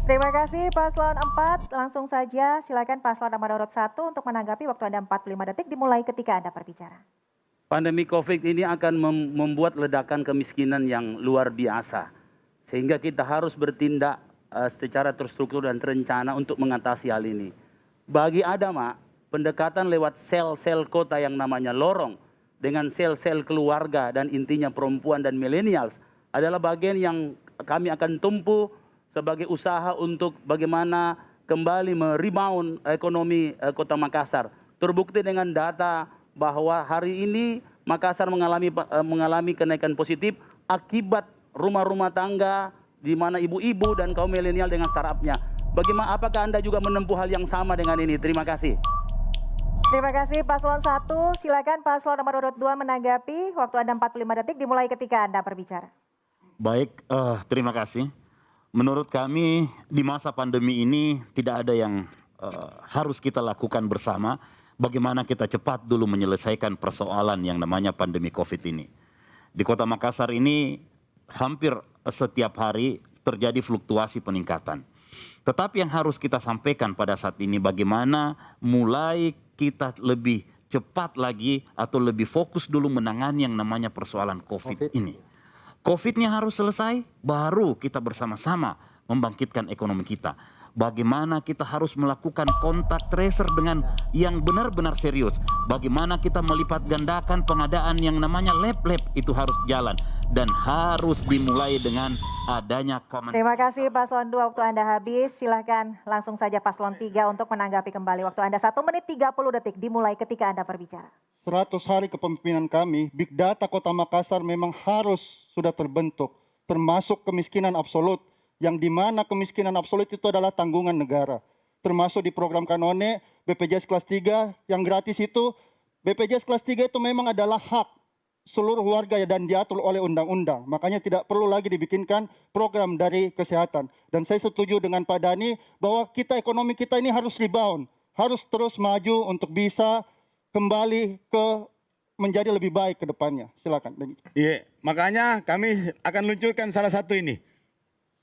Terima kasih paslon 4. Langsung saja silakan paslon nomor urut 1 untuk menanggapi. Waktu Anda 45 detik dimulai ketika Anda berbicara. Pandemi COVID ini akan membuat ledakan kemiskinan yang luar biasa. Sehingga kita harus bertindak secara terstruktur dan terencana untuk mengatasi hal ini. Bagi Adama, pendekatan lewat sel-sel kota yang namanya lorong dengan sel-sel keluarga dan intinya perempuan dan millennials adalah bagian yang kami akan tumpu sebagai usaha untuk bagaimana kembali merebound ekonomi Kota Makassar. Terbukti dengan data bahwa hari ini Makassar mengalami kenaikan positif akibat rumah-rumah tangga di mana ibu-ibu dan kaum milenial dengan startupnya. Bagaimana, apakah Anda juga menempuh hal yang sama dengan ini? Terima kasih. Terima kasih paslon 1. Silakan paslon nomor urut 2 menanggapi. Waktu Anda 45 detik dimulai ketika Anda berbicara. Baik, terima kasih. Menurut kami di masa pandemi ini tidak ada yang harus kita lakukan bersama. Bagaimana kita cepat dulu menyelesaikan persoalan yang namanya pandemi COVID ini. Di Kota Makassar ini hampir setiap hari terjadi fluktuasi peningkatan. Tetapi yang harus kita sampaikan pada saat ini bagaimana mulai kita lebih cepat lagi atau lebih fokus dulu menangani yang namanya persoalan COVID ini. COVID-nya harus selesai, baru kita bersama-sama membangkitkan ekonomi kita. Bagaimana kita harus melakukan kontak tracer dengan yang benar-benar serius. Bagaimana kita melipat gandakan pengadaan yang namanya lab-lab itu harus jalan. Dan harus dimulai dengan adanya komunikasi. Terima kasih paslon 2, waktu Anda habis. Silahkan langsung saja paslon 3 untuk menanggapi kembali. Waktu Anda 1 menit 30 detik dimulai ketika Anda berbicara. 100 hari kepemimpinan kami, Big Data Kota Makassar memang harus sudah terbentuk. Termasuk kemiskinan absolut. Yang dimana kemiskinan absolut itu adalah tanggungan negara. Termasuk di program Kanone, BPJS kelas 3 yang gratis itu, BPJS kelas 3 itu memang adalah hak seluruh warga dan diatur oleh undang-undang. Makanya tidak perlu lagi dibikinkan program dari kesehatan. Dan saya setuju dengan Pak Dhani bahwa ekonomi kita ini harus rebound. Harus terus maju untuk bisa kembali menjadi lebih baik ke depannya. Silakan. Iya, makanya kami akan luncurkan salah satu ini.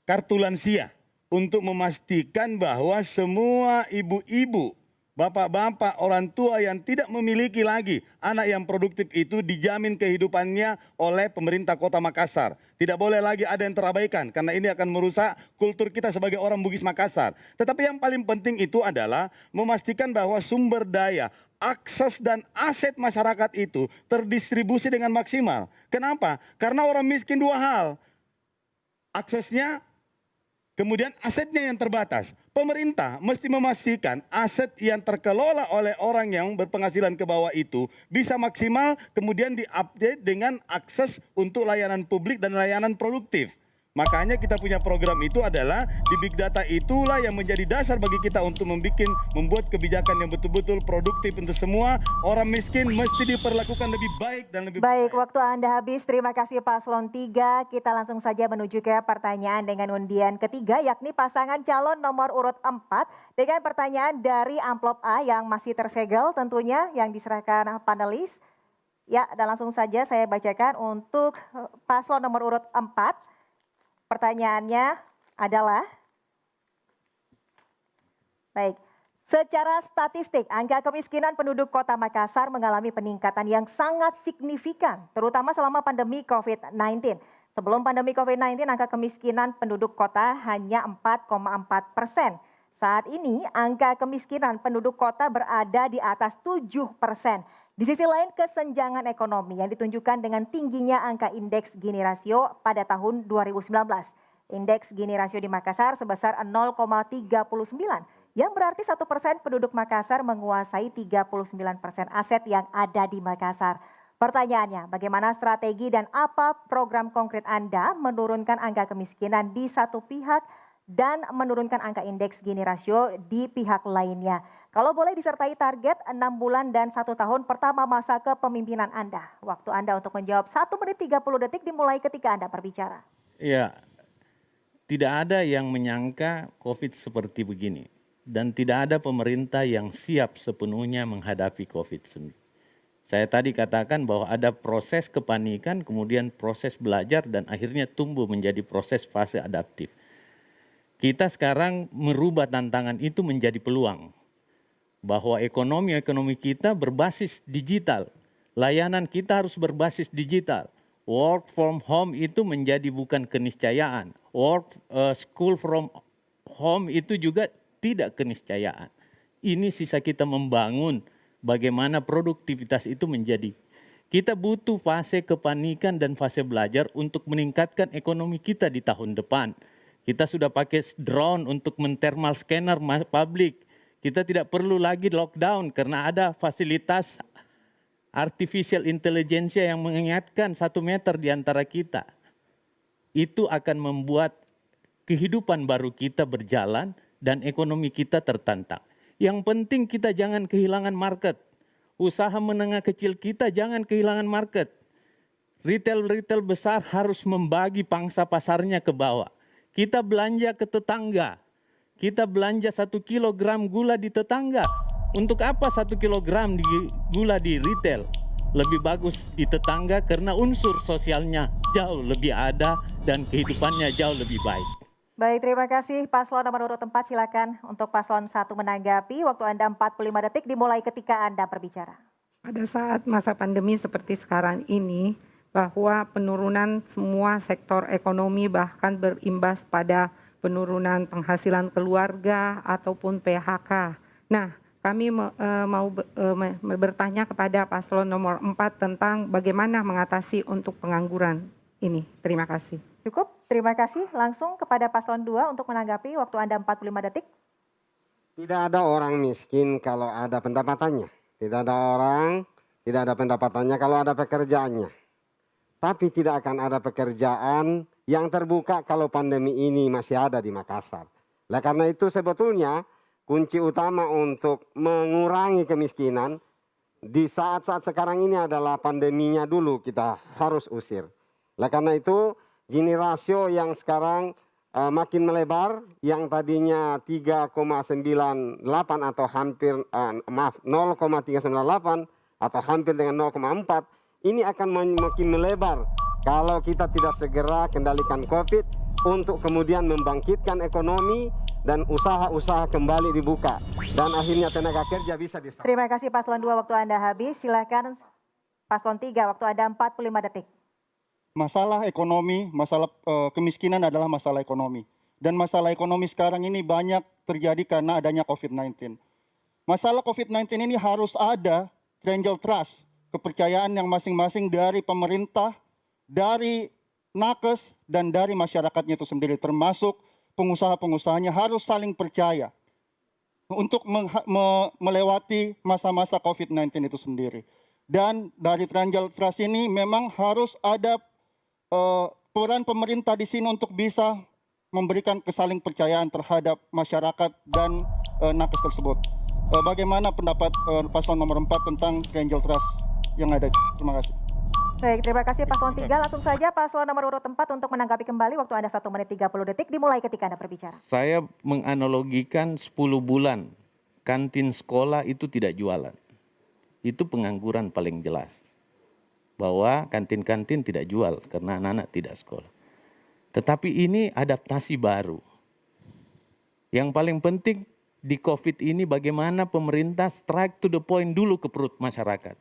Kartu lansia untuk memastikan bahwa semua ibu-ibu, bapak-bapak, orang tua yang tidak memiliki lagi anak yang produktif itu dijamin kehidupannya oleh pemerintah Kota Makassar. Tidak boleh lagi ada yang terabaikan karena ini akan merusak kultur kita sebagai orang Bugis Makassar. Tetapi yang paling penting itu adalah memastikan bahwa sumber daya, akses dan aset masyarakat itu terdistribusi dengan maksimal. Kenapa? Karena orang miskin dua hal. Aksesnya, kemudian asetnya yang terbatas. Pemerintah mesti memastikan aset yang terkelola oleh orang yang berpenghasilan ke bawah itu bisa maksimal, kemudian diupdate dengan akses untuk layanan publik dan layanan produktif. Makanya kita punya program itu adalah di big data itulah yang menjadi dasar bagi kita untuk membuat kebijakan yang betul-betul produktif untuk semua. Orang miskin mesti diperlakukan lebih baik dan lebih Baik, waktu Anda habis. Terima kasih Paslon 3. Kita langsung saja menuju ke pertanyaan dengan undian ketiga, yakni pasangan calon nomor urut 4 dengan pertanyaan dari amplop A yang masih tersegel tentunya yang diserahkan panelis. Ya, dan langsung saja saya bacakan untuk paslon nomor urut 4. Pertanyaannya adalah, baik, secara statistik angka kemiskinan penduduk Kota Makassar mengalami peningkatan yang sangat signifikan, terutama selama pandemi COVID-19. Sebelum pandemi COVID-19 angka kemiskinan penduduk kota hanya 4,4%. Saat ini angka kemiskinan penduduk kota berada di atas 7%. Di sisi lain kesenjangan ekonomi yang ditunjukkan dengan tingginya angka indeks Gini rasio pada tahun 2019. Indeks Gini rasio di Makassar sebesar 0,39 yang berarti 1% penduduk Makassar menguasai 39% aset yang ada di Makassar. Pertanyaannya, bagaimana strategi dan apa program konkret Anda menurunkan angka kemiskinan di satu pihak dan menurunkan angka indeks Gini rasio di pihak lainnya. Kalau boleh disertai target 6 bulan dan 1 tahun pertama masa kepemimpinan Anda. Waktu Anda untuk menjawab 1 menit 30 detik dimulai ketika Anda berbicara. Ya, tidak ada yang menyangka COVID seperti begini. Dan tidak ada pemerintah yang siap sepenuhnya menghadapi COVID-19. Saya tadi katakan bahwa ada proses kepanikan, kemudian proses belajar dan akhirnya tumbuh menjadi proses fase adaptif. Kita sekarang merubah tantangan itu menjadi peluang. Bahwa ekonomi kita berbasis digital. Layanan kita harus berbasis digital. Work from home itu menjadi bukan keniscayaan. School from home itu juga tidak keniscayaan. Ini sisa kita membangun bagaimana produktivitas itu menjadi. Kita butuh fase kepanikan dan fase belajar untuk meningkatkan ekonomi kita di tahun depan. Kita sudah pakai drone untuk men-thermal scanner publik. Kita tidak perlu lagi lockdown karena ada fasilitas artificial intelligence yang mengingatkan 1 meter di antara kita. Itu akan membuat kehidupan baru kita berjalan dan ekonomi kita tertantang. Yang penting kita jangan kehilangan market. Usaha menengah kecil kita jangan kehilangan market. Retail besar harus membagi pangsa pasarnya ke bawah. Kita belanja ke tetangga. Kita belanja 1 kilogram gula di tetangga. Untuk apa 1 kilogram gula di retail? Lebih bagus di tetangga karena unsur sosialnya jauh lebih ada dan kehidupannya jauh lebih baik. Baik, terima kasih paslon nomor urut 4. Silakan untuk paslon 1 menanggapi. Waktu Anda 45 detik dimulai ketika Anda berbicara. Pada saat masa pandemi seperti sekarang ini, bahwa penurunan semua sektor ekonomi bahkan berimbas pada penurunan penghasilan keluarga ataupun PHK. Nah, kami mau bertanya kepada paslon nomor 4 tentang bagaimana mengatasi untuk pengangguran ini. Terima kasih. Cukup, terima kasih. Langsung kepada paslon 2 untuk menanggapi. Waktu Anda 45 detik. Tidak ada orang miskin kalau ada pendapatannya. Tidak ada orang tidak ada pendapatannya kalau ada pekerjaannya. Tapi tidak akan ada pekerjaan yang terbuka kalau pandemi ini masih ada di Makassar. Nah, karena itu sebetulnya kunci utama untuk mengurangi kemiskinan di saat-saat sekarang ini adalah pandeminya dulu kita harus usir. Nah, karena itu Gini rasio yang sekarang makin melebar, yang tadinya 3,98 atau hampir 0,398 atau hampir dengan 0,4, ini akan makin melebar kalau kita tidak segera kendalikan COVID untuk kemudian membangkitkan ekonomi dan usaha-usaha kembali dibuka dan akhirnya tenaga kerja bisa diserap. Terima kasih paslon 2, waktu Anda habis. Silakan paslon 3, waktu Anda 45 detik. Masalah ekonomi, masalah kemiskinan adalah masalah ekonomi. Dan masalah ekonomi sekarang ini banyak terjadi karena adanya COVID-19. Masalah COVID-19 ini harus ada triangle trust, kepercayaan yang masing-masing dari pemerintah, dari nakes, dan dari masyarakatnya itu sendiri, termasuk pengusaha-pengusahanya harus saling percaya untuk melewati masa-masa COVID-19 itu sendiri. Dan dari triangle trust ini memang harus ada peran pemerintah di sini untuk bisa memberikan kesaling percayaan terhadap masyarakat dan nakes tersebut. Bagaimana pendapat paslon nomor 4 tentang Angel Trust yang ada? Terima kasih. Baik, terima kasih Paslon 3. Langsung saja Paslon nomor urut 4 untuk menanggapi kembali. Waktu Anda 1 menit 30 detik dimulai ketika Anda berbicara. Saya menganalogikan 10 bulan kantin sekolah itu tidak jualan. Itu pengangguran paling jelas. Bahwa kantin-kantin tidak jual karena anak-anak tidak sekolah. Tetapi ini adaptasi baru. Yang paling penting di COVID ini bagaimana pemerintah strike to the point dulu ke perut masyarakat.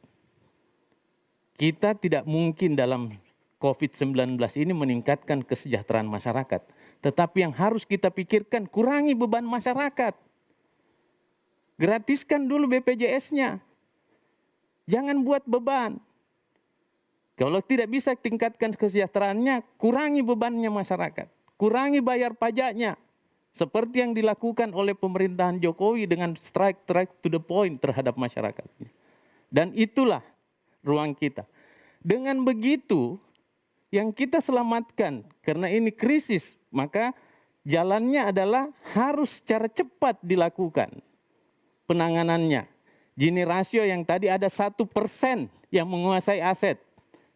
Kita tidak mungkin dalam COVID-19 ini meningkatkan kesejahteraan masyarakat. Tetapi yang harus kita pikirkan, kurangi beban masyarakat. Gratiskan dulu BPJS-nya. Jangan buat beban. Kalau tidak bisa tingkatkan kesejahteraannya, kurangi bebannya masyarakat. Kurangi bayar pajaknya. Seperti yang dilakukan oleh pemerintahan Jokowi dengan strike to the point terhadap masyarakatnya. Dan itulah ruang kita. Dengan begitu, yang kita selamatkan karena ini krisis, maka jalannya adalah harus secara cepat dilakukan penanganannya. Gini rasio yang tadi ada 1% yang menguasai aset.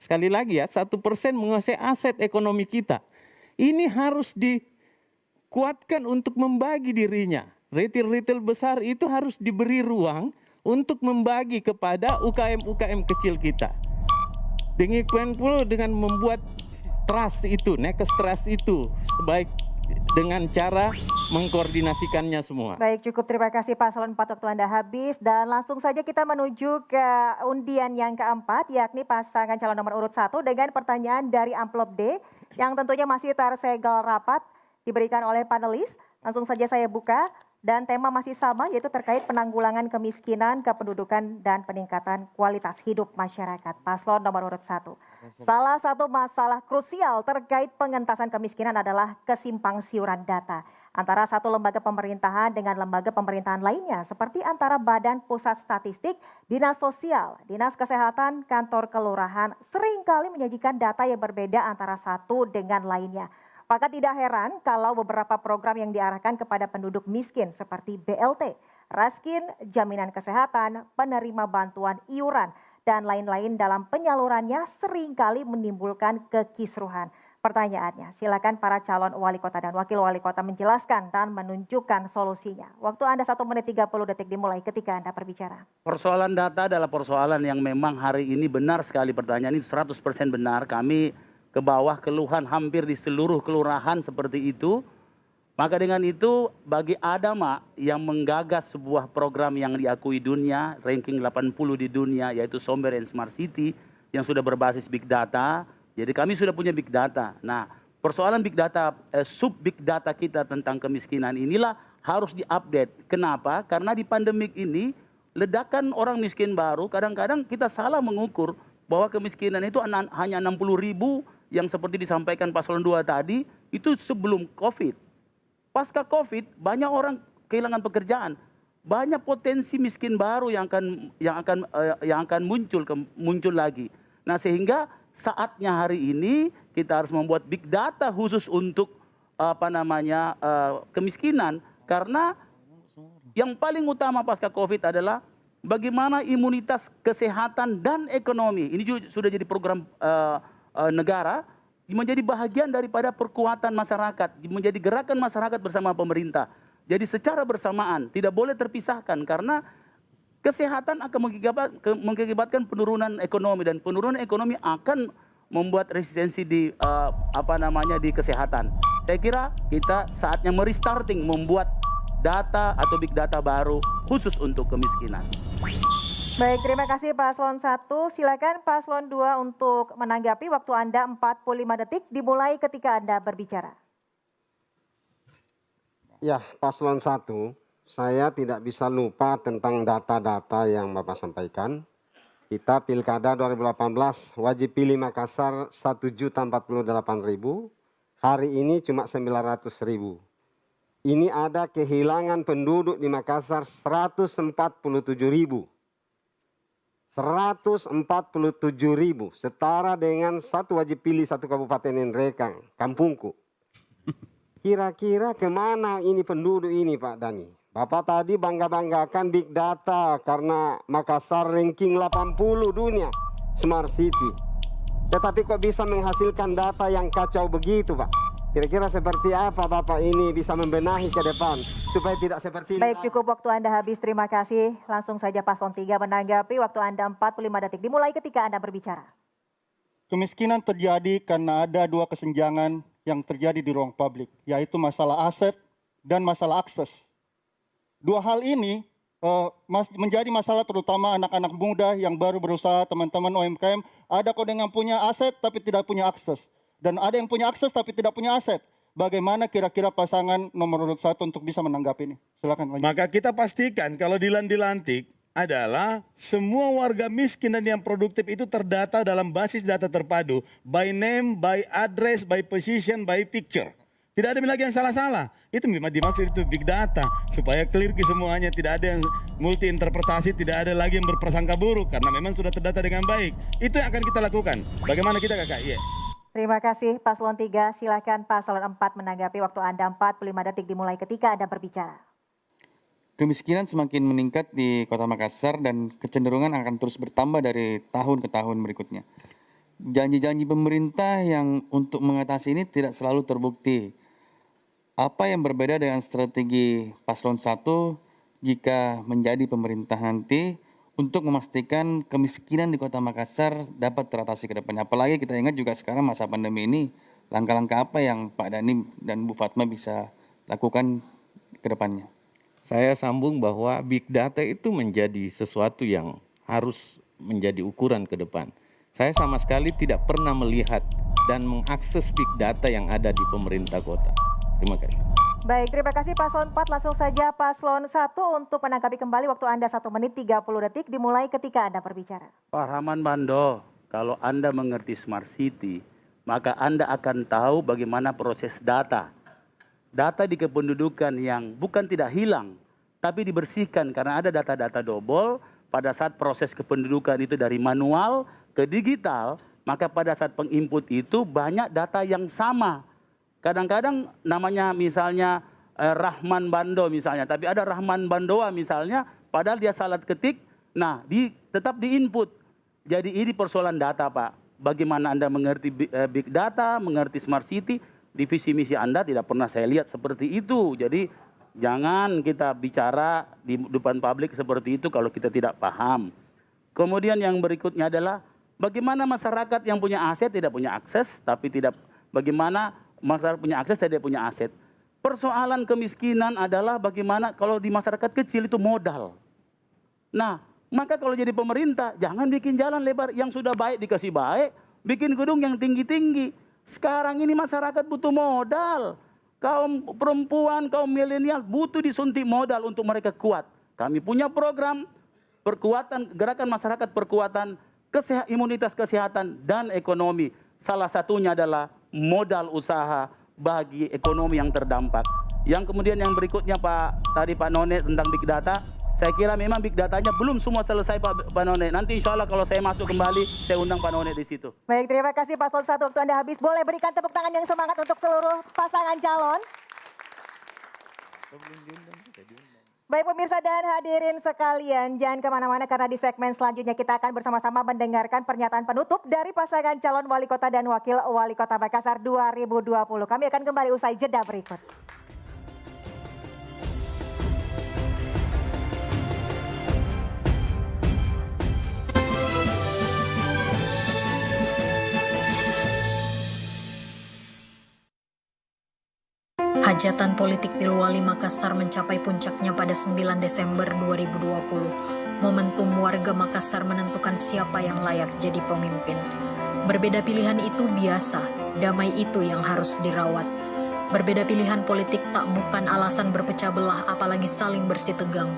Sekali lagi ya, 1% menguasai aset ekonomi kita. Ini harus dikuatkan untuk membagi dirinya. Retail-retail besar itu harus diberi ruang untuk membagi kepada UKM-UKM kecil kita. Demikian pula dengan membuat trust itu, nakes trust itu sebaik dengan cara mengkoordinasikannya semua. Baik, cukup terima kasih Paslon 4, waktu Anda habis. Dan langsung saja kita menuju ke undian yang keempat, yakni pasangan calon nomor urut 1 dengan pertanyaan dari amplop D yang tentunya masih tersegel rapat diberikan oleh panelis. Langsung saja saya buka dan tema masih sama, yaitu terkait penanggulangan kemiskinan, kependudukan, dan peningkatan kualitas hidup masyarakat. Paslon nomor urut 1. Salah satu masalah krusial terkait pengentasan kemiskinan adalah kesimpangsiuran data antara satu lembaga pemerintahan dengan lembaga pemerintahan lainnya, seperti antara Badan Pusat Statistik, Dinas Sosial, Dinas Kesehatan, kantor kelurahan, seringkali menyajikan data yang berbeda antara satu dengan lainnya. Maka tidak heran kalau beberapa program yang diarahkan kepada penduduk miskin seperti BLT, Raskin, jaminan kesehatan, penerima bantuan iuran, dan lain-lain dalam penyalurannya seringkali menimbulkan kekisruhan. Pertanyaannya, silakan para calon wali kota dan wakil wali kota menjelaskan dan menunjukkan solusinya. Waktu Anda 1 menit 30 detik dimulai ketika Anda berbicara. Persoalan data adalah persoalan yang memang hari ini benar sekali, pertanyaan ini 100% benar. Kami ke bawah keluhan hampir di seluruh kelurahan seperti itu. Maka dengan itu bagi Adama yang menggagas sebuah program yang diakui dunia, ranking 80 di dunia, yaitu Somber and Smart City yang sudah berbasis big data. Jadi kami sudah punya big data. Nah, persoalan big data, sub big data kita tentang kemiskinan inilah harus diupdate. Kenapa? Karena di pandemik ini ledakan orang miskin baru, kadang-kadang kita salah mengukur bahwa kemiskinan itu hanya 60.000 yang seperti disampaikan Paslon 2 tadi, itu sebelum COVID. Pasca COVID, banyak orang kehilangan pekerjaan. Banyak potensi miskin baru yang akan muncul lagi. Nah, sehingga saatnya hari ini kita harus membuat big data khusus untuk kemiskinan, karena yang paling utama pasca COVID adalah bagaimana imunitas kesehatan dan ekonomi. Ini juga sudah jadi program negara, menjadi bahagian daripada perkuatan masyarakat, menjadi gerakan masyarakat bersama pemerintah. Jadi secara bersamaan, tidak boleh terpisahkan, karena kesehatan akan mengakibatkan penurunan ekonomi, dan penurunan ekonomi akan membuat resistensi di di kesehatan. Saya kira kita saatnya merestarting, membuat data atau big data baru khusus untuk kemiskinan. Baik, terima kasih Paslon 1. Silakan Paslon 2 untuk menanggapi. Waktu Anda 45 detik dimulai ketika Anda berbicara. Ya, Paslon 1, saya tidak bisa lupa tentang data-data yang Bapak sampaikan. Kita Pilkada 2018 wajib pilih Makassar 1.048.000, hari ini cuma 900.000. Ini ada kehilangan penduduk di Makassar 147.000. 147.000, setara dengan satu wajib pilih satu kabupaten Nrekang, kampungku. Kira-kira kemana ini penduduk ini Pak Dani? Bapak tadi bangga-banggakan big data karena Makassar ranking 80 dunia smart city. Tetapi kok bisa menghasilkan data yang kacau begitu Pak? Kira-kira seperti apa Bapak ini bisa membenahi ke depan supaya tidak seperti ini? Baik, cukup waktu Anda habis. Terima kasih. Langsung saja Paslon 3 menanggapi. Waktu Anda 45 detik. Dimulai ketika Anda berbicara. Kemiskinan terjadi karena ada dua kesenjangan yang terjadi di ruang publik, yaitu masalah aset dan masalah akses. Dua hal ini menjadi masalah terutama anak-anak muda yang baru berusaha, teman-teman UMKM. Ada kok yang punya aset tapi tidak punya akses. Dan ada yang punya akses tapi tidak punya aset. Bagaimana kira-kira pasangan nomor urut 1 untuk bisa menanggapi ini? Silakan. Maka kita pastikan kalau dilantik adalah semua warga miskin dan yang produktif itu terdata dalam basis data terpadu. By name, by address, by position, by picture. Tidak ada lagi yang salah-salah. Itu dimaksud itu big data. Supaya clear ke semuanya. Tidak ada yang multi interpretasi. Tidak ada lagi yang berprasangka buruk. Karena memang sudah terdata dengan baik. Itu yang akan kita lakukan. Bagaimana kita kakak? Iya. Terima kasih Paslon 3. Silakan Paslon 4 menanggapi. Waktu Anda 45 detik dimulai ketika Anda berbicara. Kemiskinan semakin meningkat di Kota Makassar dan kecenderungan akan terus bertambah dari tahun ke tahun berikutnya. Janji-janji pemerintah yang untuk mengatasi ini tidak selalu terbukti. Apa yang berbeda dengan strategi Paslon 1 jika menjadi pemerintah nanti untuk memastikan kemiskinan di Kota Makassar dapat teratasi ke depannya? Apalagi kita ingat juga sekarang masa pandemi ini, langkah-langkah apa yang Pak Dhani dan Bu Fatma bisa lakukan ke depannya? Saya sambung bahwa big data itu menjadi sesuatu yang harus menjadi ukuran ke depan. Saya sama sekali tidak pernah melihat dan mengakses big data yang ada di pemerintah kota. Terima kasih. Baik, terima kasih Paslon 4. Langsung saja Paslon 1 untuk menanggapi kembali. Waktu Anda 1 menit 30 detik dimulai ketika Anda berbicara. Pak Rahman Bando, kalau Anda mengerti smart city, maka Anda akan tahu bagaimana proses data. Data di kependudukan yang bukan tidak hilang, tapi dibersihkan karena ada data-data double. Pada saat proses kependudukan itu dari manual ke digital, maka pada saat penginput itu banyak data yang sama. Kadang-kadang namanya misalnya Rahman Bando misalnya, tapi ada Rahman Bandoa misalnya, padahal dia salah ketik, nah tetap diinput. Jadi ini persoalan data Pak. Bagaimana Anda mengerti big data, mengerti smart city, di visi misi Anda tidak pernah saya lihat seperti itu. Jadi jangan kita bicara di depan publik seperti itu kalau kita tidak paham. Kemudian yang berikutnya adalah bagaimana masyarakat yang punya aset tidak punya akses, tapi tidak bagaimana masyarakat punya akses tidak punya aset. Persoalan kemiskinan adalah bagaimana kalau di masyarakat kecil itu modal. Nah, maka kalau jadi pemerintah jangan bikin jalan lebar yang sudah baik dikasih baik, bikin gedung yang tinggi-tinggi. Sekarang ini masyarakat butuh modal. Kaum perempuan, kaum milenial butuh disuntik modal untuk mereka kuat. Kami punya program perkuatan gerakan masyarakat perkuatan imunitas kesehatan dan ekonomi. Salah satunya adalah modal usaha bagi ekonomi yang terdampak. Yang kemudian yang berikutnya Pak None tentang big data. Saya kira memang big datanya belum semua selesai Pak None. Nanti insya Allah kalau saya masuk kembali saya undang Pak None di situ. Baik, terima kasih Paslon 1. Waktu Anda habis. Boleh berikan tepuk tangan yang semangat untuk seluruh pasangan calon. Baik pemirsa dan hadirin sekalian, jangan kemana-mana karena di segmen selanjutnya kita akan bersama-sama mendengarkan pernyataan penutup dari pasangan calon wali kota dan wakil wali kota Makassar 2020. Kami akan kembali usai jeda berikut. Hajatan politik Pilwali Makassar mencapai puncaknya pada 9 Desember 2020. Momentum warga Makassar menentukan siapa yang layak jadi pemimpin. Berbeda pilihan itu biasa, damai itu yang harus dirawat. Berbeda pilihan politik tak bukan alasan berpecah belah apalagi saling bersitegang.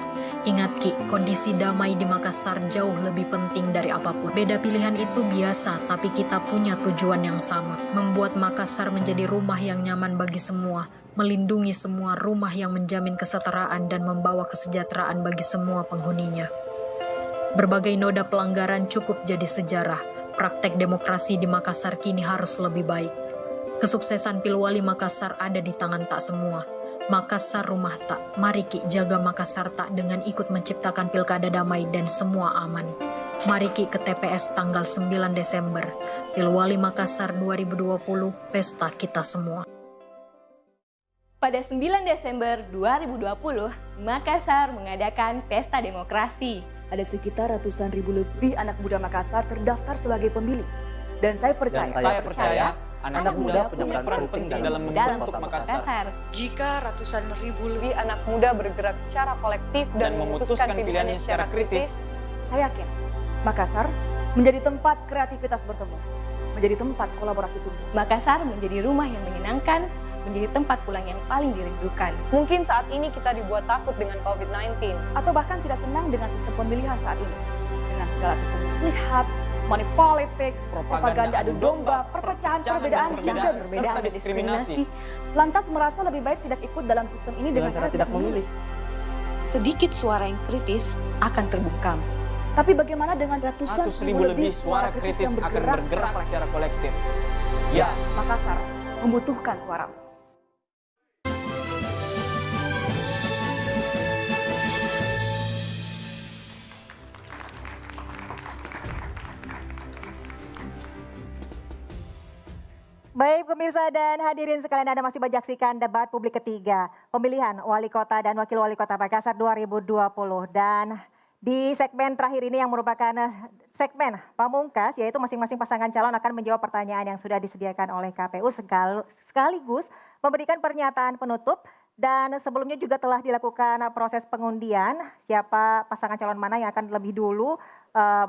Ingat Ki, kondisi damai di Makassar jauh lebih penting dari apapun. Beda pilihan itu biasa, tapi kita punya tujuan yang sama. Membuat Makassar menjadi rumah yang nyaman bagi semua. Melindungi semua, rumah yang menjamin kesetaraan dan membawa kesejahteraan bagi semua penghuninya. Berbagai noda pelanggaran cukup jadi sejarah. Praktek demokrasi di Makassar kini harus lebih baik. Kesuksesan Pilwali Makassar ada di tangan tak semua. Makassar rumah tak, mari Ki jaga Makassar tak dengan ikut menciptakan pilkada damai dan semua aman. Mari Ki ke TPS tanggal 9 Desember, Pilwali Makassar 2020, pesta kita semua. Pada 9 Desember 2020, Makassar mengadakan pesta demokrasi. Ada sekitar ratusan ribu lebih anak muda Makassar terdaftar sebagai pemilih. Dan saya percaya, anak muda punya peran penting dalam membentuk Makassar. Jika ratusan ribu lebih anak muda bergerak secara kolektif dan memutuskan pilihannya secara kritis, saya yakin Makassar menjadi tempat kreativitas bertemu, menjadi tempat kolaborasi tumbuh. Makassar menjadi rumah yang menyenangkan, menjadi tempat pulang yang paling dirindukan. Mungkin saat ini kita dibuat takut dengan COVID-19. Atau bahkan tidak senang dengan sistem pemilihan saat ini. Dengan segala tipu muslihat, money politics, propaganda adu domba, perpecahan, perbedaan, hingga perbedaan dan diskriminasi. Lantas merasa lebih baik tidak ikut dalam sistem ini dengan cara tidak memilih. Sedikit suara yang kritis akan terbungkam. Tapi bagaimana dengan ratusan ribu lebih suara kritis yang akan bergerak secara kolektif? Ya, Makassar membutuhkan suara. Baik pemirsa dan hadirin sekalian, Anda masih menyaksikan debat publik ketiga pemilihan wali kota dan wakil wali kota Makassar 2020. Dan di segmen terakhir ini yang merupakan segmen pamungkas, yaitu masing-masing pasangan calon akan menjawab pertanyaan yang sudah disediakan oleh KPU sekaligus memberikan pernyataan penutup. Dan sebelumnya juga telah dilakukan proses pengundian siapa pasangan calon mana yang akan lebih dulu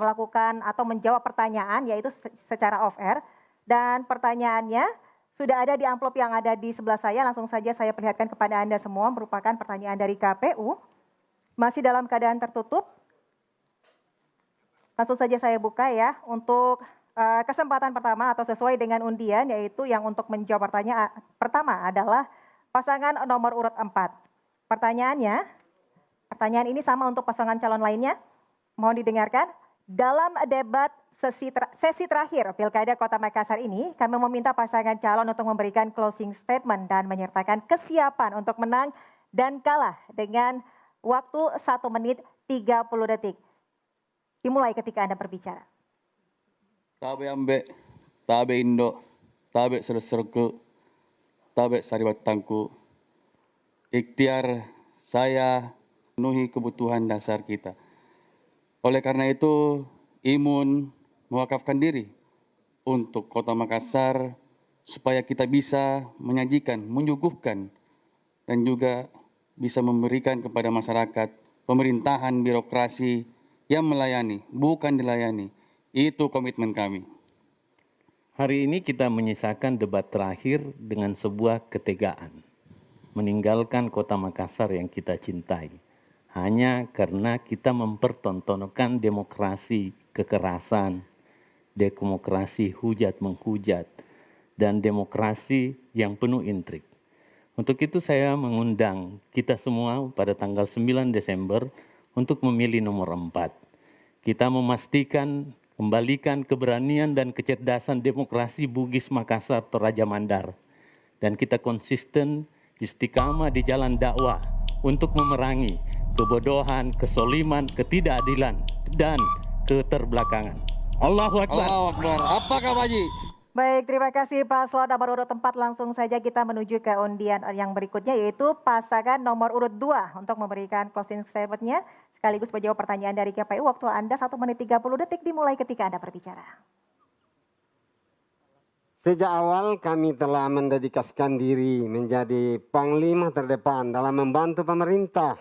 melakukan atau menjawab pertanyaan, yaitu secara off-air. Dan pertanyaannya sudah ada di amplop yang ada di sebelah saya. Langsung saja saya perlihatkan kepada Anda semua, merupakan pertanyaan dari KPU. Masih dalam keadaan tertutup. Langsung saja saya buka ya. Untuk kesempatan pertama atau sesuai dengan undian, yaitu yang untuk menjawab pertanyaan pertama adalah pasangan nomor urut 4. Pertanyaan ini sama untuk pasangan calon lainnya. Mohon didengarkan. Dalam debat sesi terakhir Pilkada Kota Makassar ini, kami meminta pasangan calon untuk memberikan closing statement dan menyertakan kesiapan untuk menang dan kalah dengan waktu 1 menit 30 detik. Dimulai ketika Anda berbicara. Tabe ambek, tabe indo, tabe serserku, tabe sariwatangku. Ikhtiar saya penuhi kebutuhan dasar kita. Oleh karena itu, Imun mewakafkan diri untuk Kota Makassar supaya kita bisa menyajikan, menyuguhkan, dan juga bisa memberikan kepada masyarakat pemerintahan birokrasi yang melayani, bukan dilayani. Itu komitmen kami. Hari ini kita menyisakan debat terakhir dengan sebuah ketegaan. Meninggalkan Kota Makassar yang kita cintai. Hanya karena kita mempertontonkan demokrasi kekerasan, demokrasi hujat-menghujat, dan demokrasi yang penuh intrik. Untuk itu saya mengundang kita semua pada tanggal 9 Desember untuk memilih nomor 4. Kita memastikan kembalikan keberanian dan kecerdasan demokrasi Bugis Makassar Toraja Mandar. Dan kita konsisten istiqamah di jalan dakwah untuk memerangi kebodohan, kesoliman, ketidakadilan, dan keterbelakangan. Allahu Akbar. Allahu Akbar. Apakah Pak Haji? Baik, terima kasih Pak Paslon nomor urut 4. Langsung saja kita menuju ke undian yang berikutnya, yaitu pasangan nomor urut 2 untuk memberikan closing statement-nya sekaligus menjawab pertanyaan dari KPU. Waktu Anda 1 menit 30 detik dimulai ketika Anda berbicara. Sejak awal kami telah mendedikasikan diri menjadi panglima terdepan dalam membantu pemerintah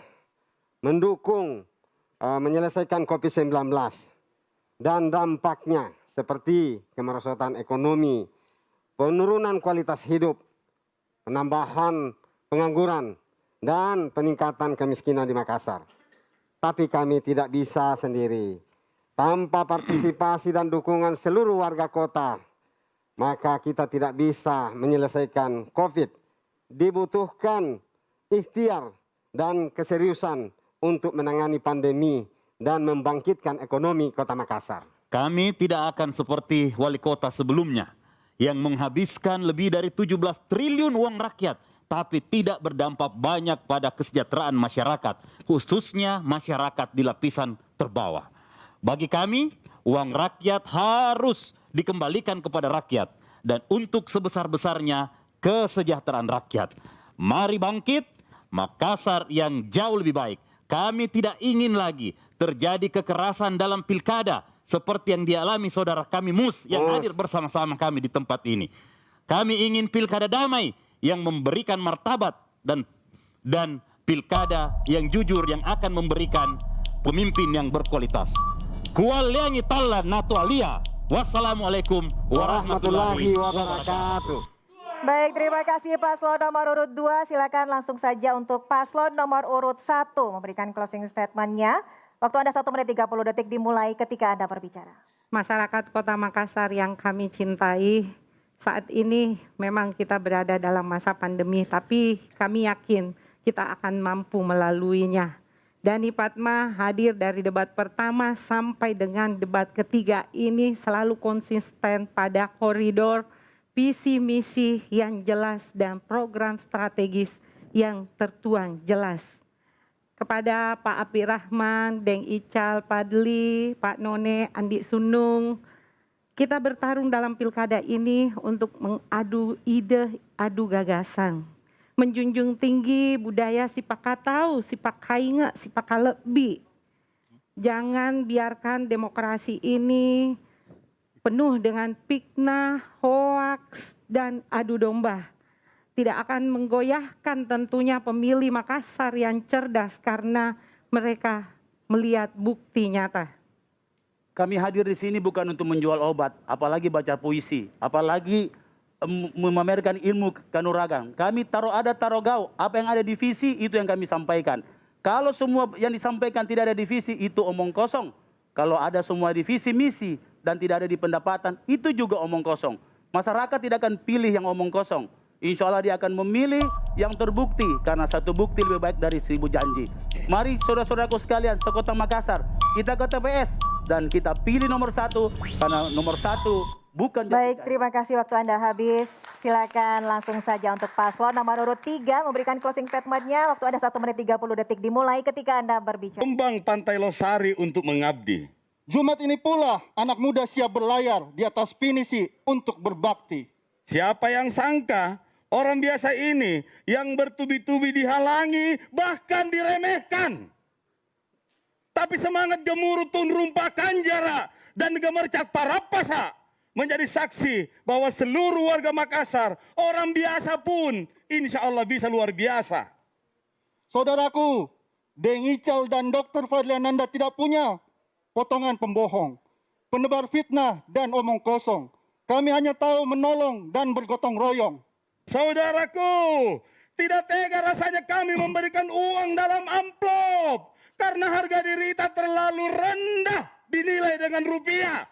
mendukung menyelesaikan COVID-19 dan dampaknya seperti kemerosotan ekonomi, penurunan kualitas hidup, penambahan pengangguran, dan peningkatan kemiskinan di Makassar. Tapi kami tidak bisa sendiri. Tanpa partisipasi dan dukungan seluruh warga kota, maka kita tidak bisa menyelesaikan COVID. Dibutuhkan ikhtiar dan keseriusan untuk menangani pandemi dan membangkitkan ekonomi Kota Makassar. Kami tidak akan seperti wali kota sebelumnya yang menghabiskan lebih dari 17 triliun uang rakyat tapi tidak berdampak banyak pada kesejahteraan masyarakat, khususnya masyarakat di lapisan terbawah. Bagi kami, uang rakyat harus dikembalikan kepada rakyat dan untuk sebesar-besarnya kesejahteraan rakyat. Mari bangkit, Makassar yang jauh lebih baik. Kami tidak ingin lagi terjadi kekerasan dalam pilkada seperti yang dialami saudara kami Mus yang hadir bersama-sama kami di tempat ini. Kami ingin pilkada damai yang memberikan martabat dan pilkada yang jujur yang akan memberikan pemimpin yang berkualitas. Kualiangi talla natualia. Wassalamualaikum warahmatullahi wabarakatuh. Baik, terima kasih paslon nomor urut 2. Silakan langsung saja untuk paslon nomor urut 1 memberikan closing statement-nya. Waktu Anda 1 menit 30 detik dimulai ketika Anda berbicara. Masyarakat Kota Makassar yang kami cintai, saat ini memang kita berada dalam masa pandemi, tapi kami yakin kita akan mampu melaluinya. Dani Padma hadir dari debat pertama sampai dengan debat ketiga ini selalu konsisten pada koridor visi misi yang jelas dan program strategis yang tertuang jelas. Kepada Pak Api Rahman, Deng Ical, Padli, Pak None, Andi Sunung, kita bertarung dalam pilkada ini untuk mengadu ide, adu gagasan. Menjunjung tinggi budaya sipakatau, sipakainga, sipakalebi. Jangan biarkan demokrasi ini penuh dengan fitnah, hoaks, dan adu domba. Tidak akan menggoyahkan tentunya pemilih Makassar yang cerdas karena mereka melihat bukti nyata. Kami hadir di sini bukan untuk menjual obat, apalagi baca puisi, apalagi memamerkan ilmu kanuragan. Kami taruh gau, apa yang ada di visi itu yang kami sampaikan. Kalau semua yang disampaikan tidak ada di visi itu omong kosong. Kalau ada semua di visi misi dan tidak ada di pendapatan itu juga omong kosong. Masyarakat tidak akan pilih yang omong kosong. Insya Allah dia akan memilih yang terbukti karena satu bukti lebih baik dari 1000 janji. Mari saudara-saudaraku sekalian sekota Makassar kita ke TPS dan kita pilih nomor 1 karena nomor 1 bukan. Baik, terima kasih waktu Anda habis. Silakan langsung saja untuk paslon nomor urut 3 memberikan closing statement-nya. Waktu Anda 1 menit 30 detik dimulai ketika Anda berbicara. Kembang Pantai Losari untuk mengabdi. Jumat ini pula anak muda siap berlayar di atas pinisi untuk berbakti. Siapa yang sangka orang biasa ini yang bertubi-tubi dihalangi bahkan diremehkan. Tapi semangat gemuruh tun rumpa kanjara dan gemercak parapasa menjadi saksi bahwa seluruh warga Makassar, orang biasa pun insya Allah bisa luar biasa. Saudaraku, Deng Ical dan Dr. Fadliananda tidak punya potongan pembohong, penebar fitnah dan omong kosong. Kami hanya tahu menolong dan bergotong royong. Saudaraku, tidak tega rasanya kami memberikan uang dalam amplop karena harga diri kita terlalu rendah dinilai dengan rupiah.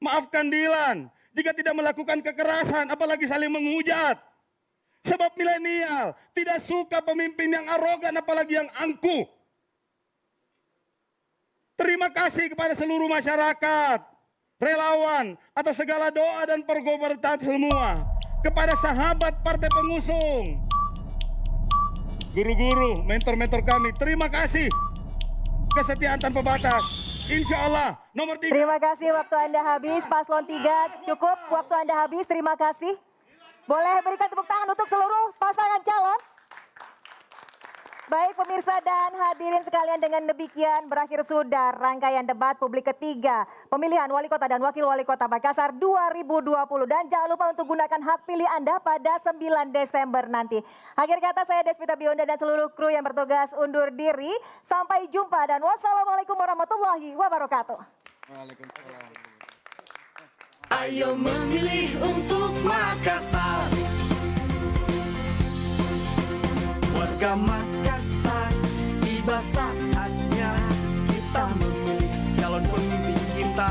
Maafkan Dilan jika tidak melakukan kekerasan apalagi saling menghujat. Sebab milenial tidak suka pemimpin yang arogan apalagi yang angkuh. Terima kasih kepada seluruh masyarakat, relawan atas segala doa dan pergobatan semua. Kepada sahabat partai pengusung, guru-guru, mentor-mentor kami, terima kasih. Kesetiaan tanpa batas. Insya Allah nomor 3. Terima kasih waktu Anda habis. Paslon 3 cukup waktu Anda habis. Terima kasih. Boleh berikan tepuk tangan untuk seluruh pasangan calon. Baik pemirsa dan hadirin sekalian, dengan demikian berakhir sudah rangkaian debat publik ketiga pemilihan wali kota dan wakil wali kota Makassar 2020. Dan jangan lupa untuk gunakan hak pilih Anda pada 9 Desember nanti. Akhir kata saya Desvita Bionda dan seluruh kru yang bertugas undur diri. Sampai jumpa dan wassalamualaikum warahmatullahi wabarakatuh. Waalaikumsalam. Ayo memilih untuk Makassar. Warga Makassar, tiba saatnya kita memilih calon pemimpin kita.